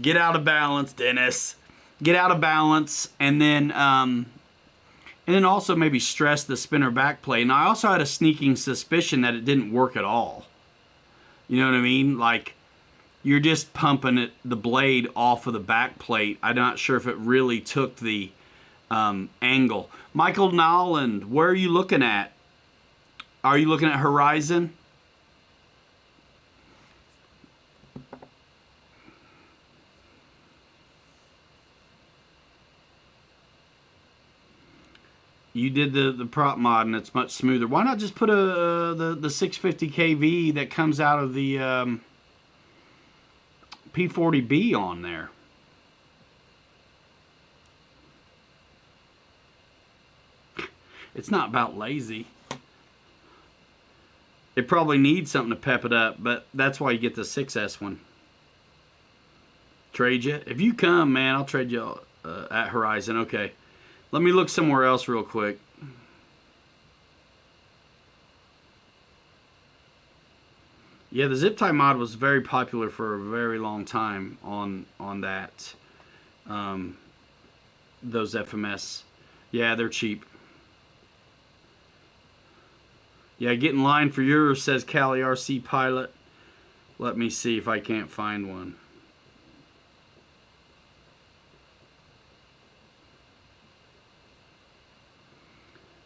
Get out of balance, Dennis. Get out of balance, and then also maybe stress the spinner back plate. And I also had a sneaking suspicion that it didn't work at all. You know what I mean? Like, you're just pumping the blade off of the back plate. I'm not sure if it really took the angle. Michael Nowland, where are you looking at? Are you looking at Horizon? You did the prop mod and it's much smoother. Why not just put the 650 kV that comes out of the P40B on there? It's not about lazy. It probably needs something to pep it up, but that's why you get the 6S one. Trade you? If you come, man, I'll trade you at Horizon. Okay. Let me look somewhere else real quick. Yeah, the zip tie mod was very popular for a very long time on that. Those FMS. Yeah, they're cheap. Yeah, get in line for yours, says Cali RC Pilot. Let me see if I can't find one.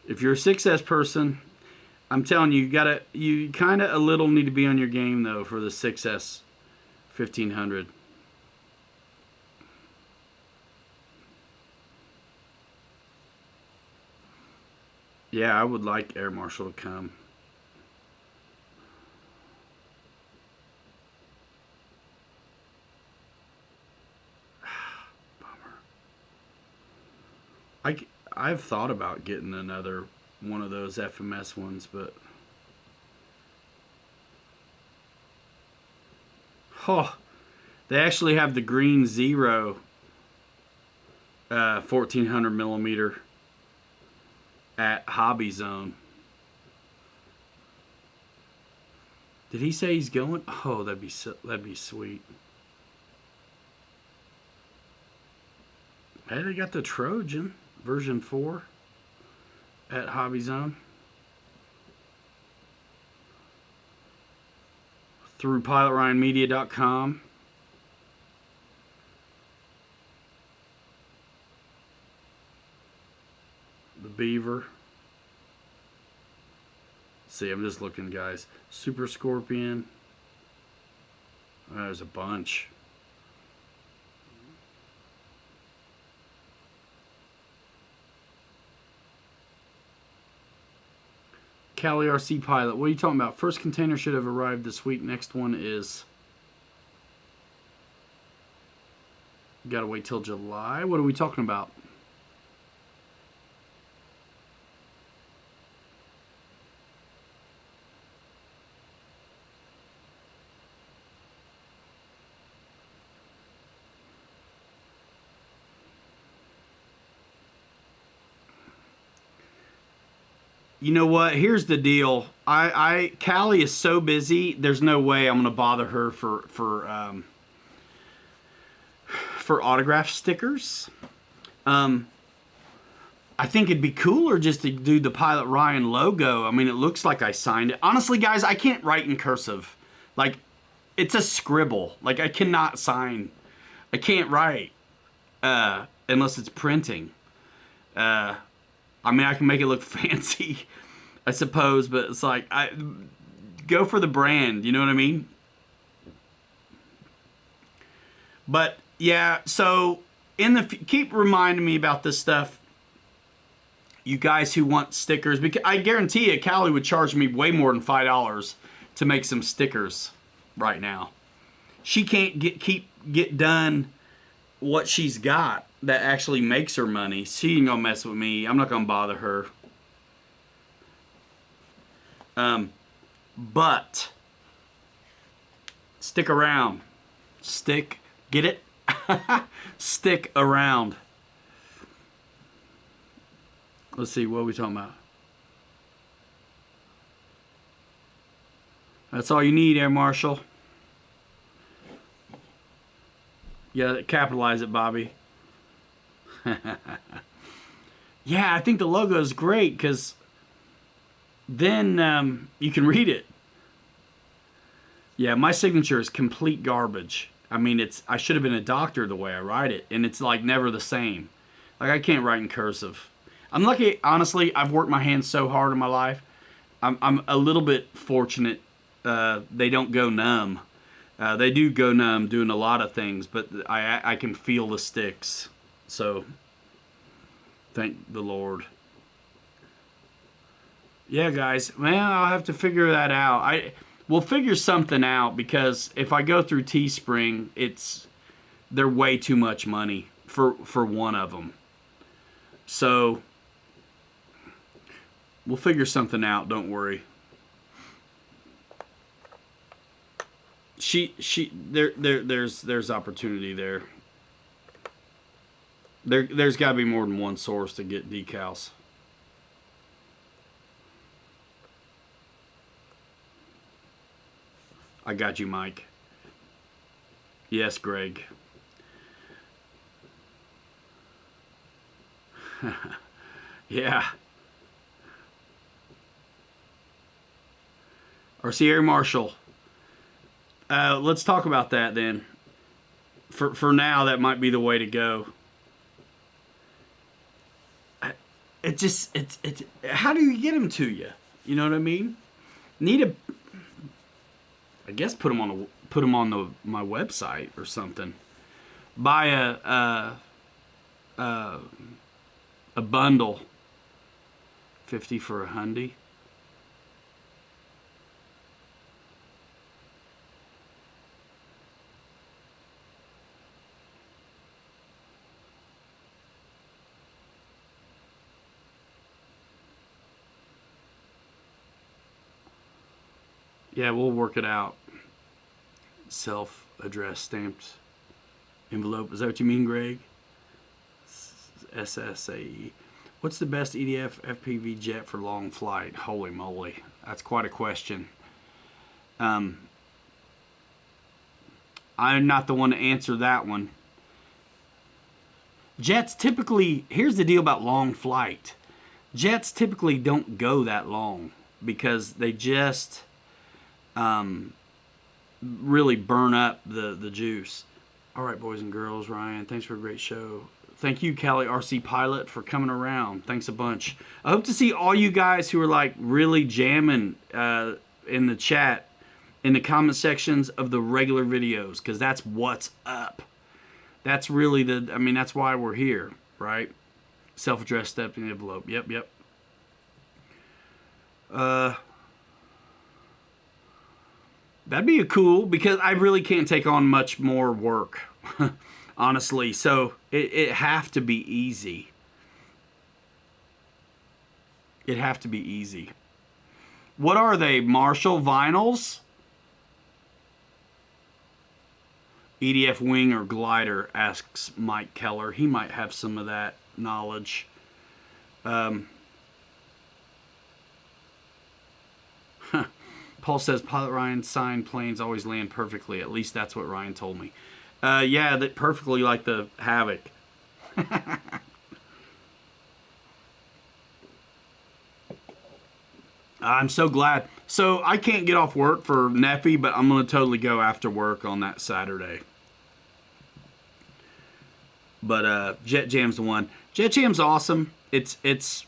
If you're a 6S person, I'm telling you, you kind of a little need to be on your game though for the 6S 1500. Yeah, I would like Air Marshal to come. Bummer. I've thought about getting another one of those FMS ones, but they actually have the Green Zero 1400 millimeter at Hobby Zone. Did he say he's going? Oh, that'd be sweet. Hey, they got the Trojan version 4 at Hobby Zone through PilotRyanMedia.com. The Beaver. See, I'm just looking, guys. Super Scorpion. Oh, there's a bunch. Cali RC Pilot. What are you talking about? First container should have arrived this week. Next one is... Gotta wait till July. What are we talking about? You know what? Here's the deal. Callie is so busy. There's no way I'm gonna bother her for autograph stickers. I think it'd be cooler just to do the Pilot Ryan logo. I mean, it looks like I signed it. Honestly, guys, I can't write in cursive. Like, it's a scribble. Like, I cannot sign. I can't write unless it's printing. I mean, I can make it look fancy, I suppose, but it's like, go for the brand, you know what I mean? But, yeah, so, keep reminding me about this stuff. You guys who want stickers, because I guarantee you, Callie would charge me way more than $5 to make some stickers right now. She can't get done what she's got that actually makes her money. She ain't gonna mess with me. I'm not gonna bother her. But stick around. Get it? Stick around. Let's see, what are we talking about? That's all you need, Air Marshal. Yeah, capitalize it, Bobby. Yeah, I think the logo is great because then you can read it. Yeah, my signature is complete garbage. I mean, I should have been a doctor the way I write it, and it's like never the same. Like, I can't write in cursive. I'm lucky, honestly, I've worked my hands so hard in my life. I'm a little bit fortunate they don't go numb. They do go numb doing a lot of things, but I can feel the sticks. So, thank the Lord. Yeah, guys, well, I'll have to figure that out. We'll figure something out, because if I go through Teespring, they're way too much money for one of them. So, we'll figure something out, don't worry. There's opportunity there. There's got to be more than one source to get decals. I got you, Mike. Yes, Greg. Yeah. RC Air Marshal. Let's talk about that then. For now, that might be the way to go. How do you get them to you? You know what I mean? I guess put them on my website or something. Buy a bundle. 50 for a hundy. Yeah, we'll work it out. Self-addressed stamped envelope. Is that what you mean, Greg? SSAE. What's the best EDF FPV jet for long flight? Holy moly. That's quite a question. I'm not the one to answer that one. Jets typically, here's the deal about long flight. Jets typically don't go that long because they just really burn up the juice. All right, boys and girls, Ryan, thanks for a great show. Thank you, Callie RC Pilot, for coming around. Thanks a bunch. I hope to see all you guys who are like really jamming in the chat, in the comment sections of the regular videos, because that's what's up. That's really that's why we're here, right? Self-addressed step in the envelope. Yep. That'd be cool, because I really can't take on much more work, honestly. So it have to be easy. It'd have to be easy. What are they, Marshall? Vinyls? EDF wing or glider, asks Mike Keller. He might have some of that knowledge. Paul says Pilot Ryan signed planes always land perfectly. At least that's what Ryan told me. Yeah, that perfectly like the Havoc. I'm so glad. So I can't get off work for Neffy, but I'm going to totally go after work on that Saturday. But Jet Jam's the one. Jet Jam's awesome. It's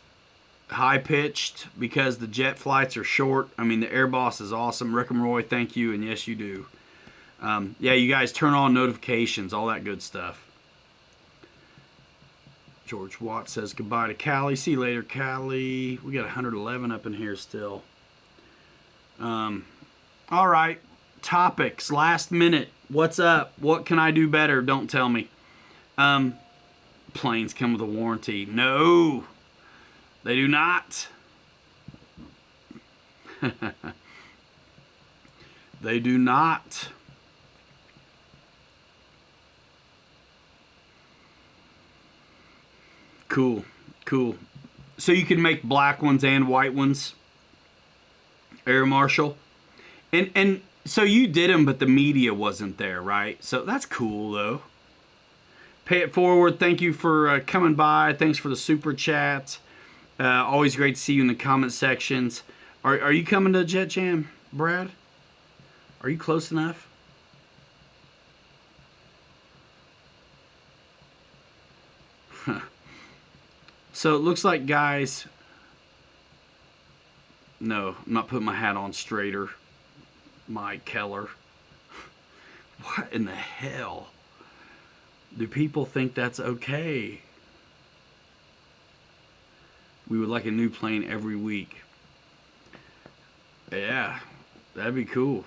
high pitched because the jet flights are short. I mean, the Air Boss is awesome. Rick and Roy, thank you, and yes, you do. Yeah, you guys turn on notifications, all that good stuff. George Watt says goodbye to Callie. See you later, Callie. We got 111 up in here still. All right, topics. Last minute. What's up? What can I do better? Don't tell me. Planes come with a warranty. No, they do not. They do not. Cool, cool. So you can make black ones and white ones, Air Marshal. And so you did them, but the media wasn't there, right? So that's cool, though. Pay It Forward, thank you for coming by. Thanks for the super chat. Always great to see you in the comment sections. Are you coming to Jet Jam, Brad? Are you close enough? So it looks like, guys, no, I'm not putting my hat on straighter. Mike Keller. What in the hell? Do people think that's okay? We would like a new plane every week. Yeah, that'd be cool.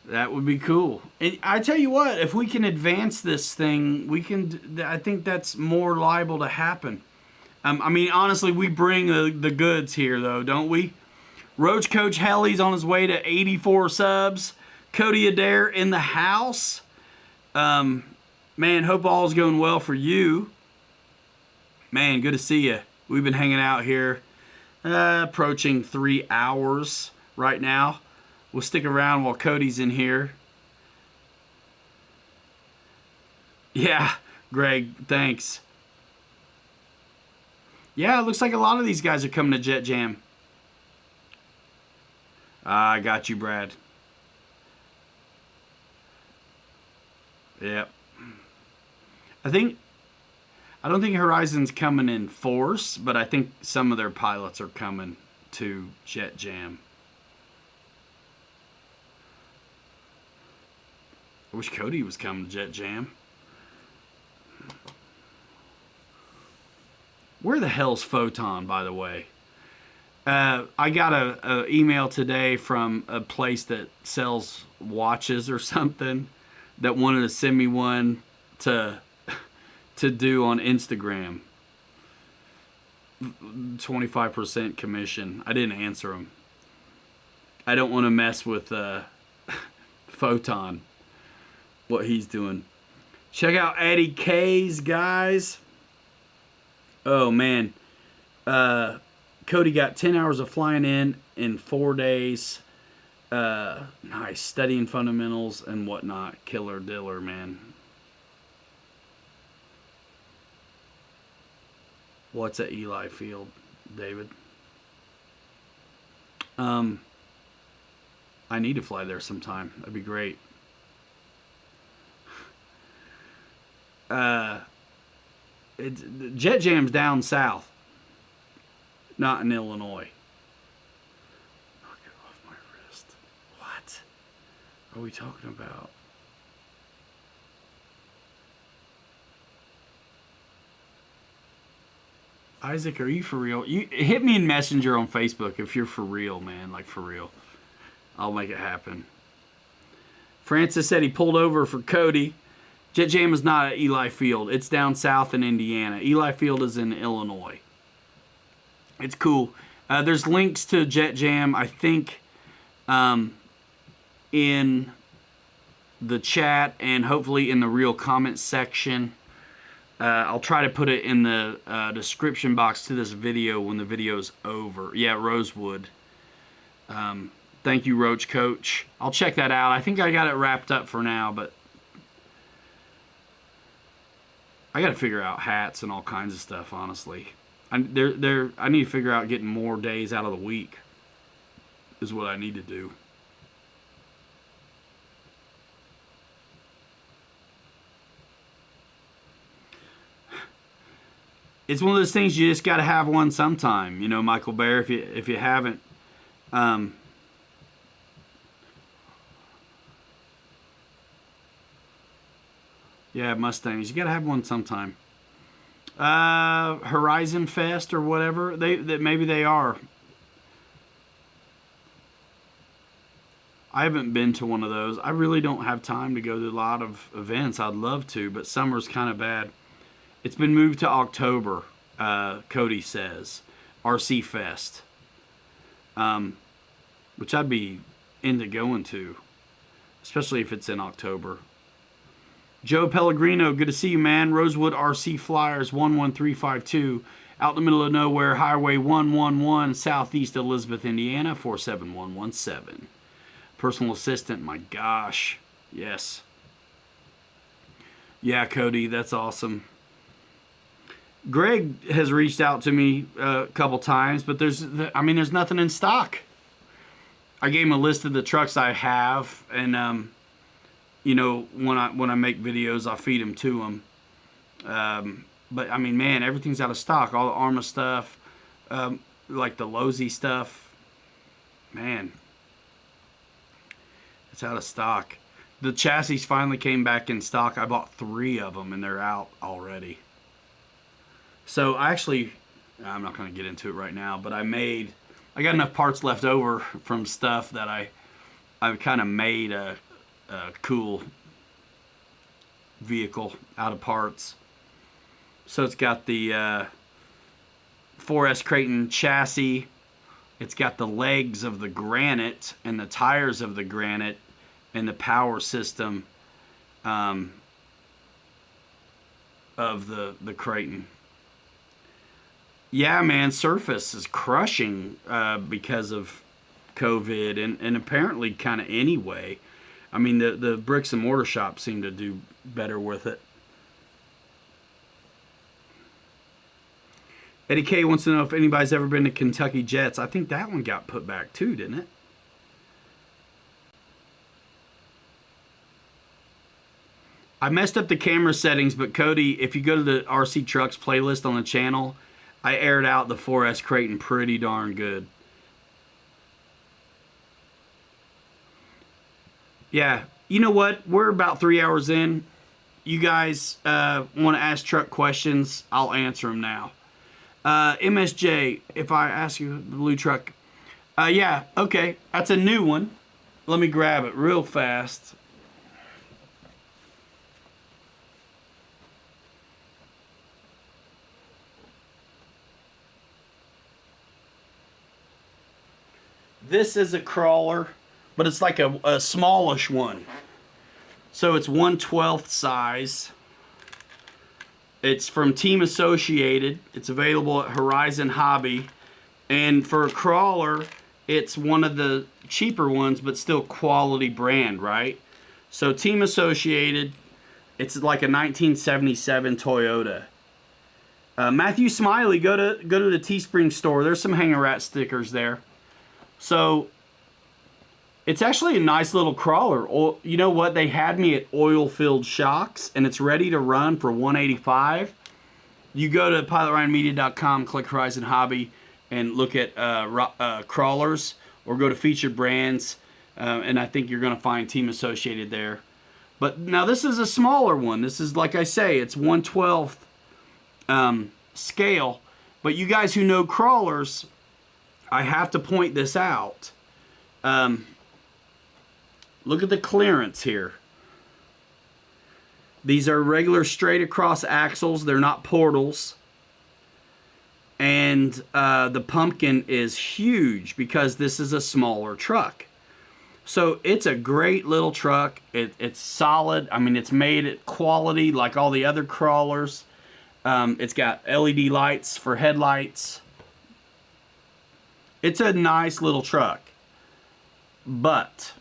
That would be cool. And I tell you what, if we can advance this thing, we can. I think that's more liable to happen. I mean, honestly, we bring the goods here, though, don't we? Roach Coach Helly's on his way to 84 subs. Cody Adair in the house. Man, hope all's going well for you. Man, good to see you. We've been hanging out here, approaching 3 hours right now. We'll stick around while Cody's in here. Yeah, Greg, thanks. Yeah, it looks like a lot of these guys are coming to Jet Jam. I got you, Brad. Yep. I don't think Horizon's coming in force, but I think some of their pilots are coming to Jet Jam. I wish Cody was coming to Jet Jam. Where the hell's Photon, by the way? I got a email today from a place that sells watches or something that wanted to send me one to do on Instagram. 25% commission. I didn't answer them. I don't want to mess with Photon, what he's doing. Check out Eddie K's, guys. Oh, man. Cody got 10 hours of flying in 4 days. Nice. Studying fundamentals and whatnot. Killer Diller, man. What's at Eli Field, David? I need to fly there sometime. That'd be great. Jet Jam's down south, not in Illinois. Knock it off my wrist. What are we talking about? Isaac, are you for real? You hit me in Messenger on Facebook if you're for real, man. Like, for real. I'll make it happen. Francis said he pulled over for Cody. Jet Jam is not at Eli Field. It's down south in Indiana. Eli Field is in Illinois. It's cool. There's links to Jet Jam, I think, in the chat and hopefully in the real comment section. I'll try to put it in the description box to this video when the video's over. Yeah, Rosewood. Thank you, Roach Coach. I'll check that out. I think I got it wrapped up for now, but I got to figure out hats and all kinds of stuff, honestly. I need to figure out getting more days out of the week is what I need to do. It's one of those things you just got to have one sometime, you know, Michael Bear. If you haven't, yeah, Mustangs. You got to have one sometime. Horizon Fest or whatever maybe they are. I haven't been to one of those. I really don't have time to go to a lot of events. I'd love to, but summer's kind of bad. It's been moved to October, Cody says. RC Fest. Which I'd be into going to, especially if it's in October. Joe Pellegrino, good to see you, man. Rosewood RC Flyers 11352, out in the middle of nowhere, Highway 111, southeast Elizabeth, Indiana, 47117. Personal assistant, my gosh. Yes. Yeah, Cody, that's awesome. Greg has reached out to me a couple times, but there's nothing in stock. I gave him a list of the trucks I have, and you know, when I make videos, I feed them to him. But I mean, man, everything's out of stock. All the Arrma stuff, like the Losi stuff, man, it's out of stock. The chassis finally came back in stock. I bought 3 of them, and they're out already. So I'm not going to get into it right now, but I got enough parts left over from stuff that I've kind of made a cool vehicle out of parts. So it's got the 4S Creighton chassis. It's got the legs of the Granite and the tires of the Granite and the power system of the Creighton. Yeah, man, Surface is crushing because of COVID and apparently kind of anyway. I mean, the bricks and mortar shops seem to do better with it. Eddie K wants to know if anybody's ever been to Kentucky Jets. I think that one got put back too, didn't it? I messed up the camera settings, but Cody, if you go to the RC Trucks playlist on the channel, I aired out the 4S Creighton pretty darn good. Yeah, you know what? We're about 3 hours in. You guys want to ask truck questions, I'll answer them now. MSJ, if I ask you the blue truck. Yeah, okay. That's a new one. Let me grab it real fast. This is a crawler, but it's like a smallish one. So it's 1/12 size. It's from Team Associated. It's available at Horizon Hobby. And for a crawler, it's one of the cheaper ones, but still quality brand, right? So Team Associated, it's like a 1977 Toyota. Matthew Smiley, go to the Teespring store. There's some Hanger Rat stickers there. So it's actually a nice little crawler. You know what? They had me at oil-filled shocks, and it's ready to run for $185. You go to pilotryanmedia.com, click Horizon Hobby, and look at crawlers, or go to featured brands, and I think you're going to find Team Associated there. But now this is a smaller one. This is, like I say, it's 1/12 scale. But you guys who know crawlers, I have to point this out. Look at the clearance here. These are regular straight across axles. They're not portals. And the pumpkin is huge because this is a smaller truck. So it's a great little truck. It's solid. I mean, it's made at quality like all the other crawlers. It's got LED lights for headlights. It's a nice little truck. But,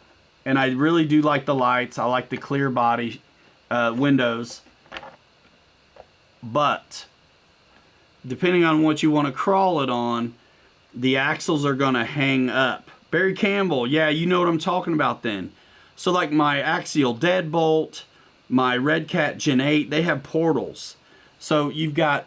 and I really do like the lights. I like the clear body windows. But, depending on what you want to crawl it on, the axles are going to hang up. Barry Campbell, yeah, you know what I'm talking about then. So like my Axial Deadbolt, my Red Cat Gen 8, they have portals. So you've got,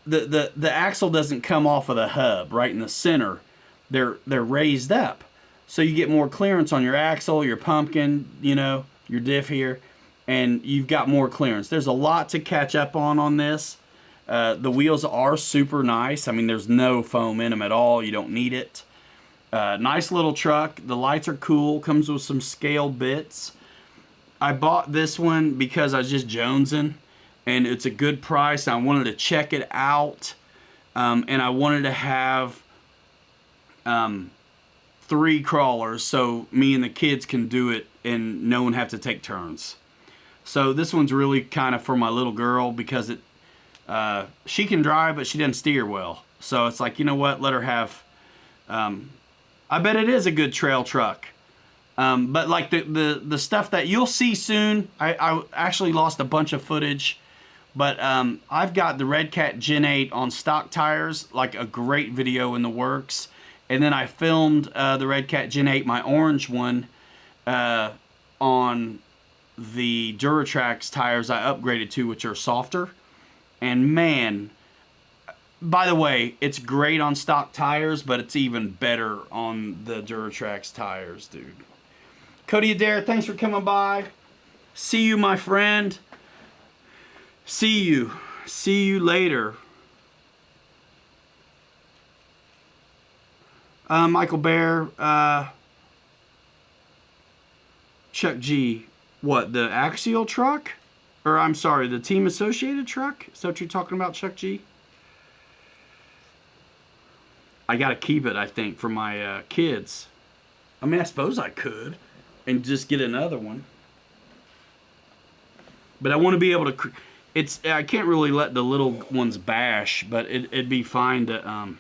the axle doesn't come off of the hub right in the center. They're raised up. So you get more clearance on your axle, your pumpkin, you know, your diff here. And you've got more clearance. There's a lot to catch up on this. The wheels are super nice. I mean, there's no foam in them at all. You don't need it. Nice little truck. The lights are cool. Comes with some scale bits. I bought this one because I was just jonesing, and it's a good price. I wanted to check it out, and I wanted to have 3 crawlers so me and the kids can do it and no one have to take turns. So this one's really kind of for my little girl because it she can drive, but she doesn't steer well. So it's like, you know what, let her have, I bet it is a good trail truck. But like the stuff that you'll see soon, I actually lost a bunch of footage, but I've got the Red Cat Gen 8 on stock tires, like a great video in the works. And then I filmed the Red Cat Gen 8, my orange one, on the Duratrax tires I upgraded to, which are softer. And man, by the way, it's great on stock tires, but it's even better on the Duratrax tires, dude. Cody Adair, thanks for coming by. See you, my friend. See you. See you later. Michael Bear, Chuck G. What, the Axial truck? Or, I'm sorry, the Team Associated truck? Is that what you're talking about, Chuck G? I gotta keep it, I think, for my kids. I mean, I suppose I could. And just get another one. But I want to be able to... I can't really let the little ones bash, but it'd be fine to...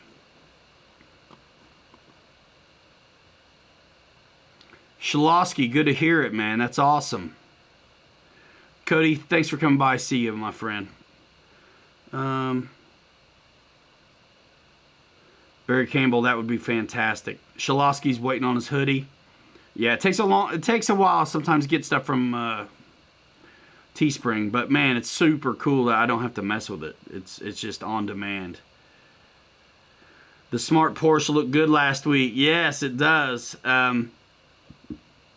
Shalosky, good to hear it, man. That's awesome. Cody, thanks for coming by. See you, my friend. Barry Campbell, that would be fantastic. Shalosky's waiting on his hoodie. Yeah, it takes a while sometimes to get stuff from Teespring, but man, it's super cool that I don't have to mess with it. It's just on demand. The smart Porsche looked good last week. Yes, it does.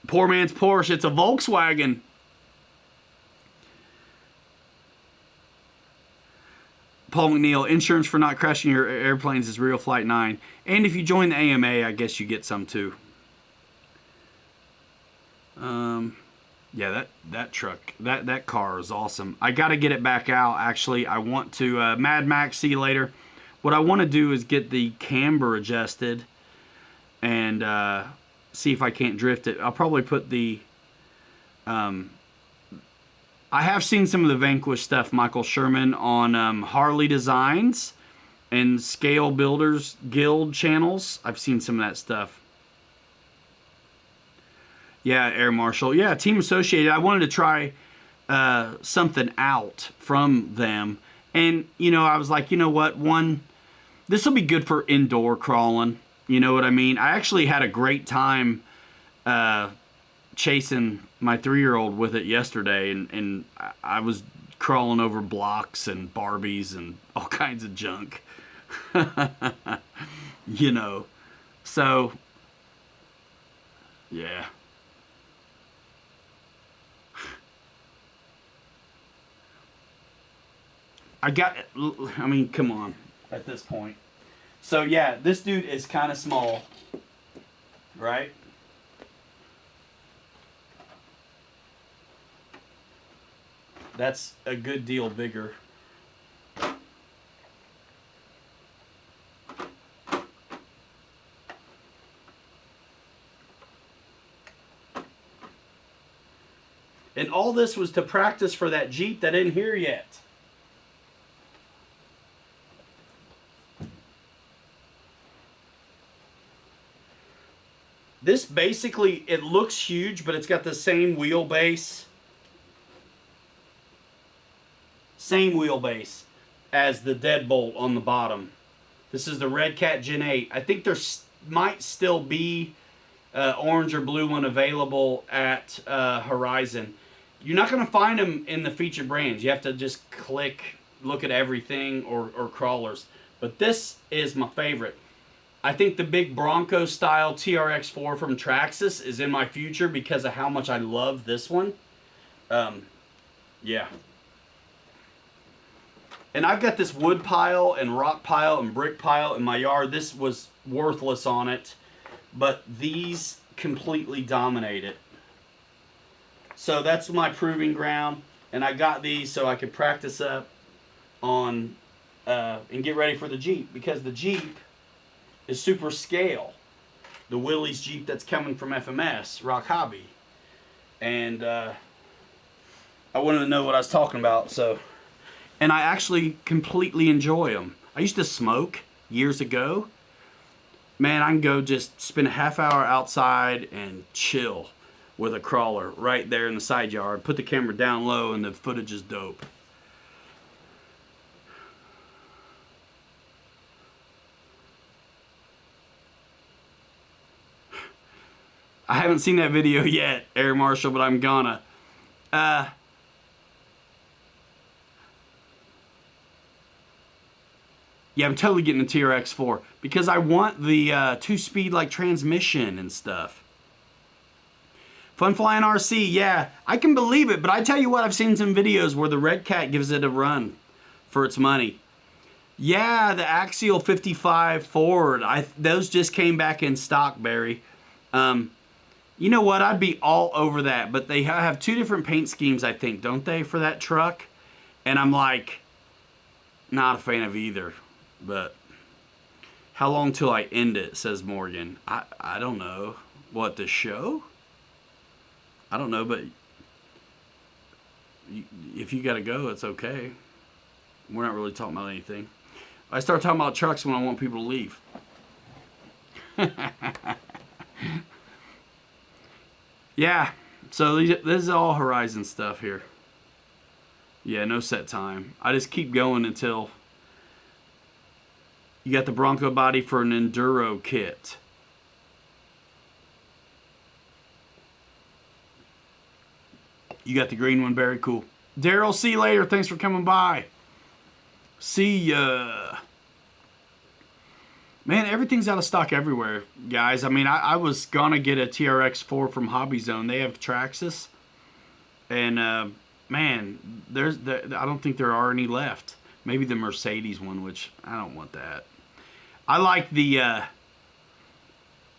Poor man's Porsche. It's a Volkswagen. Paul McNeil, insurance for not crashing your airplanes is Real Flight 9. And if you join the AMA, I guess you get some too. Yeah, that truck, that car is awesome. I got to get it back out, actually. I want to, Mad Max, see you later. What I want to do is get the camber adjusted and see if I can't drift it. I'll probably put the, I have seen some of the Vanquish stuff, Michael Sherman, on Harley Designs and Scale Builders Guild channels. I've seen some of that stuff. Yeah, Air Marshal. Yeah, Team Associated. I wanted to try something out from them. And, you know, I was like, you know what? This will be good for indoor crawling. You know what I mean? I actually had a great time chasing my 3-year-old with it yesterday. And I was crawling over blocks and Barbies and all kinds of junk. You know. So, yeah. I mean, come on, at this point. So, yeah, this dude is kind of small, right? That's a good deal bigger. And all this was to practice for that Jeep that isn't here yet. This basically, it looks huge, but it's got the same wheelbase. Same wheelbase as the Deadbolt on the bottom. This is the Red Cat Gen 8. I think there might still be orange or blue one available at Horizon. You're not going to find them in the featured brands. You have to just look at everything or crawlers. But this is my favorite. I think the big Bronco style TRX4 from Traxxas is in my future because of how much I love this one. Yeah. And I've got this wood pile and rock pile and brick pile in my yard. This was worthless on it, but these completely dominate it. So that's my proving ground, and I got these so I could practice up on and get ready for the Jeep, because the Jeep is super scale. The Willys Jeep that's coming from FMS, Rock Hobby. And I wanted to know what I was talking about, so. And I actually completely enjoy them. I used to smoke years ago. Man, I can go just spend a half hour outside and chill with a crawler right there in the side yard. Put the camera down low and the footage is dope. I haven't seen that video yet, Air Marshal, but I'm gonna. Yeah, I'm totally getting a TRX4 because I want the 2-speed like transmission and stuff. Fun Flying RC, yeah, I can believe it, but I tell you what, I've seen some videos where the Red Cat gives it a run for its money. Yeah, the Axial 55 Ford, those just came back in stock, Barry. You know what? I'd be all over that. But they have two different paint schemes, I think, don't they, for that truck? And I'm like, not a fan of either. But how long till I end it, says Morgan. I don't know. What, the show? I don't know, but if you got to go, it's okay. We're not really talking about anything. I start talking about trucks when I want people to leave. Yeah, so this is all Horizon stuff here. Yeah, no set time. I just keep going until you got the Bronco body for an Enduro kit. You got the green one, very cool. Daryl, see you later. Thanks for coming by. See ya. Man, everything's out of stock everywhere, guys. I mean, I was going to get a TRX4 from Hobby Zone. They have Traxxas. And, man, I don't think there are any left. Maybe the Mercedes one, which I don't want that. I like the,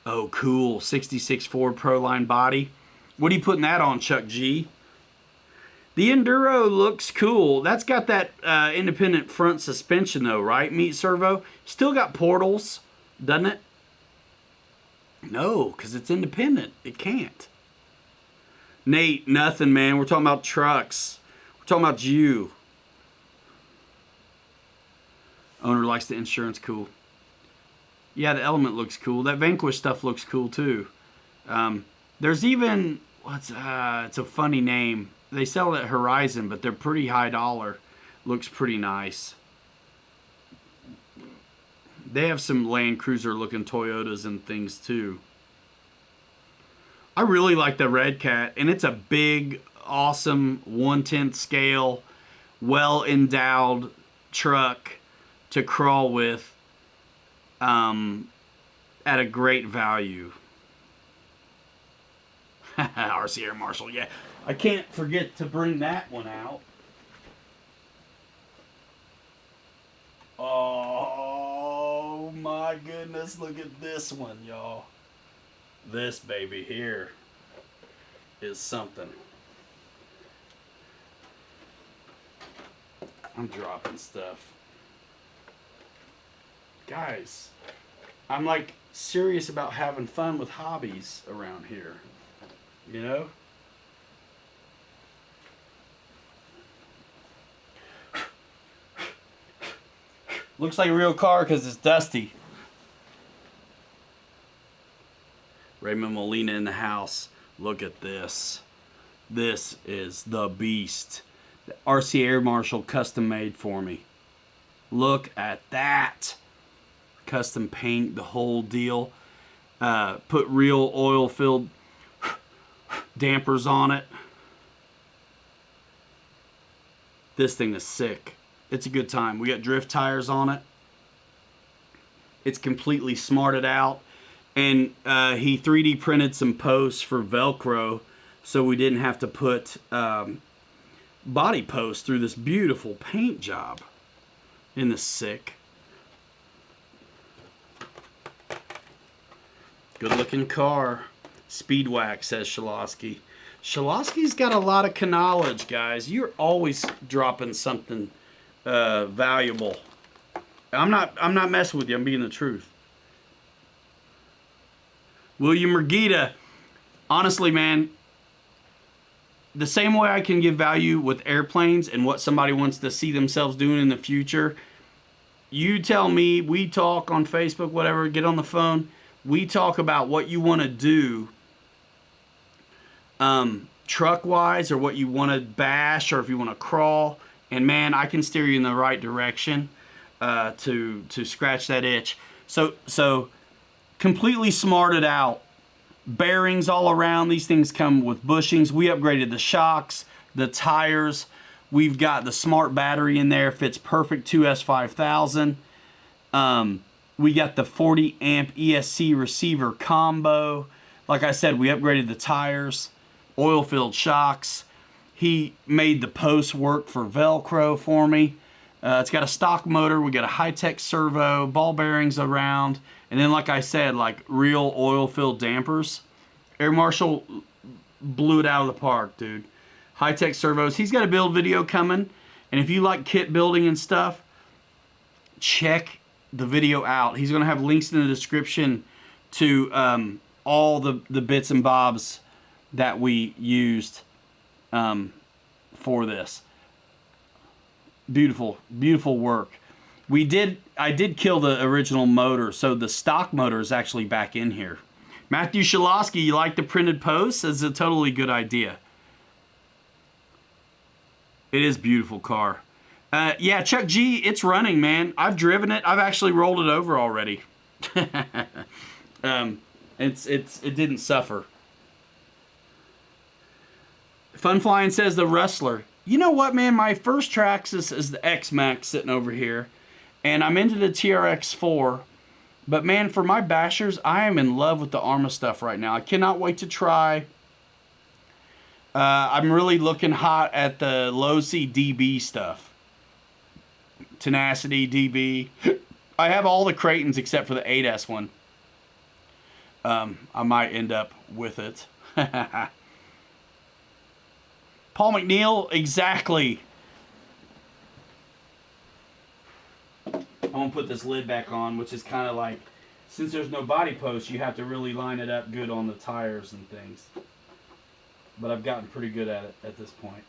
oh, cool, 66 Ford Proline body. What are you putting that on, Chuck G? The Enduro looks cool. That's got that independent front suspension though, right? Meat servo. Still got portals, doesn't it? No, because it's independent. It can't. Nate, nothing, man. We're talking about trucks. We're talking about you. Owner likes the insurance. Cool. Yeah, the Element looks cool. That Vanquish stuff looks cool too. There's even, it's a funny name. They sell it at Horizon, but they're pretty high dollar. Looks pretty nice. They have some Land Cruiser looking Toyotas and things too. I really like the Red Cat, and it's a big, awesome 1/10 scale, well endowed truck to crawl with at a great value. RC Air Marshal, yeah. I can't forget to bring that one out. Oh my goodness, look at this one, y'all. This baby here is something. I'm dropping stuff. Guys, I'm like serious about having fun with hobbies around here. You know? Looks like a real car because it's dusty. Raymond Molina in the house. Look at this. This is the beast. The RC Air Marshal custom made for me. Look at that. Custom paint, the whole deal. Put real oil-filled dampers on it. This thing is sick. It's a good time. We got drift tires on it. It's completely smarted out. And he 3D printed some posts for Velcro so we didn't have to put body posts through this beautiful paint job. Isn't this sick? Good looking car. Speed wax, says Shalosky. Shalosky's got a lot of knowledge, guys. You're always dropping something valuable. I'm not messing with you. I'm being the truth. William Mergita, honestly, man, the same way I can give value with airplanes and what somebody wants to see themselves doing in the future, you tell me, we talk on Facebook, whatever, get on the phone, we talk about what you want to do truck-wise or what you want to bash or if you want to crawl, and man, I can steer you in the right direction to scratch that itch. So completely smarted out. Bearings all around. These things come with bushings. We upgraded the shocks, the tires. We've got the smart battery in there. Fits perfect 2S5000. We got the 40 amp ESC receiver combo. Like I said, we upgraded the tires, oil-filled shocks. He made the posts work for Velcro for me. It's got a stock motor. We got a high-tech servo, ball bearings around. And then, like I said, like real oil-filled dampers. Air Marshal blew it out of the park, dude. High-tech servos. He's got a build video coming. And if you like kit building and stuff, check the video out. He's going to have links in the description to all the bits and bobs that we used for this. Beautiful, beautiful work. I did kill the original motor, so the stock motor is actually back in here. Matthew Shalosky, you like the printed posts? It's a totally good idea. It is a beautiful car. Yeah, Chuck G, it's running, man. I've driven it. I've actually rolled it over already. It didn't suffer. Fun Flying says the Rustler. You know what, man? My first Traxxas is the X-Max sitting over here. And I'm into the TRX4. But, man, for my bashers, I am in love with the Arrma stuff right now. I cannot wait to try. I'm really looking hot at the Losi DB stuff. Tenacity DB. I have all the Creightons except for the 8S one. I might end up with it. Paul McNeil, exactly. I'm going to put this lid back on, which is kind of like, since there's no body post, you have to really line it up good on the tires and things. But I've gotten pretty good at it at this point.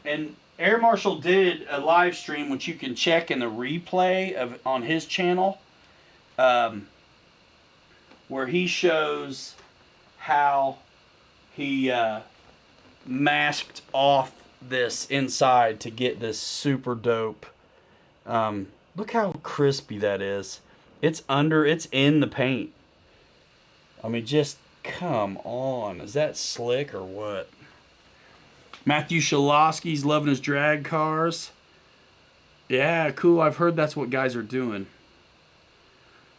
And Air Marshal did a live stream, which you can check in the replay of on his channel, where he shows how he masked off this inside to get this super dope. Look how crispy that is. It's in the paint. I mean, just come on. Is that slick or what? Matthew Shalosky's loving his drag cars. Yeah, cool. I've heard that's what guys are doing.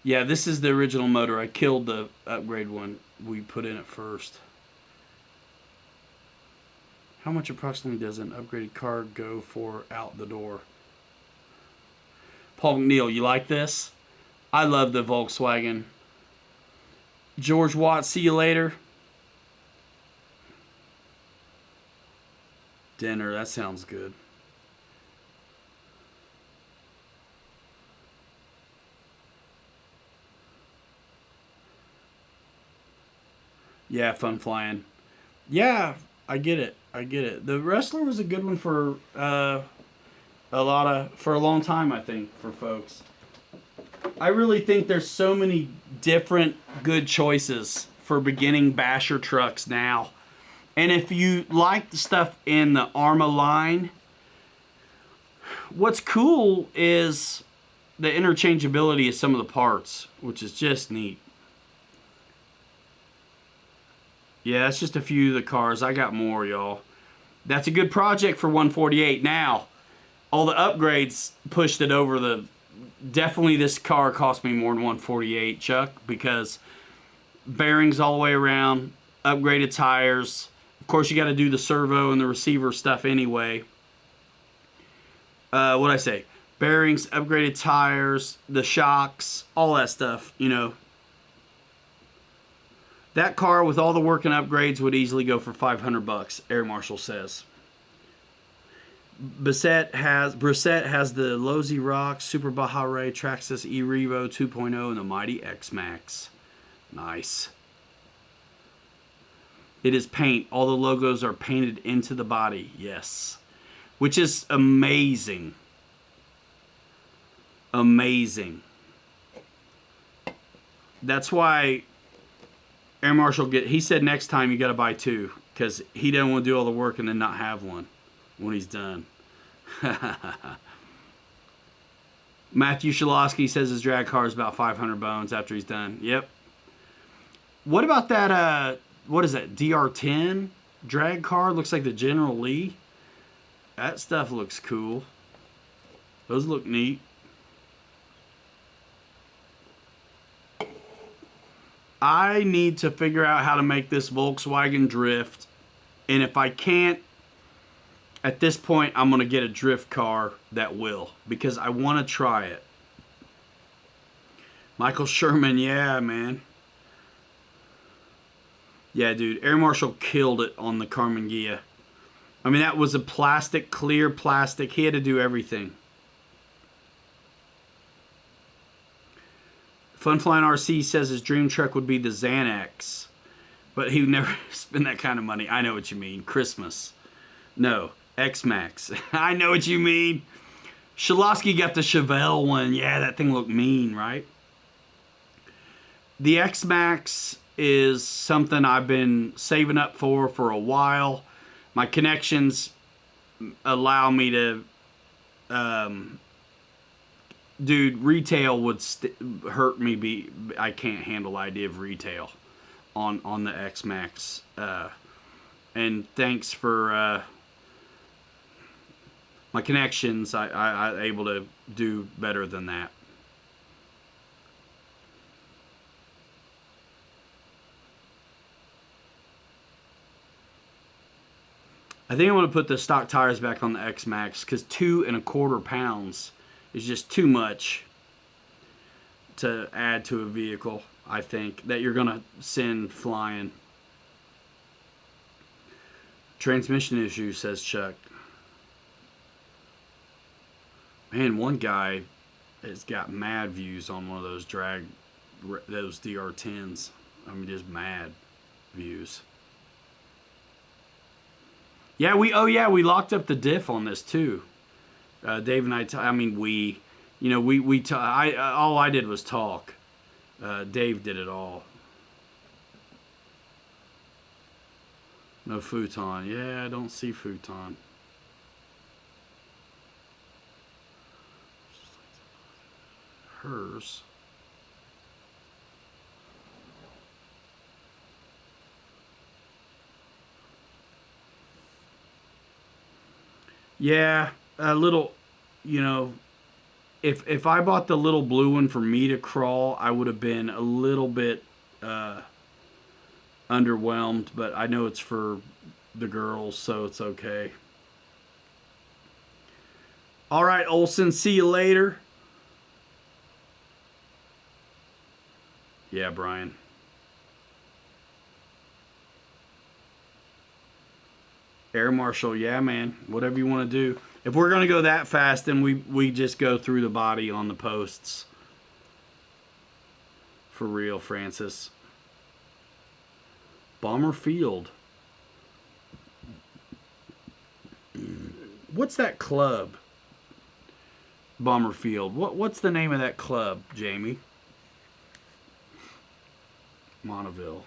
Yeah, this is the original motor. I killed the upgrade one we put in at first. How much approximately does an upgraded car go for out the door? Paul McNeil, you like this? I love the Volkswagen. George Watt, see you later. Dinner, that sounds good. Yeah, Fun Flying. Yeah, I get it. I get it. The Wrestler was a good one for For a long time, I think, for folks. I really think there's so many different good choices for beginning basher trucks now. And if you like the stuff in the Arrma line, what's cool is the interchangeability of some of the parts, which is just neat. Yeah, that's just a few of the cars. I got more, y'all. That's a good project for 148. Now, all the upgrades pushed it over the... Definitely this car cost me more than 148, Chuck, because bearings all the way around, upgraded tires. Of course, you got to do the servo and the receiver stuff anyway. What'd I say? Bearings, upgraded tires, the shocks, all that stuff, you know. That car with all the work and upgrades would easily go for $500, Air Marshal says. Brissett has the Losi Rock, Super Baja Ray, Traxxas E-Revo 2.0, and the Mighty X-Max. Nice. It is paint. All the logos are painted into the body. Yes. Which is amazing. Amazing. That's why Air Marshal he said next time you got to buy two, because he doesn't want to do all the work and then not have one when he's done. Matthew Shalosky says his drag car is about 500 bones after he's done. Yep. What about that, what is that, DR10 drag car? Looks like the General Lee. That stuff looks cool. Those look neat. I need to figure out how to make this Volkswagen drift. And if I can't, at this point, I'm going to get a drift car that will. Because I want to try it. Michael Sherman, yeah, man. Yeah, dude. Air Marshal killed it on the Karmann Ghia. I mean, that was a plastic, clear plastic. He had to do everything. Funflying RC says his dream truck would be the Xanax. But he would never spend that kind of money. I know what you mean. Christmas. No. X-Max. I know what you mean. Shalosky got the Chevelle one. Yeah, that thing looked mean, right? The X-Max is something I've been saving up for a while. My connections allow me to... dude, retail would hurt me. I can't handle the idea of retail on the X-Max. And thanks for my connections. I'm able to do better than that. I think I'm going to put the stock tires back on the X-Max because 2 1/4 pounds is just too much to add to a vehicle, I think, that you're going to send flying. Transmission issue, says Chuck. Man, one guy has got mad views on one of those those DR10s. I mean, just mad views. Yeah, we locked up the diff on this too. Dave and all I did was talk. Dave did it all. No futon. Yeah, I don't see futon. Hers. Yeah, a little, if I bought the little blue one for me to crawl, I would have been a little bit underwhelmed, but I know it's for the girls, so it's okay. All right, Olson, see you later. Yeah, Brian. Air Marshal, yeah, man. Whatever you want to do. If we're going to go that fast, then we just go through the body on the posts. For real, Francis. Bomber Field. What's that club? Bomber Field. What's the name of that club, Jamie? Monteville.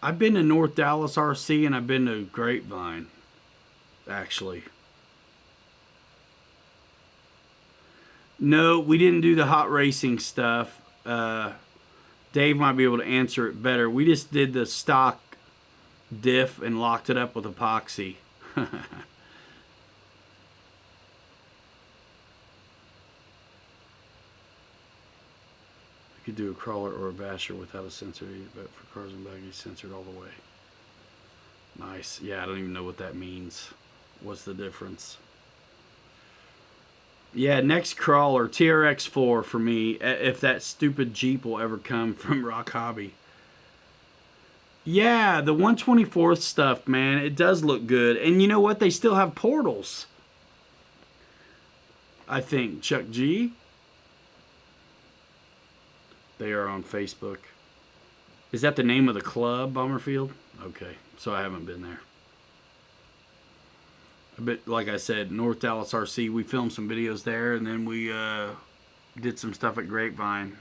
I've been to North Dallas RC and I've been to Grapevine, actually. No, we didn't do the hot racing stuff. Dave might be able to answer it better. We just did the stock diff and locked it up with epoxy. You could do a crawler or a basher without a sensor, but for cars and buggies, censored all the way. Nice. Yeah, I don't even know what that means. What's the difference? Yeah, next crawler, TRX4 for me, if that stupid Jeep will ever come from Rock Hobby. Yeah, the 124th stuff, man, it does look good. And you know what? They still have portals. I think. Chuck G? They are on Facebook. Is that the name of the club, Bomberfield? Okay, so I haven't been there. But like I said, North Dallas RC, we filmed some videos there, and then we did some stuff at Grapevine.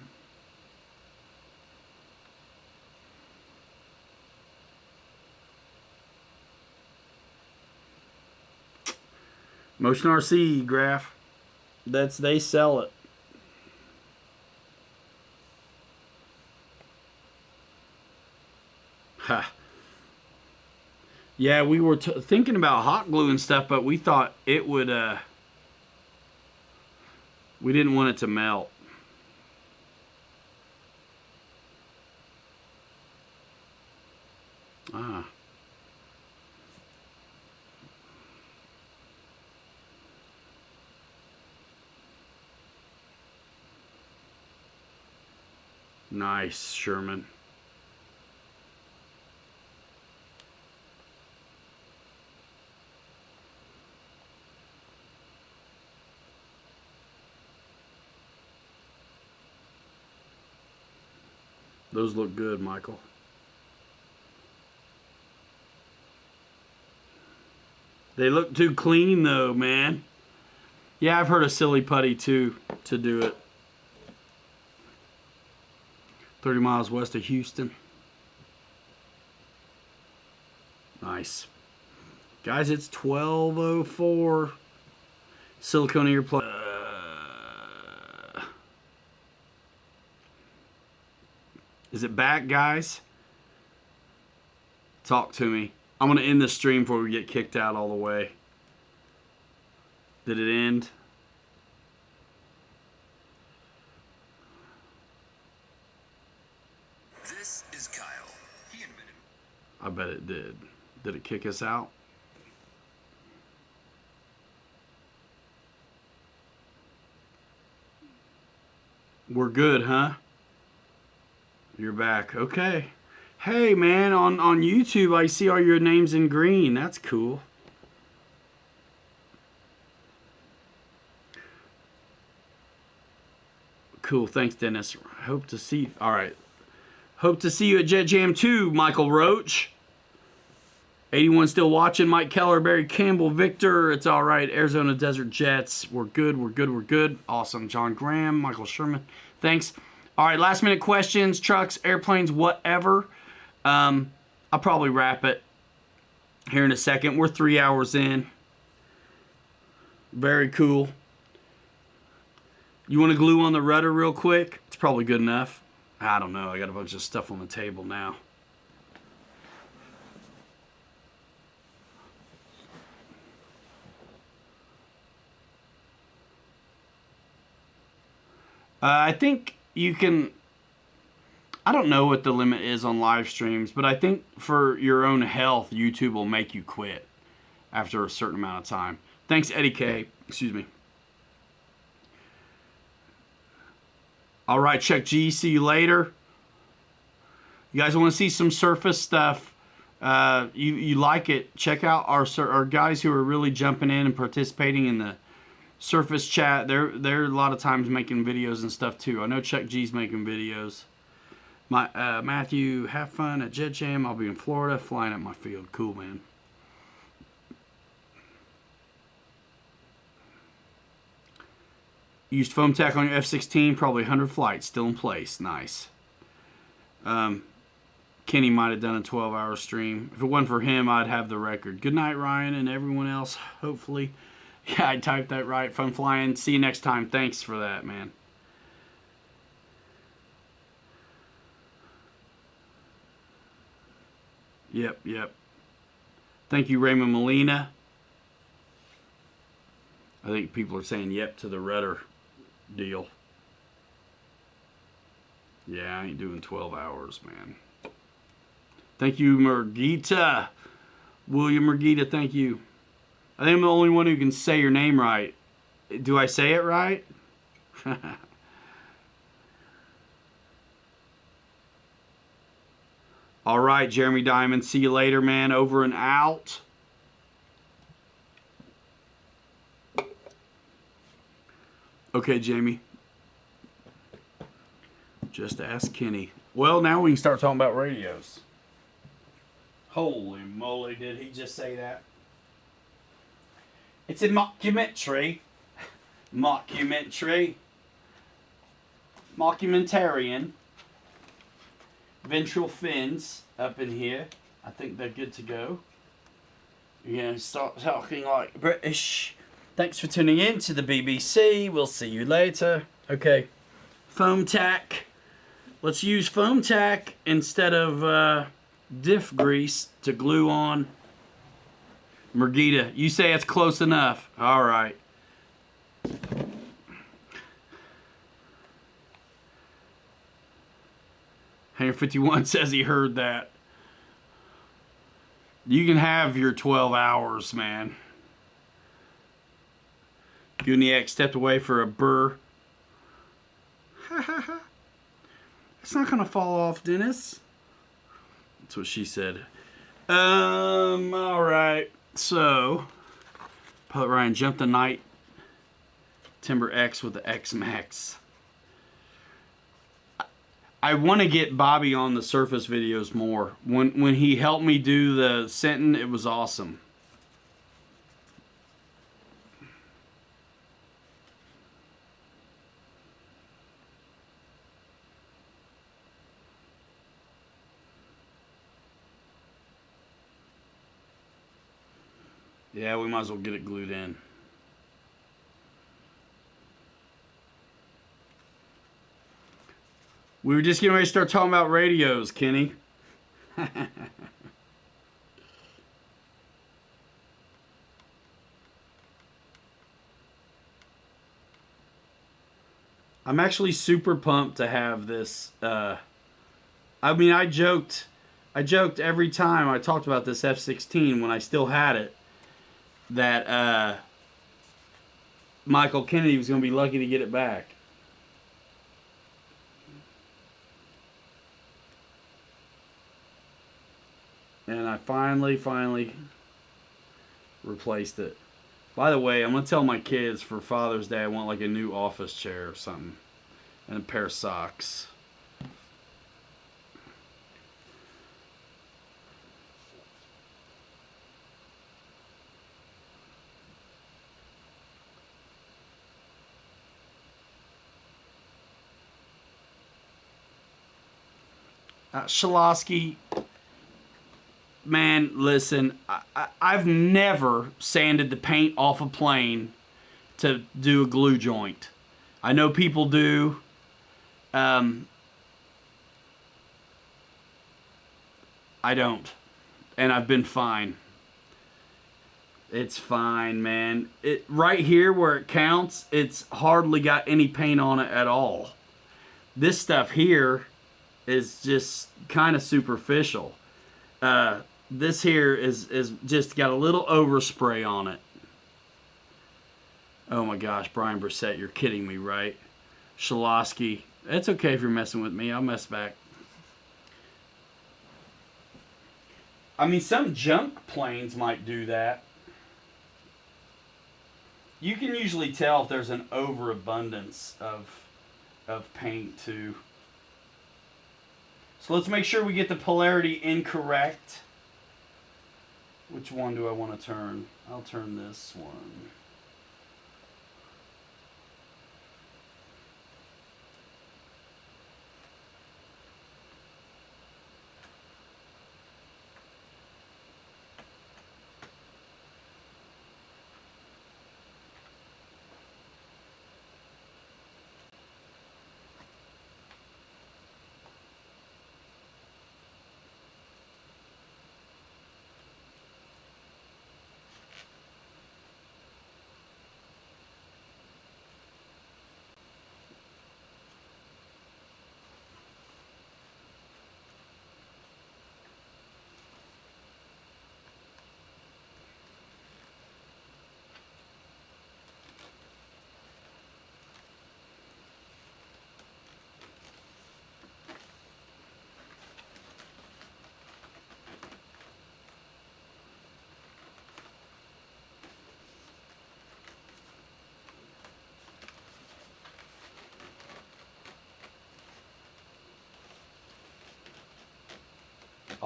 Motion RC, Graph. They sell it. Ha. Yeah, we were thinking about hot glue and stuff, but we thought it would, we didn't want it to melt. Ah. Nice, Sherman. Those look good, Michael. They look too clean though, man. Yeah, I've heard of Silly Putty too to do it. 30 miles west of Houston. Nice. Guys, it's 12:04. Silicone ear plug. Is it back, guys? Talk to me. I'm going to end the stream before we get kicked out all the way. Did it end? This is Kyle. He admitted. I bet it did. Did it kick us out? We're good, huh? You're back. Okay. Hey, man, on YouTube, I see all your names in green. That's cool. Cool. Thanks, Dennis. Hope to see you. All right. Hope to see you at Jet Jam 2, Michael Roach. 81 still watching. Mike Keller, Barry Campbell, Victor. It's all right. Arizona Desert Jets. We're good. We're good. We're good. Awesome. John Graham, Michael Sherman. Thanks. All right. Last minute questions, trucks, airplanes, whatever. I'll probably wrap it here in a second. We're 3 hours in. Very cool. You want to glue on the rudder real quick? It's probably good enough. I don't know. I got a bunch of stuff on the table now. I think you can... I don't know what the limit is on live streams, but I think for your own health, YouTube will make you quit after a certain amount of time. Thanks, Eddie K. Excuse me. All right, Chuck G. See you later. You guys want to see some surface stuff? You like it? Check out our guys who are really jumping in and participating in the surface chat. They're a lot of times making videos and stuff too. I know Chuck G's making videos. Matthew, have fun at Jet Jam. I'll be in Florida flying at my field. Cool, man. Used foam tack on your F-16, probably 100 flights, still in place. Nice. Kenny might have done a 12-hour stream. If it wasn't for him, I'd have the record. Good night, Ryan, and everyone else, hopefully. Yeah, I typed that right. Fun flying. See you next time. Thanks for that, man. Yep. Thank you, Raymond Molina. I think people are saying yep to the rudder deal. Yeah, I ain't doing 12 hours, man. Thank you, Mergita. William Mergita, thank you. I think I'm the only one who can say your name right. Do I say it right? All right, Jeremy Diamond. See you later, man. Over and out. Okay, Jamie. Just ask Kenny. Well, now we can start talking about radios. Holy moly, did he just say that? It's a mockumentary. Mockumentarian. Ventral fins up in here. I think they're good to go. You're going to start talking like British. Thanks for tuning in to the BBC. We'll see you later. Okay. Foam tack. Let's use foam tack instead of diff grease to glue on. Mergita, you say it's close enough. All right. Hanger 51 says he heard that. You can have your 12 hours, man. Guniac stepped away for a burr. It's not gonna fall off, Dennis. That's what she said. Alright. So, Pilot Ryan jumped the Night Timber X with the X Max. I want to get Bobby on the surface videos more. When he helped me do the Senton, it was awesome. Yeah, we might as well get it glued in. We were just getting ready to start talking about radios, Kenny. I'm actually super pumped to have this. I mean, I joked every time I talked about this F-16 when I still had it, that Michael Kennedy was going to be lucky to get it back. And I finally replaced it. By the way, I'm going to tell my kids for Father's Day I want like a new office chair or something. And a pair of socks. Shalosky, man, listen, I've never sanded the paint off a plane to do a glue joint. I know people do. I don't. And I've been fine. It's fine, man. It right here where it counts, it's hardly got any paint on it at all. This stuff here is just kind of superficial. This here is just got a little overspray on it. Oh my gosh, Brian Brissett, you're kidding me, right? Shalosky, it's okay if you're messing with me. I'll mess back. I mean, some junk planes might do that. You can usually tell if there's an overabundance of paint too. So let's make sure we get the polarity incorrect. Which one do I want to turn? I'll turn this one.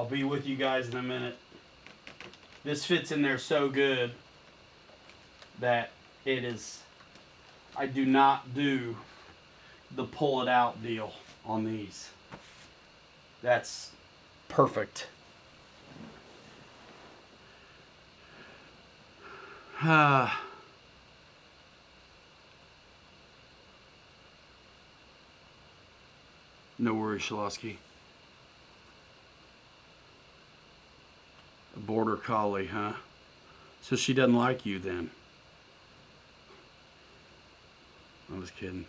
I'll be with you guys in a minute. This fits in there so good that it is, I do not do the pull it out deal on these. That's perfect. No worries, Shalosky. A border collie, huh? So she doesn't like you then. I was kidding.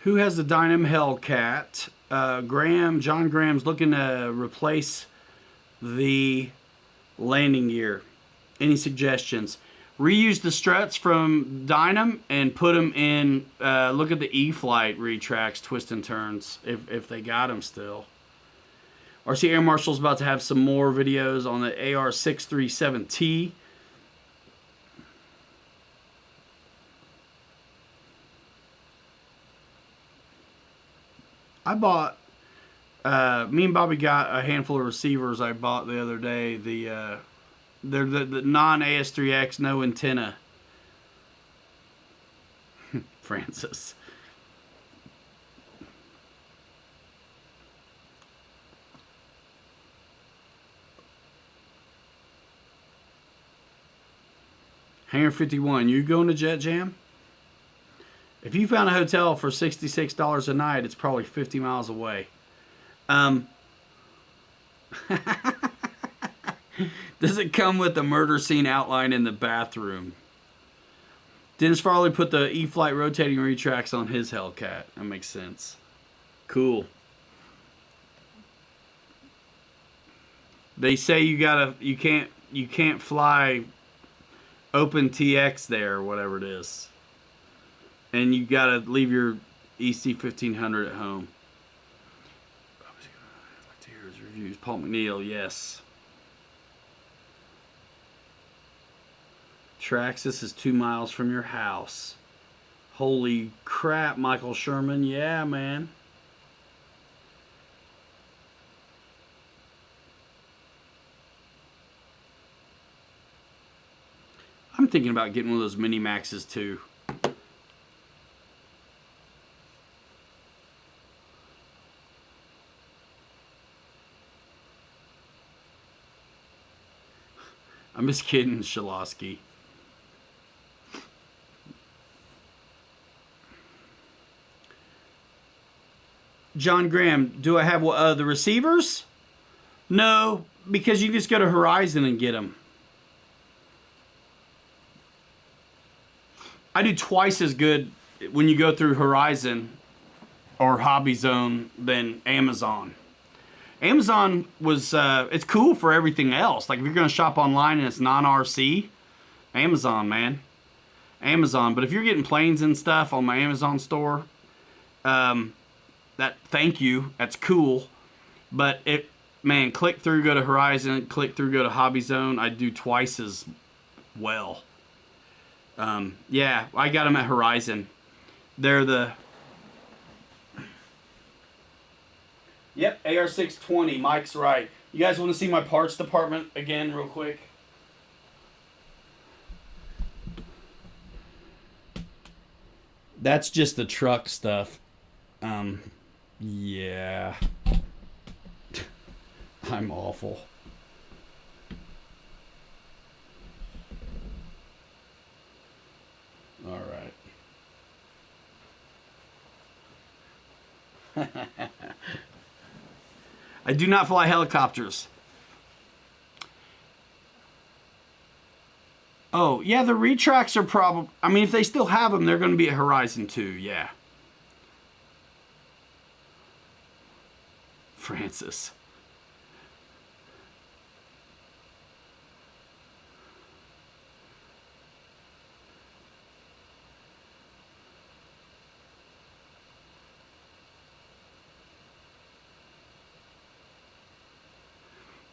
Who has the Dynam Hellcat? John Graham's looking to replace the landing gear. Any suggestions? Reuse the struts from Dynam and put them in, look at the E-Flight retracts, twist and turns, if they got them still. RC Air Marshal's about to have some more videos on the AR637T. I bought, me and Bobby got a handful of receivers I bought the other day. They're the non-AS3X, no antenna. Francis. Hangar 51, you going to Jet Jam? If you found a hotel for $66 a night, it's probably 50 miles away. Does it come with a murder scene outline in the bathroom? Dennis Farley put the E-Flight rotating retracts on his Hellcat. That makes sense. Cool. They say you can't fly OpenTX there or whatever it is. And you gotta leave your EC1500 at home. I'd like to hear his reviews. Paul McNeil, yes. Traxxas is 2 miles from your house. Holy crap, Michael Sherman. Yeah, man. I'm thinking about getting one of those Mini Maxes too. I'm just kidding, Shalosky. John Graham, do I have the receivers? No, because you just go to Horizon and get them. I do twice as good when you go through Horizon or Hobby Zone than Amazon. Amazon was, it's cool for everything else. Like if you're going to shop online and it's non-RC, Amazon, man. Amazon. But if you're getting planes and stuff on my Amazon store, thank you. That's cool. But man, click through, go to Horizon, click through, go to Hobby Zone. I do twice as well. Yeah, I got them at Horizon. They're the... Yep, AR620. Mike's right. You guys want to see my parts department again real quick? That's just the truck stuff. Yeah. I'm awful. All right. I do not fly helicopters. Oh, yeah, the retracts are probably... I mean, if they still have them, they're going to be at Horizon 2, yeah. Francis.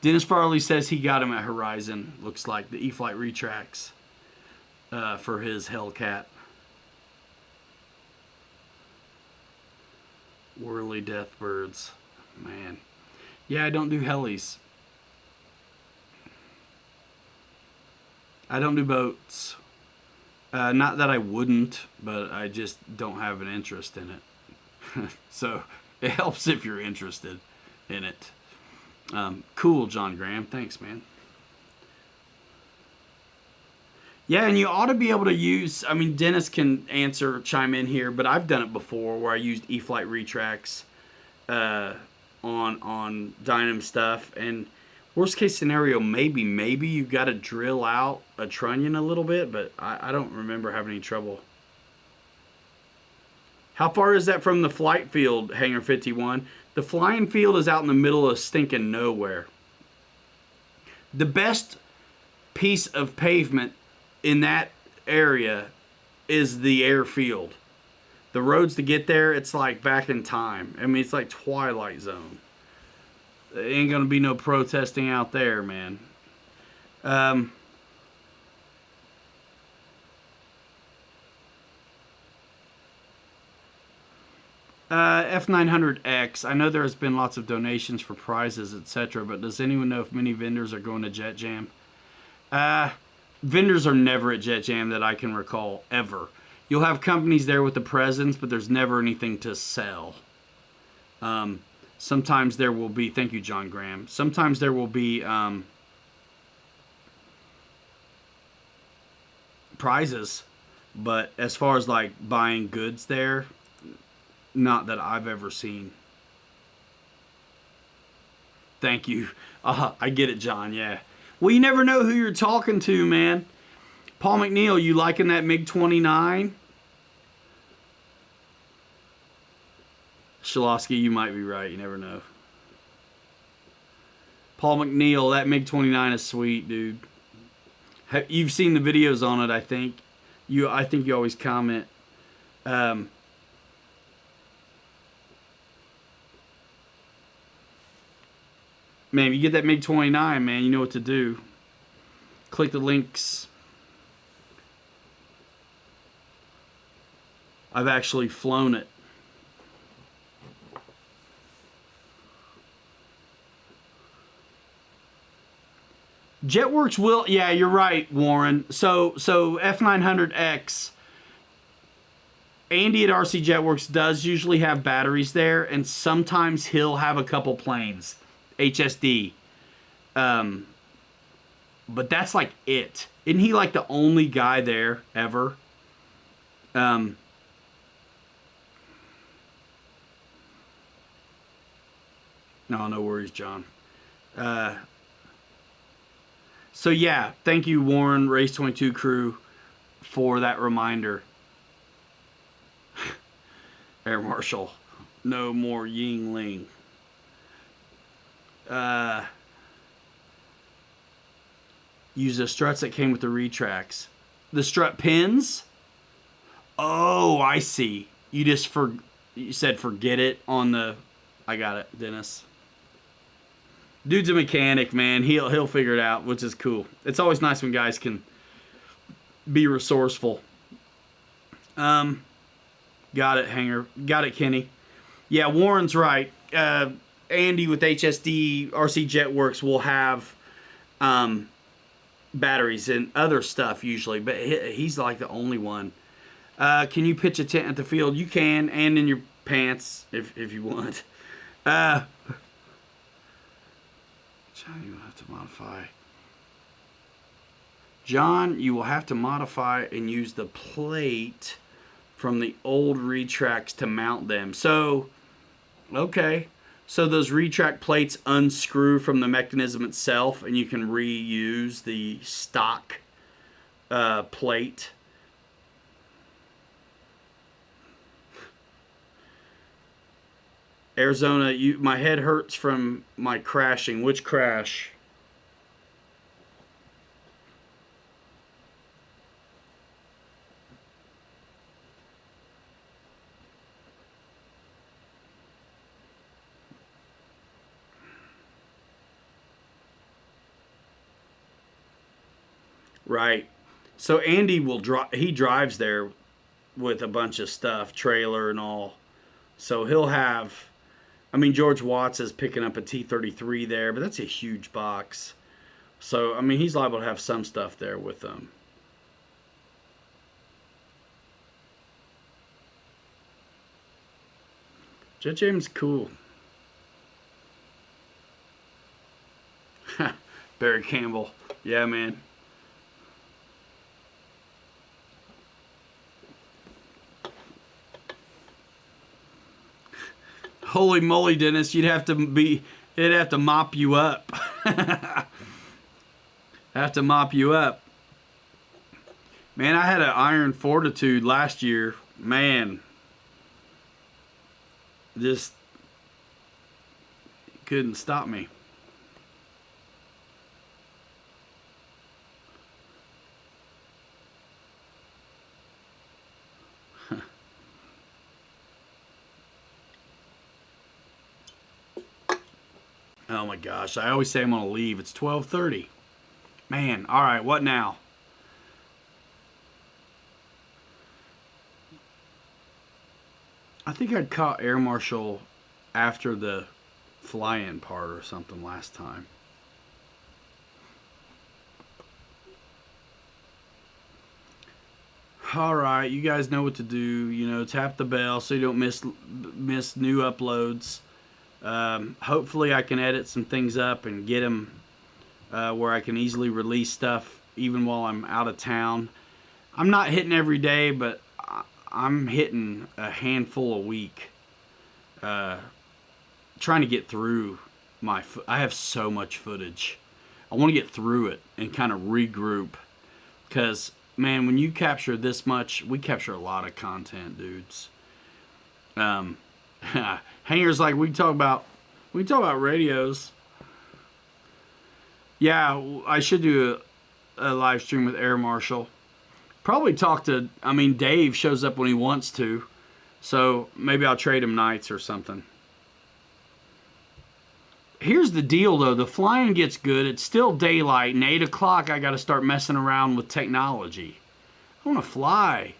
Dennis Farley says he got him at Horizon. Looks like the E-Flight retracts for his Hellcat. Whirly Deathbirds. Man. Yeah, I don't do helis. I don't do boats. Not that I wouldn't, but I just don't have an interest in it. So it helps if you're interested in it. Cool, John Graham. Thanks, man. Yeah, and you ought to be able to use, I mean, Dennis can chime in here, but I've done it before where I used E-Flight retracts on Dynam stuff. And worst case scenario, maybe you've got to drill out a trunnion a little bit, but I don't remember having any trouble. How far is that from the flight field, Hangar 51? The flying field is out in the middle of stinking nowhere. The best piece of pavement in that area is the airfield. The roads to get there, it's like back in time. I mean, it's like Twilight Zone. There ain't gonna be no protesting out there, man. F900X. I know there has been lots of donations for prizes, etc., but does anyone know if many vendors are going to Jet Jam? Vendors are never at Jet Jam that I can recall, ever. You'll have companies there with the presents, but there's never anything to sell. Sometimes there will be, thank you, John Graham. Sometimes there will be prizes, but as far as like buying goods there, not that I've ever seen. Thank you. I get it, John, yeah. Well, you never know who you're talking to, man. Paul McNeil, you liking that MiG-29? Shalosky, you might be right. You never know. Paul McNeil, that MiG-29 is sweet, dude. You've seen the videos on it, I think. I think you always comment. Man, you get that MiG-29, man, you know what to do. Click the links. I've actually flown it. Jetworks will, yeah, you're right, Warren. So F900X, Andy at RC Jetworks does usually have batteries there, and sometimes he'll have a couple planes. HSD. But that's like it. Isn't he like the only guy there ever? No, no worries, John. So yeah, thank you, Warren, Race 22 crew, for that reminder. Air Marshal, no more Yingling. Use the struts that came with the retracts. The strut pins? Oh, I see. You said forget it on the... I got it, Dennis. Dude's a mechanic, man. He'll figure it out, which is cool. It's always nice when guys can be resourceful. Got it, Hanger. Got it, Kenny. Yeah, Warren's right. Andy with HSD RC Jetworks will have batteries and other stuff usually, but he's like the only one. Can you pitch a tent at the field? You can, and in your pants if you want. John, you will have to modify. John, you will have to modify and use the plate from the old retracts to mount them. So, okay. So those retract plates unscrew from the mechanism itself, and you can reuse the stock plate. Arizona, my head hurts from my crashing. Which crash? Right. So Andy will drive. He drives there with a bunch of stuff, trailer and all. So he'll have. I mean, George Watts is picking up a T-33 there, but that's a huge box. So I mean, he's liable to have some stuff there with them. Jet James cool. Barry Campbell. Yeah, man. Holy moly, Dennis, it'd have to mop you up. Have to mop you up. Man, I had an iron fortitude last year. Man. Just couldn't stop me. Oh my gosh, I always say I'm gonna leave. It's 12:30. Man, all right, what now? I think I'd caught Air Marshal after the fly-in part or something last time. All right, you guys know what to do. You know, tap the bell so you don't miss new uploads. Hopefully, I can edit some things up and get them where I can easily release stuff even while I'm out of town. I'm not hitting every day, but I'm hitting a handful a week. Trying to get through I have so much footage. I want to get through it and kind of regroup. Because, man, when you capture this much, we capture a lot of content, dudes. Hangers, like we talk about radios. Yeah, I should do a live stream with Air Marshal. Probably talk to, Dave shows up when he wants to. So maybe I'll trade him nights or something. Here's the deal, though. The flying gets good. It's still daylight. And 8 o'clock, I got to start messing around with technology. I want to fly.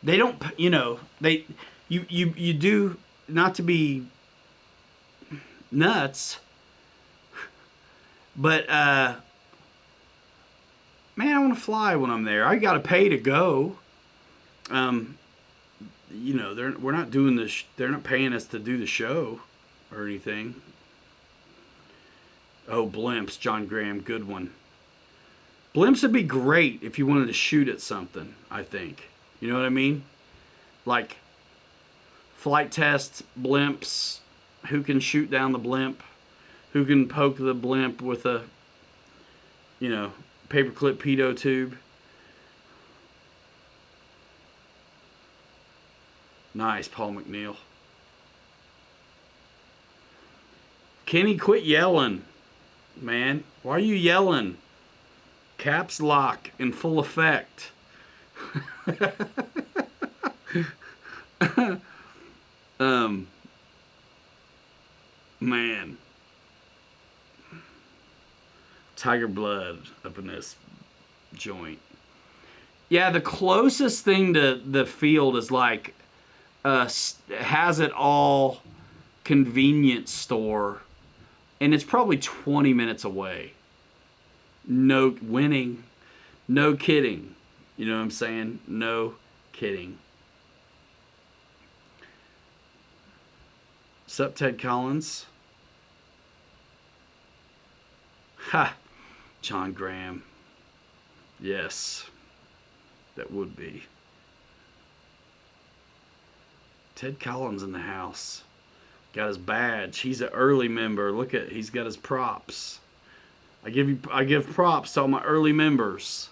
They don't, you do, not to be nuts, but, man, I want to fly when I'm there. I got to pay to go. We're not doing this. They're not paying us to do the show or anything. Oh, blimps, John Graham, good one. Blimps would be great if you wanted to shoot at something, I think. You know what I mean? Like, flight test, blimps, who can shoot down the blimp, who can poke the blimp with a, paperclip pedo tube. Nice, Paul McNeil. Kenny, quit yelling, man. Why are you yelling? Caps lock in full effect. Man. Tiger blood up in this joint. Yeah, the closest thing to the field is like has it all convenience store, and it's probably 20 minutes away. No winning, no kidding. You know what I'm saying? No kidding. Sup, Ted Collins? Ha! John Graham. Yes, that would be. Ted Collins in the house. Got his badge. He's an early member. Look at, he's got his props. I give props to all my early members.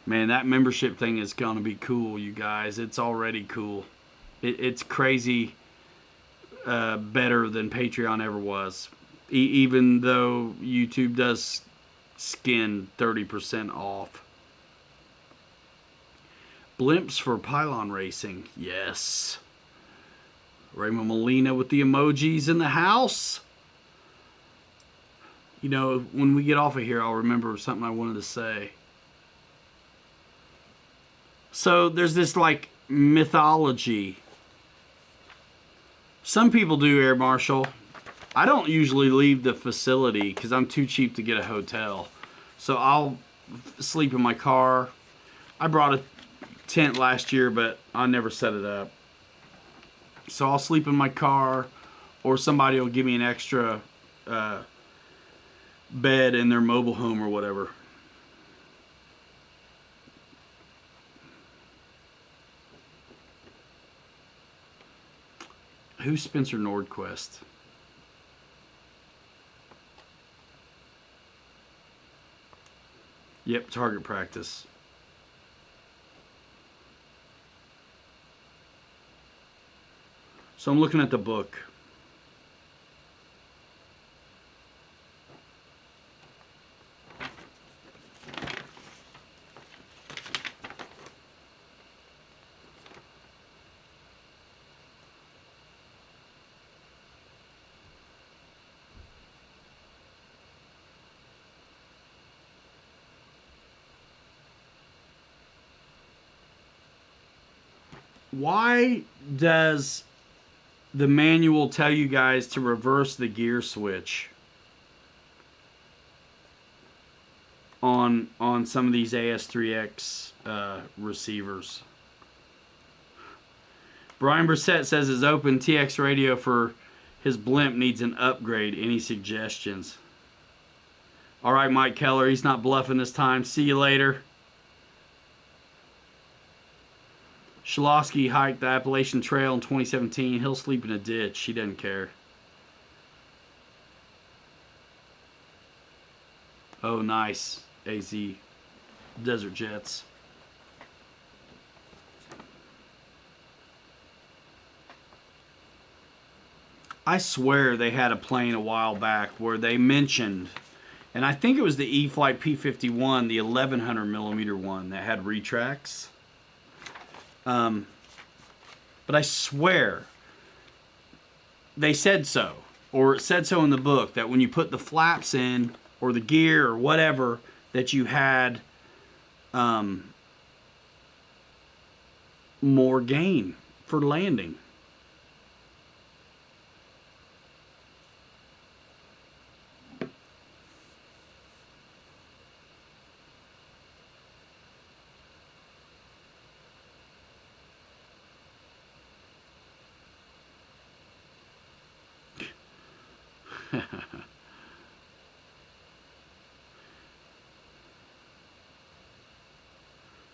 Man, that membership thing is gonna be cool, you guys. It's already cool. It's crazy better than Patreon ever was. Even though YouTube does skin 30% off. Blimps for pylon racing. Yes. Raymond Molina with the emojis in the house. You know, when we get off of here, I'll remember something I wanted to say. So there's this like mythology. Some people do, Air Marshal. I don't usually leave the facility because I'm too cheap to get a hotel. So I'll sleep in my car. I brought a tent last year, but I never set it up. So I'll sleep in my car, or somebody will give me an extra bed in their mobile home or whatever. Who's Spencer Nordquist? Yep, target practice. So I'm looking at the book. Why does the manual tell you guys to reverse the gear switch on some of these AS3X receivers? Brian Brissett says his open TX radio for his blimp needs an upgrade. Any suggestions? All right, Mike Keller, he's not bluffing this time. See you later. Shalosky hiked the Appalachian Trail in 2017. He'll sleep in a ditch. He doesn't care. Oh, nice. AZ Desert Jets. I swear they had a plane a while back where they mentioned, and I think it was the E-Flight P-51, the 1100 millimeter one that had retracts. But I swear they said so, or it said so in the book, that when you put the flaps in or the gear or whatever, that you had more gain for landing.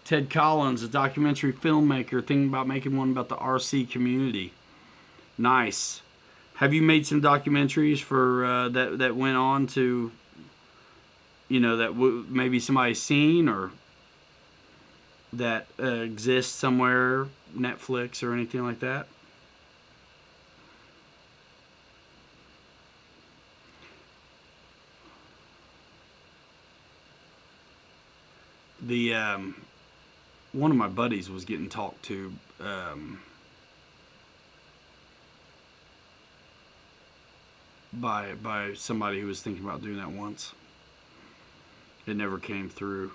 Ted Collins, a documentary filmmaker, thinking about making one about the RC community. Nice. Have you made some documentaries for that went on to, you know, that maybe somebody's seen or that exists somewhere, Netflix or anything like that? The one of my buddies was getting talked to by somebody who was thinking about doing that once. It never came through.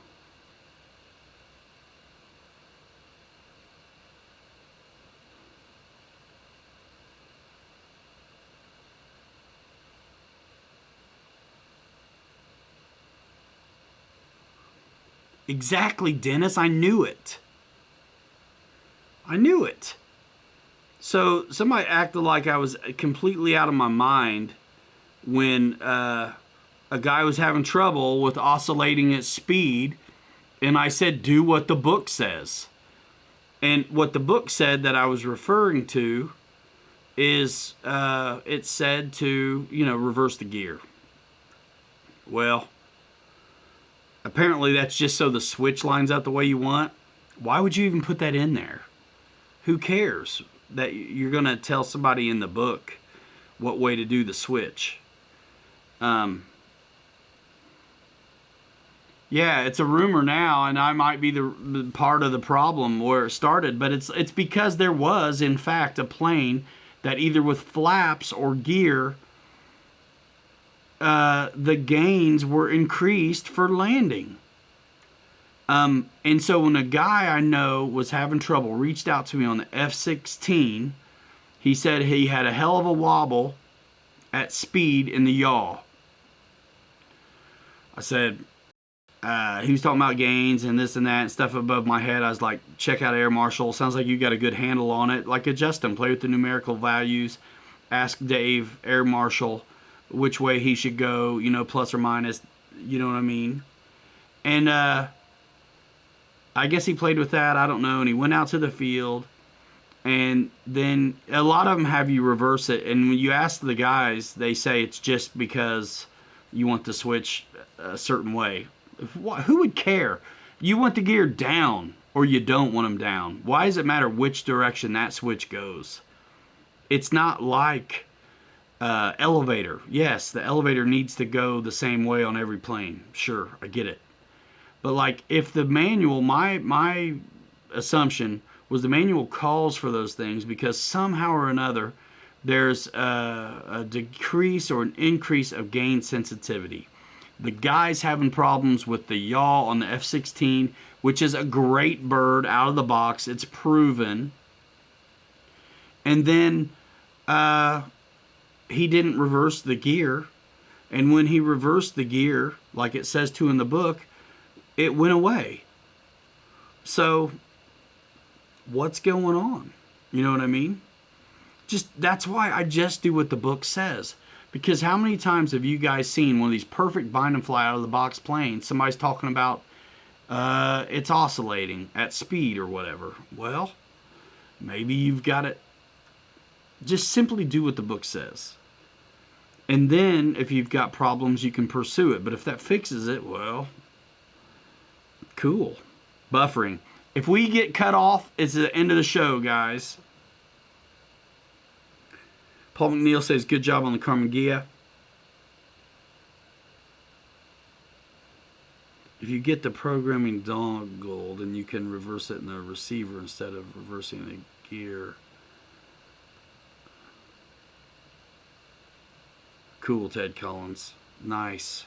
Exactly, Dennis. I knew it. I knew it. So somebody acted like I was completely out of my mind when a guy was having trouble with oscillating at speed, and I said, do what the book says. And what the book said that I was referring to is it said to, you know, reverse the gear. Well, apparently that's just so the switch lines up the way you want. Why would you even put that in there? Who cares that you're going to tell somebody in the book what way to do the switch? Yeah, it's a rumor now, and I might be the part of the problem where it started, but it's because there was, in fact, a plane that either with flaps or gear, the gains were increased for landing. And so when a guy I know was having trouble, reached out to me on the F-16, he said he had a hell of a wobble at speed in the yaw. I said, he was talking about gains and this and that and stuff above my head. I was like, check out Air Marshal. Sounds like you got a good handle on it. Like, adjust them. Play with the numerical values. Ask Dave, Air Marshal, which way he should go, you know, plus or minus. You know what I mean? And I guess he played with that. I don't know. And he went out to the field. And then a lot of them have you reverse it. And when you ask the guys, they say it's just because you want the switch a certain way. Who would care? You want the gear down or you don't want them down. Why does it matter which direction that switch goes? It's not like elevator. Yes, the elevator needs to go the same way on every plane. Sure, I get it. But like, if the manual, my assumption was the manual calls for those things because somehow or another there's a decrease or an increase of gain sensitivity. The guy's having problems with the yaw on the F-16, which is a great bird out of the box. It's proven. And then he didn't reverse the gear. And when he reversed the gear, like it says to in the book, it went away. So what's going on? You know what I mean? That's why I just do what the book says. Because how many times have you guys seen one of these perfect bind and fly out of the box planes? Somebody's talking about it's oscillating at speed or whatever. Well, maybe you've got it. Just simply do what the book says. And then if you've got problems, you can pursue it. But if that fixes it, well, cool. Buffering. If we get cut off, it's the end of the show, guys. Paul McNeil says, good job on the Karmann Ghia. If you get the programming dongle, then you can reverse it in the receiver instead of reversing the gear. Cool, Ted Collins. Nice.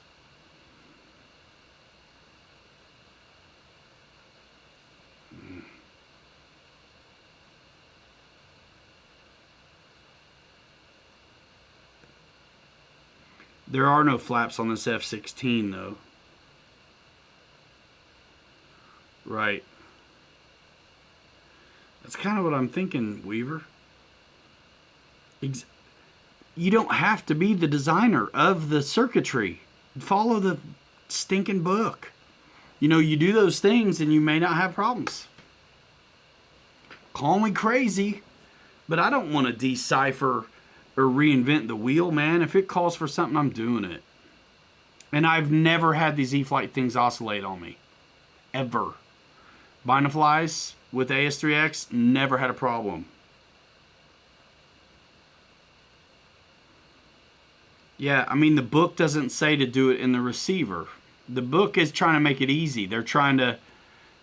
There are no flaps on this F-16 though. Right. That's kind of what I'm thinking, Weaver. You don't have to be the designer of the circuitry. Follow the stinking book. You know, you do those things and you may not have problems. Call me crazy, but I don't want to decipher or reinvent the wheel, man. If it calls for something, I'm doing it. And I've never had these E-flite things oscillate on me. Ever. Bind and flies with AS3X, never had a problem. Yeah, I mean, the book doesn't say to do it in the receiver. The book is trying to make it easy. They're trying to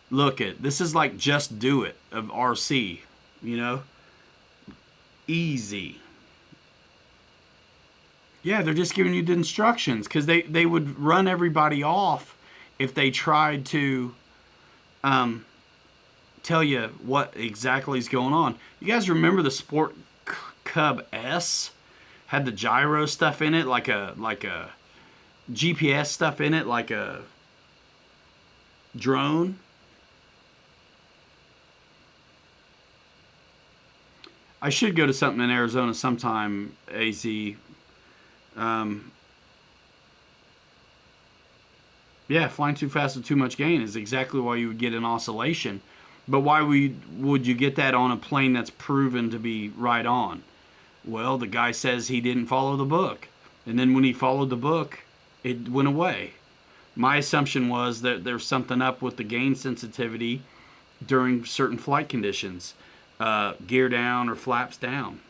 look at, this is like Just Do It of RC, you know? Easy. Yeah, they're just giving you the instructions because they would run everybody off if they tried to tell you what exactly is going on. You guys remember the Sport Cub S? Had the gyro stuff in it, like a GPS stuff in it, like a drone. I should go to something in Arizona sometime, AZ. Yeah, flying too fast with too much gain is exactly why you would get an oscillation. But why would you get that on a plane that's proven to be right on? Well, the guy says he didn't follow the book. And then when he followed the book, it went away. My assumption was that there's something up with the gain sensitivity during certain flight conditions. Gear down or flaps down.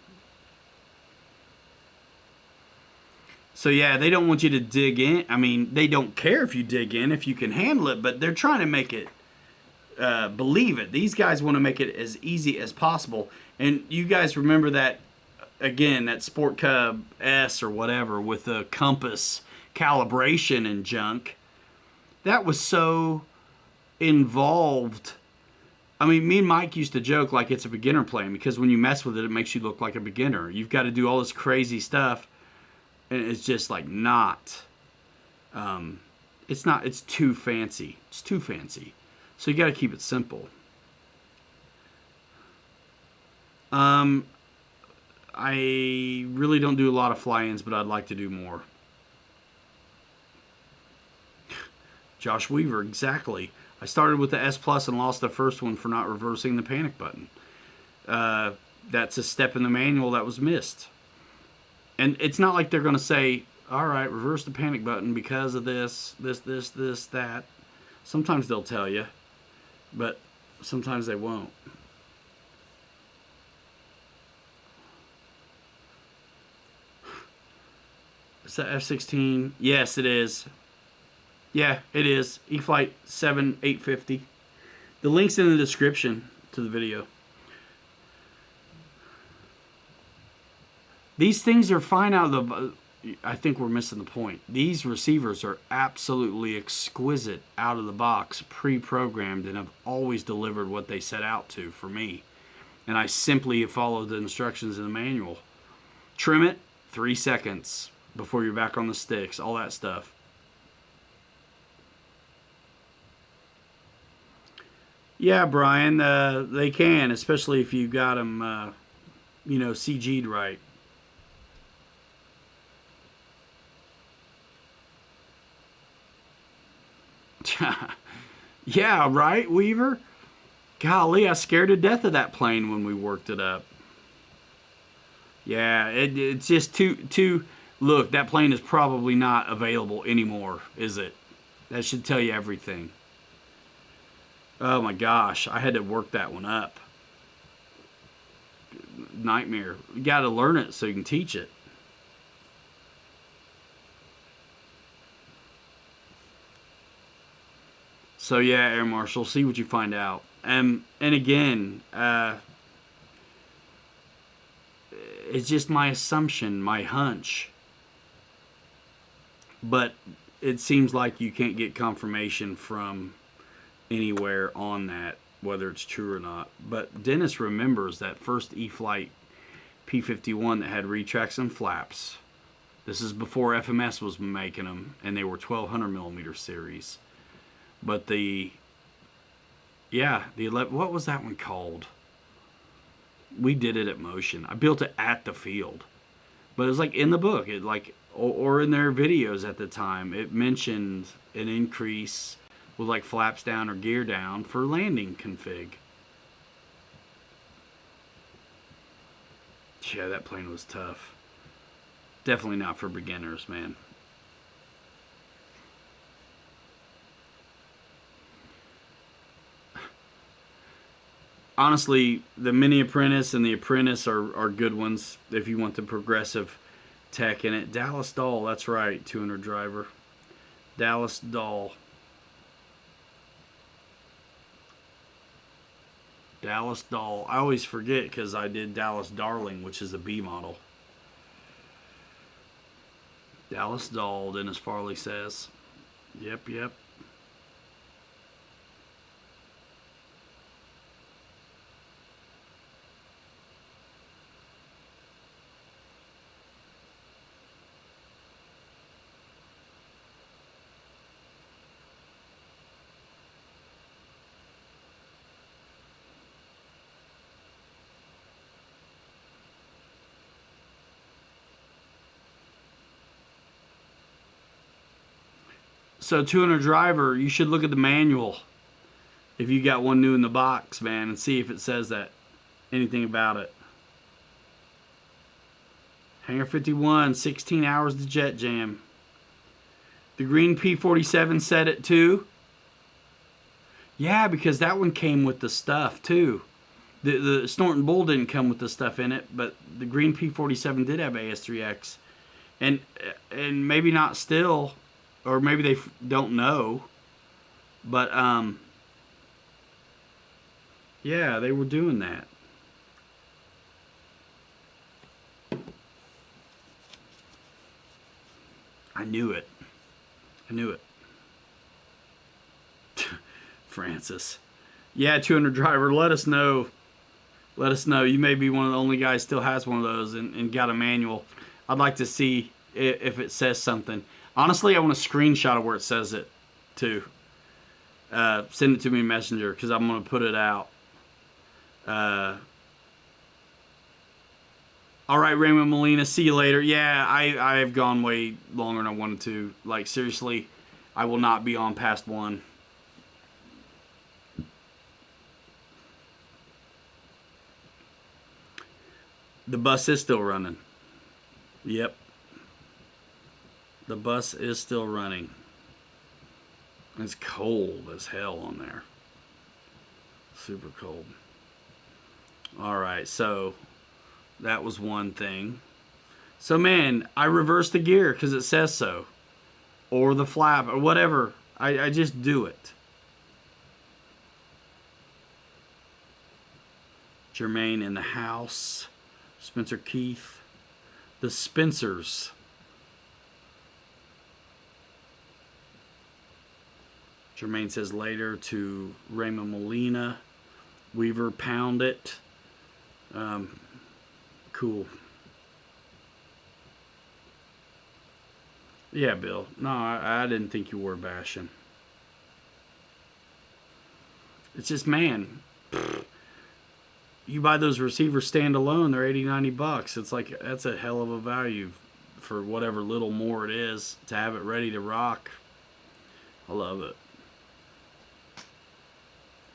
So yeah, they don't want you to dig in. I mean, they don't care if you dig in, if you can handle it, but they're trying to make it, believe it. These guys want to make it as easy as possible. And you guys remember that again, that Sport Cub S or whatever with the compass calibration and junk, that was so involved. I mean, me and Mike used to joke like it's a beginner plane because when you mess with it, it makes you look like a beginner. You've got to do all this crazy stuff, and it's just like not. It's not. It's too fancy. It's too fancy. So you got to keep it simple. I really don't do a lot of fly-ins, but I'd like to do more. Josh Weaver, exactly. I started with the S Plus and lost the first one for not reversing the panic button. That's a step in the manual that was missed. And it's not like they're going to say, all right, reverse the panic button because of this, that. Sometimes they'll tell you, but sometimes they won't. Is that F-16? Yes, it is. Yeah, it is. E-flite 7850. The link's in the description to the video. These things are fine out of the... I think we're missing the point. These receivers are absolutely exquisite out of the box, pre-programmed, and have always delivered what they set out to for me. And I simply followed the instructions in the manual. Trim it, 3 seconds before you're back on the sticks, all that stuff. Yeah, Brian, they can, especially if you got them, CG'd right. Yeah, right, Weaver? Golly, I scared to death of that plane when we worked it up. Yeah, it's just too... Look, that plane is probably not available anymore, is it? That should tell you everything. Oh my gosh, I had to work that one up. Nightmare. You got to learn it so you can teach it. So yeah, Air Marshal, see what you find out. And again, it's just my assumption, my hunch. But it seems like you can't get confirmation from anywhere on that, whether it's true or not. But Dennis remembers that first E-flite P-51 that had retracts and flaps. This is before FMS was making them, and they were 1200 millimeter series. But the 11, what was that one called? We did it at Motion. I built it at the field, but it was like in the book. It like or in their videos at the time, it mentioned an increase with like flaps down or gear down for landing config. Yeah, that plane was tough. Definitely not for beginners, man. Honestly, the Mini Apprentice and the Apprentice are good ones if you want the progressive tech in it. Dallas Dahl, that's right, 200 driver. Dallas Dahl. Dallas Dahl. I always forget because I did Dallas Darling, which is a B model. Dallas Dahl, Dennis Farley says. Yep. So 200 driver, you should look at the manual if you got one new in the box, man, and see if it says that anything about it. Hangar 51, 16 hours to jet jam. The green P-47 said it too. Yeah, because that one came with the stuff too. The Snorton Bull didn't come with the stuff in it, but the green P-47 did have AS3X. And maybe not still, or maybe they don't know. But, yeah, they were doing that. I knew it. I knew it. Francis. Yeah, 200 driver. Let us know. Let us know. You may be one of the only guys still has one of those and got a manual. I'd like to see if it says something. Honestly, I want a screenshot of where it says it, too. Send it to me in Messenger, because I'm going to put it out. All right, Raymond Molina, see you later. Yeah, I have gone way longer than I wanted to. Like, seriously, I will not be on past 1. The bus is still running. Yep. The bus is still running. It's cold as hell on there. Super cold. All right, so that was one thing. So, man, I reversed the gear because it says so. Or the flap, or whatever. I just do it. Jermaine in the house. Spencer Keith. The Spencers. Jermaine says later to Raymond Molina. Weaver, pound it. Cool. Yeah, Bill. No, I didn't think you were bashing. It's just, man, you buy those receivers standalone, they're $80-$90. It's like, that's a hell of a value for whatever little more it is to have it ready to rock. I love it.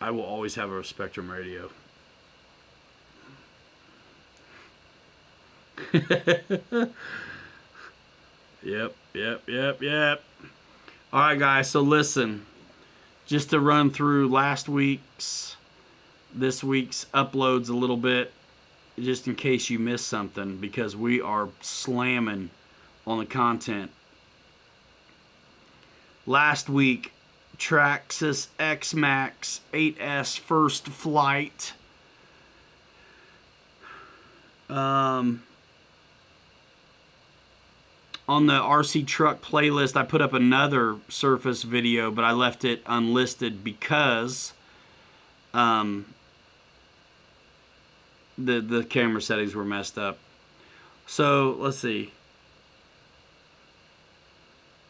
I will always have a Spectrum radio. Yep. All right, guys, so listen. Just to run through this week's uploads a little bit, just in case you missed something, because we are slamming on the content. Last week, Traxxas X-Max 8S first flight. On the RC truck playlist, I put up another Surface video, but I left it unlisted because the camera settings were messed up. So let's see.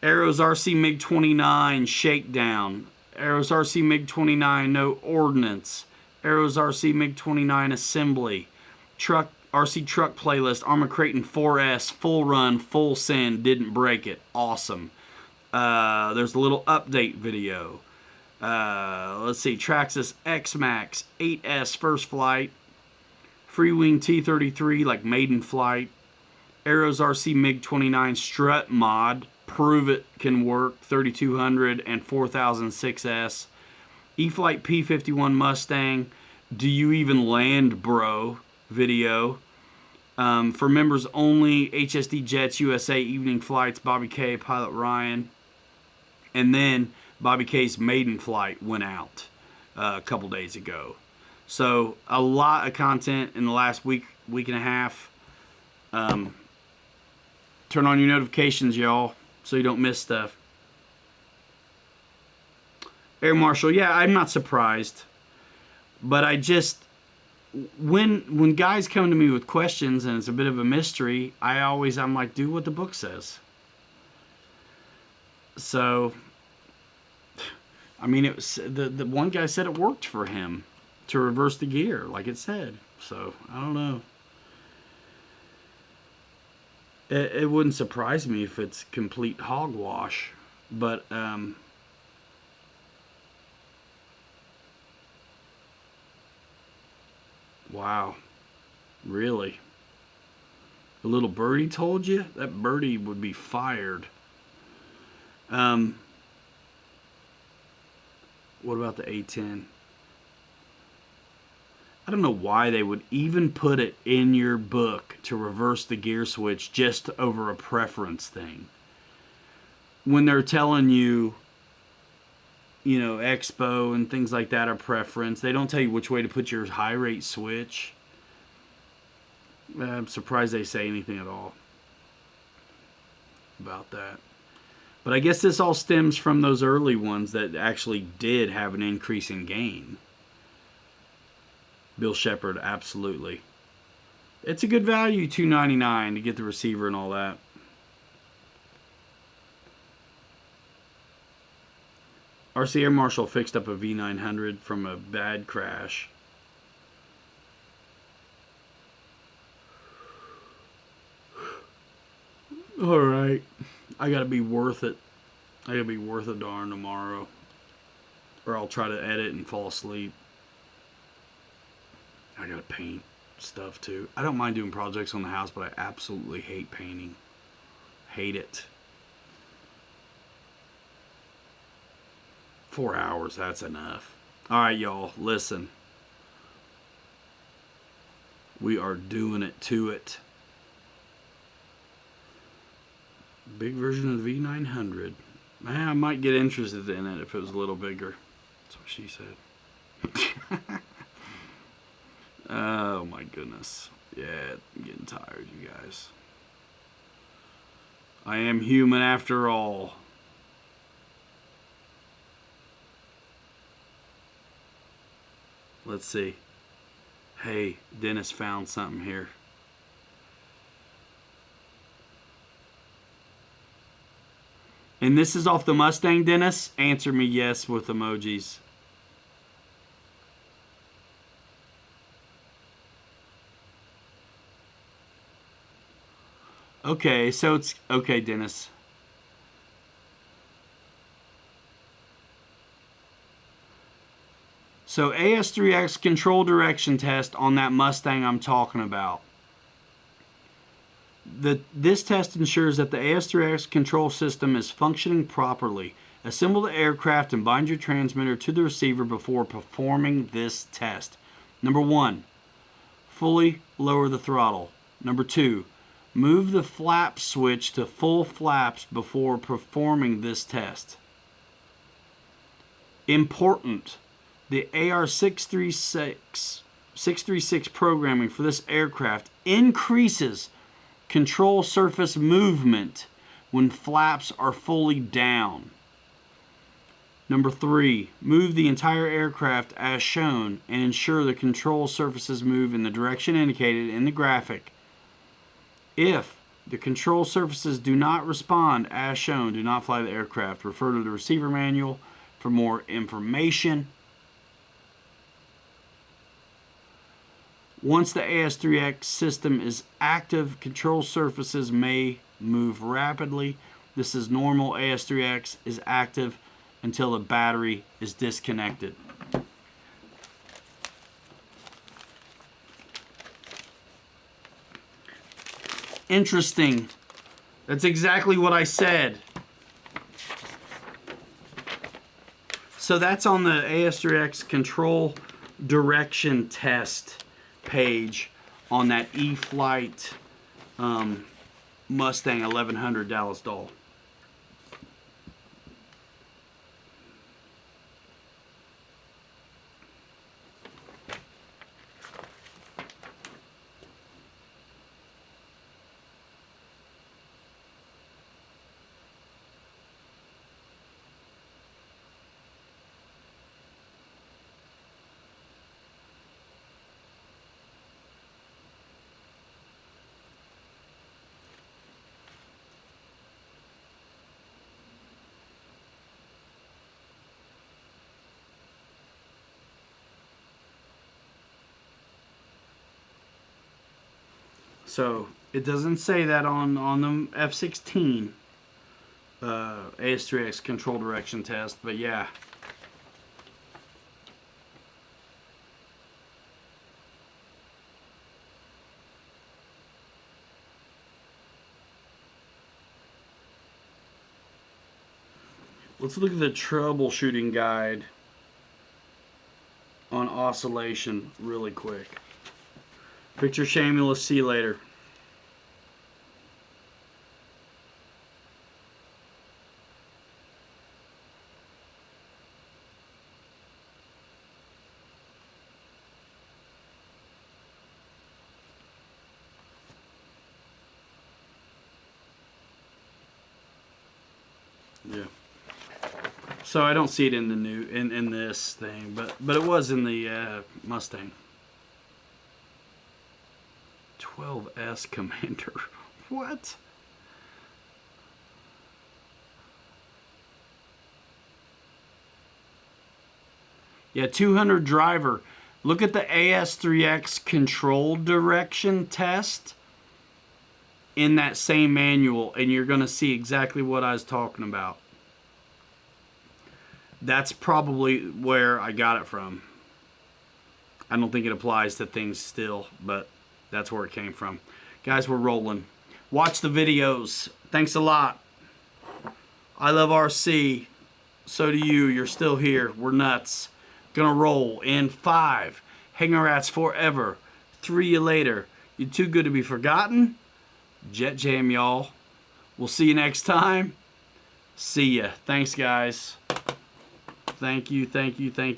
Arrows RC MiG 29 shakedown. Arrows RC MiG 29 no ordnance. Arrows RC MiG 29 assembly. Truck RC truck playlist. Armor Creighton 4S full run, full send, didn't break it. Awesome. There's a little update video. Let's see. Traxxas X-Max 8S first flight. Freewing T33 like maiden flight. Arrows RC MiG 29 strut mod. Prove it can work. 3200 and 4006S. E-Flight P51 Mustang. Do you even land, bro? Video. For members only, HSD Jets USA evening flights, Bobby K, Pilot Ryan. And then Bobby K's maiden flight went out a couple days ago. So a lot of content in the last week and a half. Turn on your notifications, y'all, so you don't miss stuff. Air Marshal, yeah, I'm not surprised. But I just, when guys come to me with questions and it's a bit of a mystery, I'm like, do what the book says. So, I mean, it was, the one guy said it worked for him to reverse the gear, like it said. So, I don't know. It wouldn't surprise me if it's complete hogwash. But, wow. Really? A little birdie told you? That birdie would be fired. What about the A10? I don't know why they would even put it in your book to reverse the gear switch just over a preference thing. When they're telling you, you know, expo and things like that are preference, they don't tell you which way to put your high rate switch. I'm surprised they say anything at all about that. But I guess this all stems from those early ones that actually did have an increase in gain. Bill Shepard, absolutely. It's a good value, $2.99 to get the receiver and all that. RC Air Marshal fixed up a V900 from a bad crash. Alright. I gotta be worth it. I gotta be worth a darn tomorrow. Or I'll try to edit and fall asleep. I gotta paint stuff too. I don't mind doing projects on the house, but I absolutely hate painting. Hate it. 4 hours, that's enough. Alright, y'all, listen. We are doing it to it. Big version of the V900. Man, I might get interested in it if it was a little bigger. That's what she said. Oh my goodness. Yeah, I'm getting tired, you guys. I am human after all. Let's see. Hey, Dennis found something here. And this is off the Mustang, Dennis? Answer me yes with emojis. Okay, so it's... Okay, Dennis. So AS3X control direction test on that Mustang I'm talking about. This test ensures that the AS3X control system is functioning properly. Assemble the aircraft and bind your transmitter to the receiver before performing this test. Number 1, fully lower the throttle. Number 2, move the flap switch to full flaps before performing this test. Important. The AR636 programming for this aircraft increases control surface movement when flaps are fully down. Number 3, move the entire aircraft as shown and ensure the control surfaces move in the direction indicated in the graphic. If the control surfaces do not respond as shown, do not fly the aircraft. Refer to the receiver manual for more information. Once the AS3X system is active, control surfaces may move rapidly. This is normal. AS3X is active until the battery is disconnected. Interesting. That's exactly what I said. So that's on the AS3X control direction test page on that E-Flite Mustang 1100 Dallas Doll. So it doesn't say that on the F-16 AS3X control direction test, but yeah. Let's look at the troubleshooting guide on oscillation really quick. Victor Shamulus, see you later. So I don't see it in the new in this thing, but it was in the Mustang. 12S Commander. What? Yeah, 200 driver. Look at the AS3X control direction test in that same manual, and you're going to see exactly what I was talking about. That's probably where I got it from. I don't think it applies to things still, but that's where it came from. Guys, we're rolling. Watch the videos. Thanks a lot. I love RC. So do you. You're still here. We're nuts. Gonna roll in 5. Hanger Rats forever. 3 you later. You too good to be forgotten. Jet Jam, y'all. We'll see you next time. See ya. Thanks, guys. Thank you, thank you, thank you.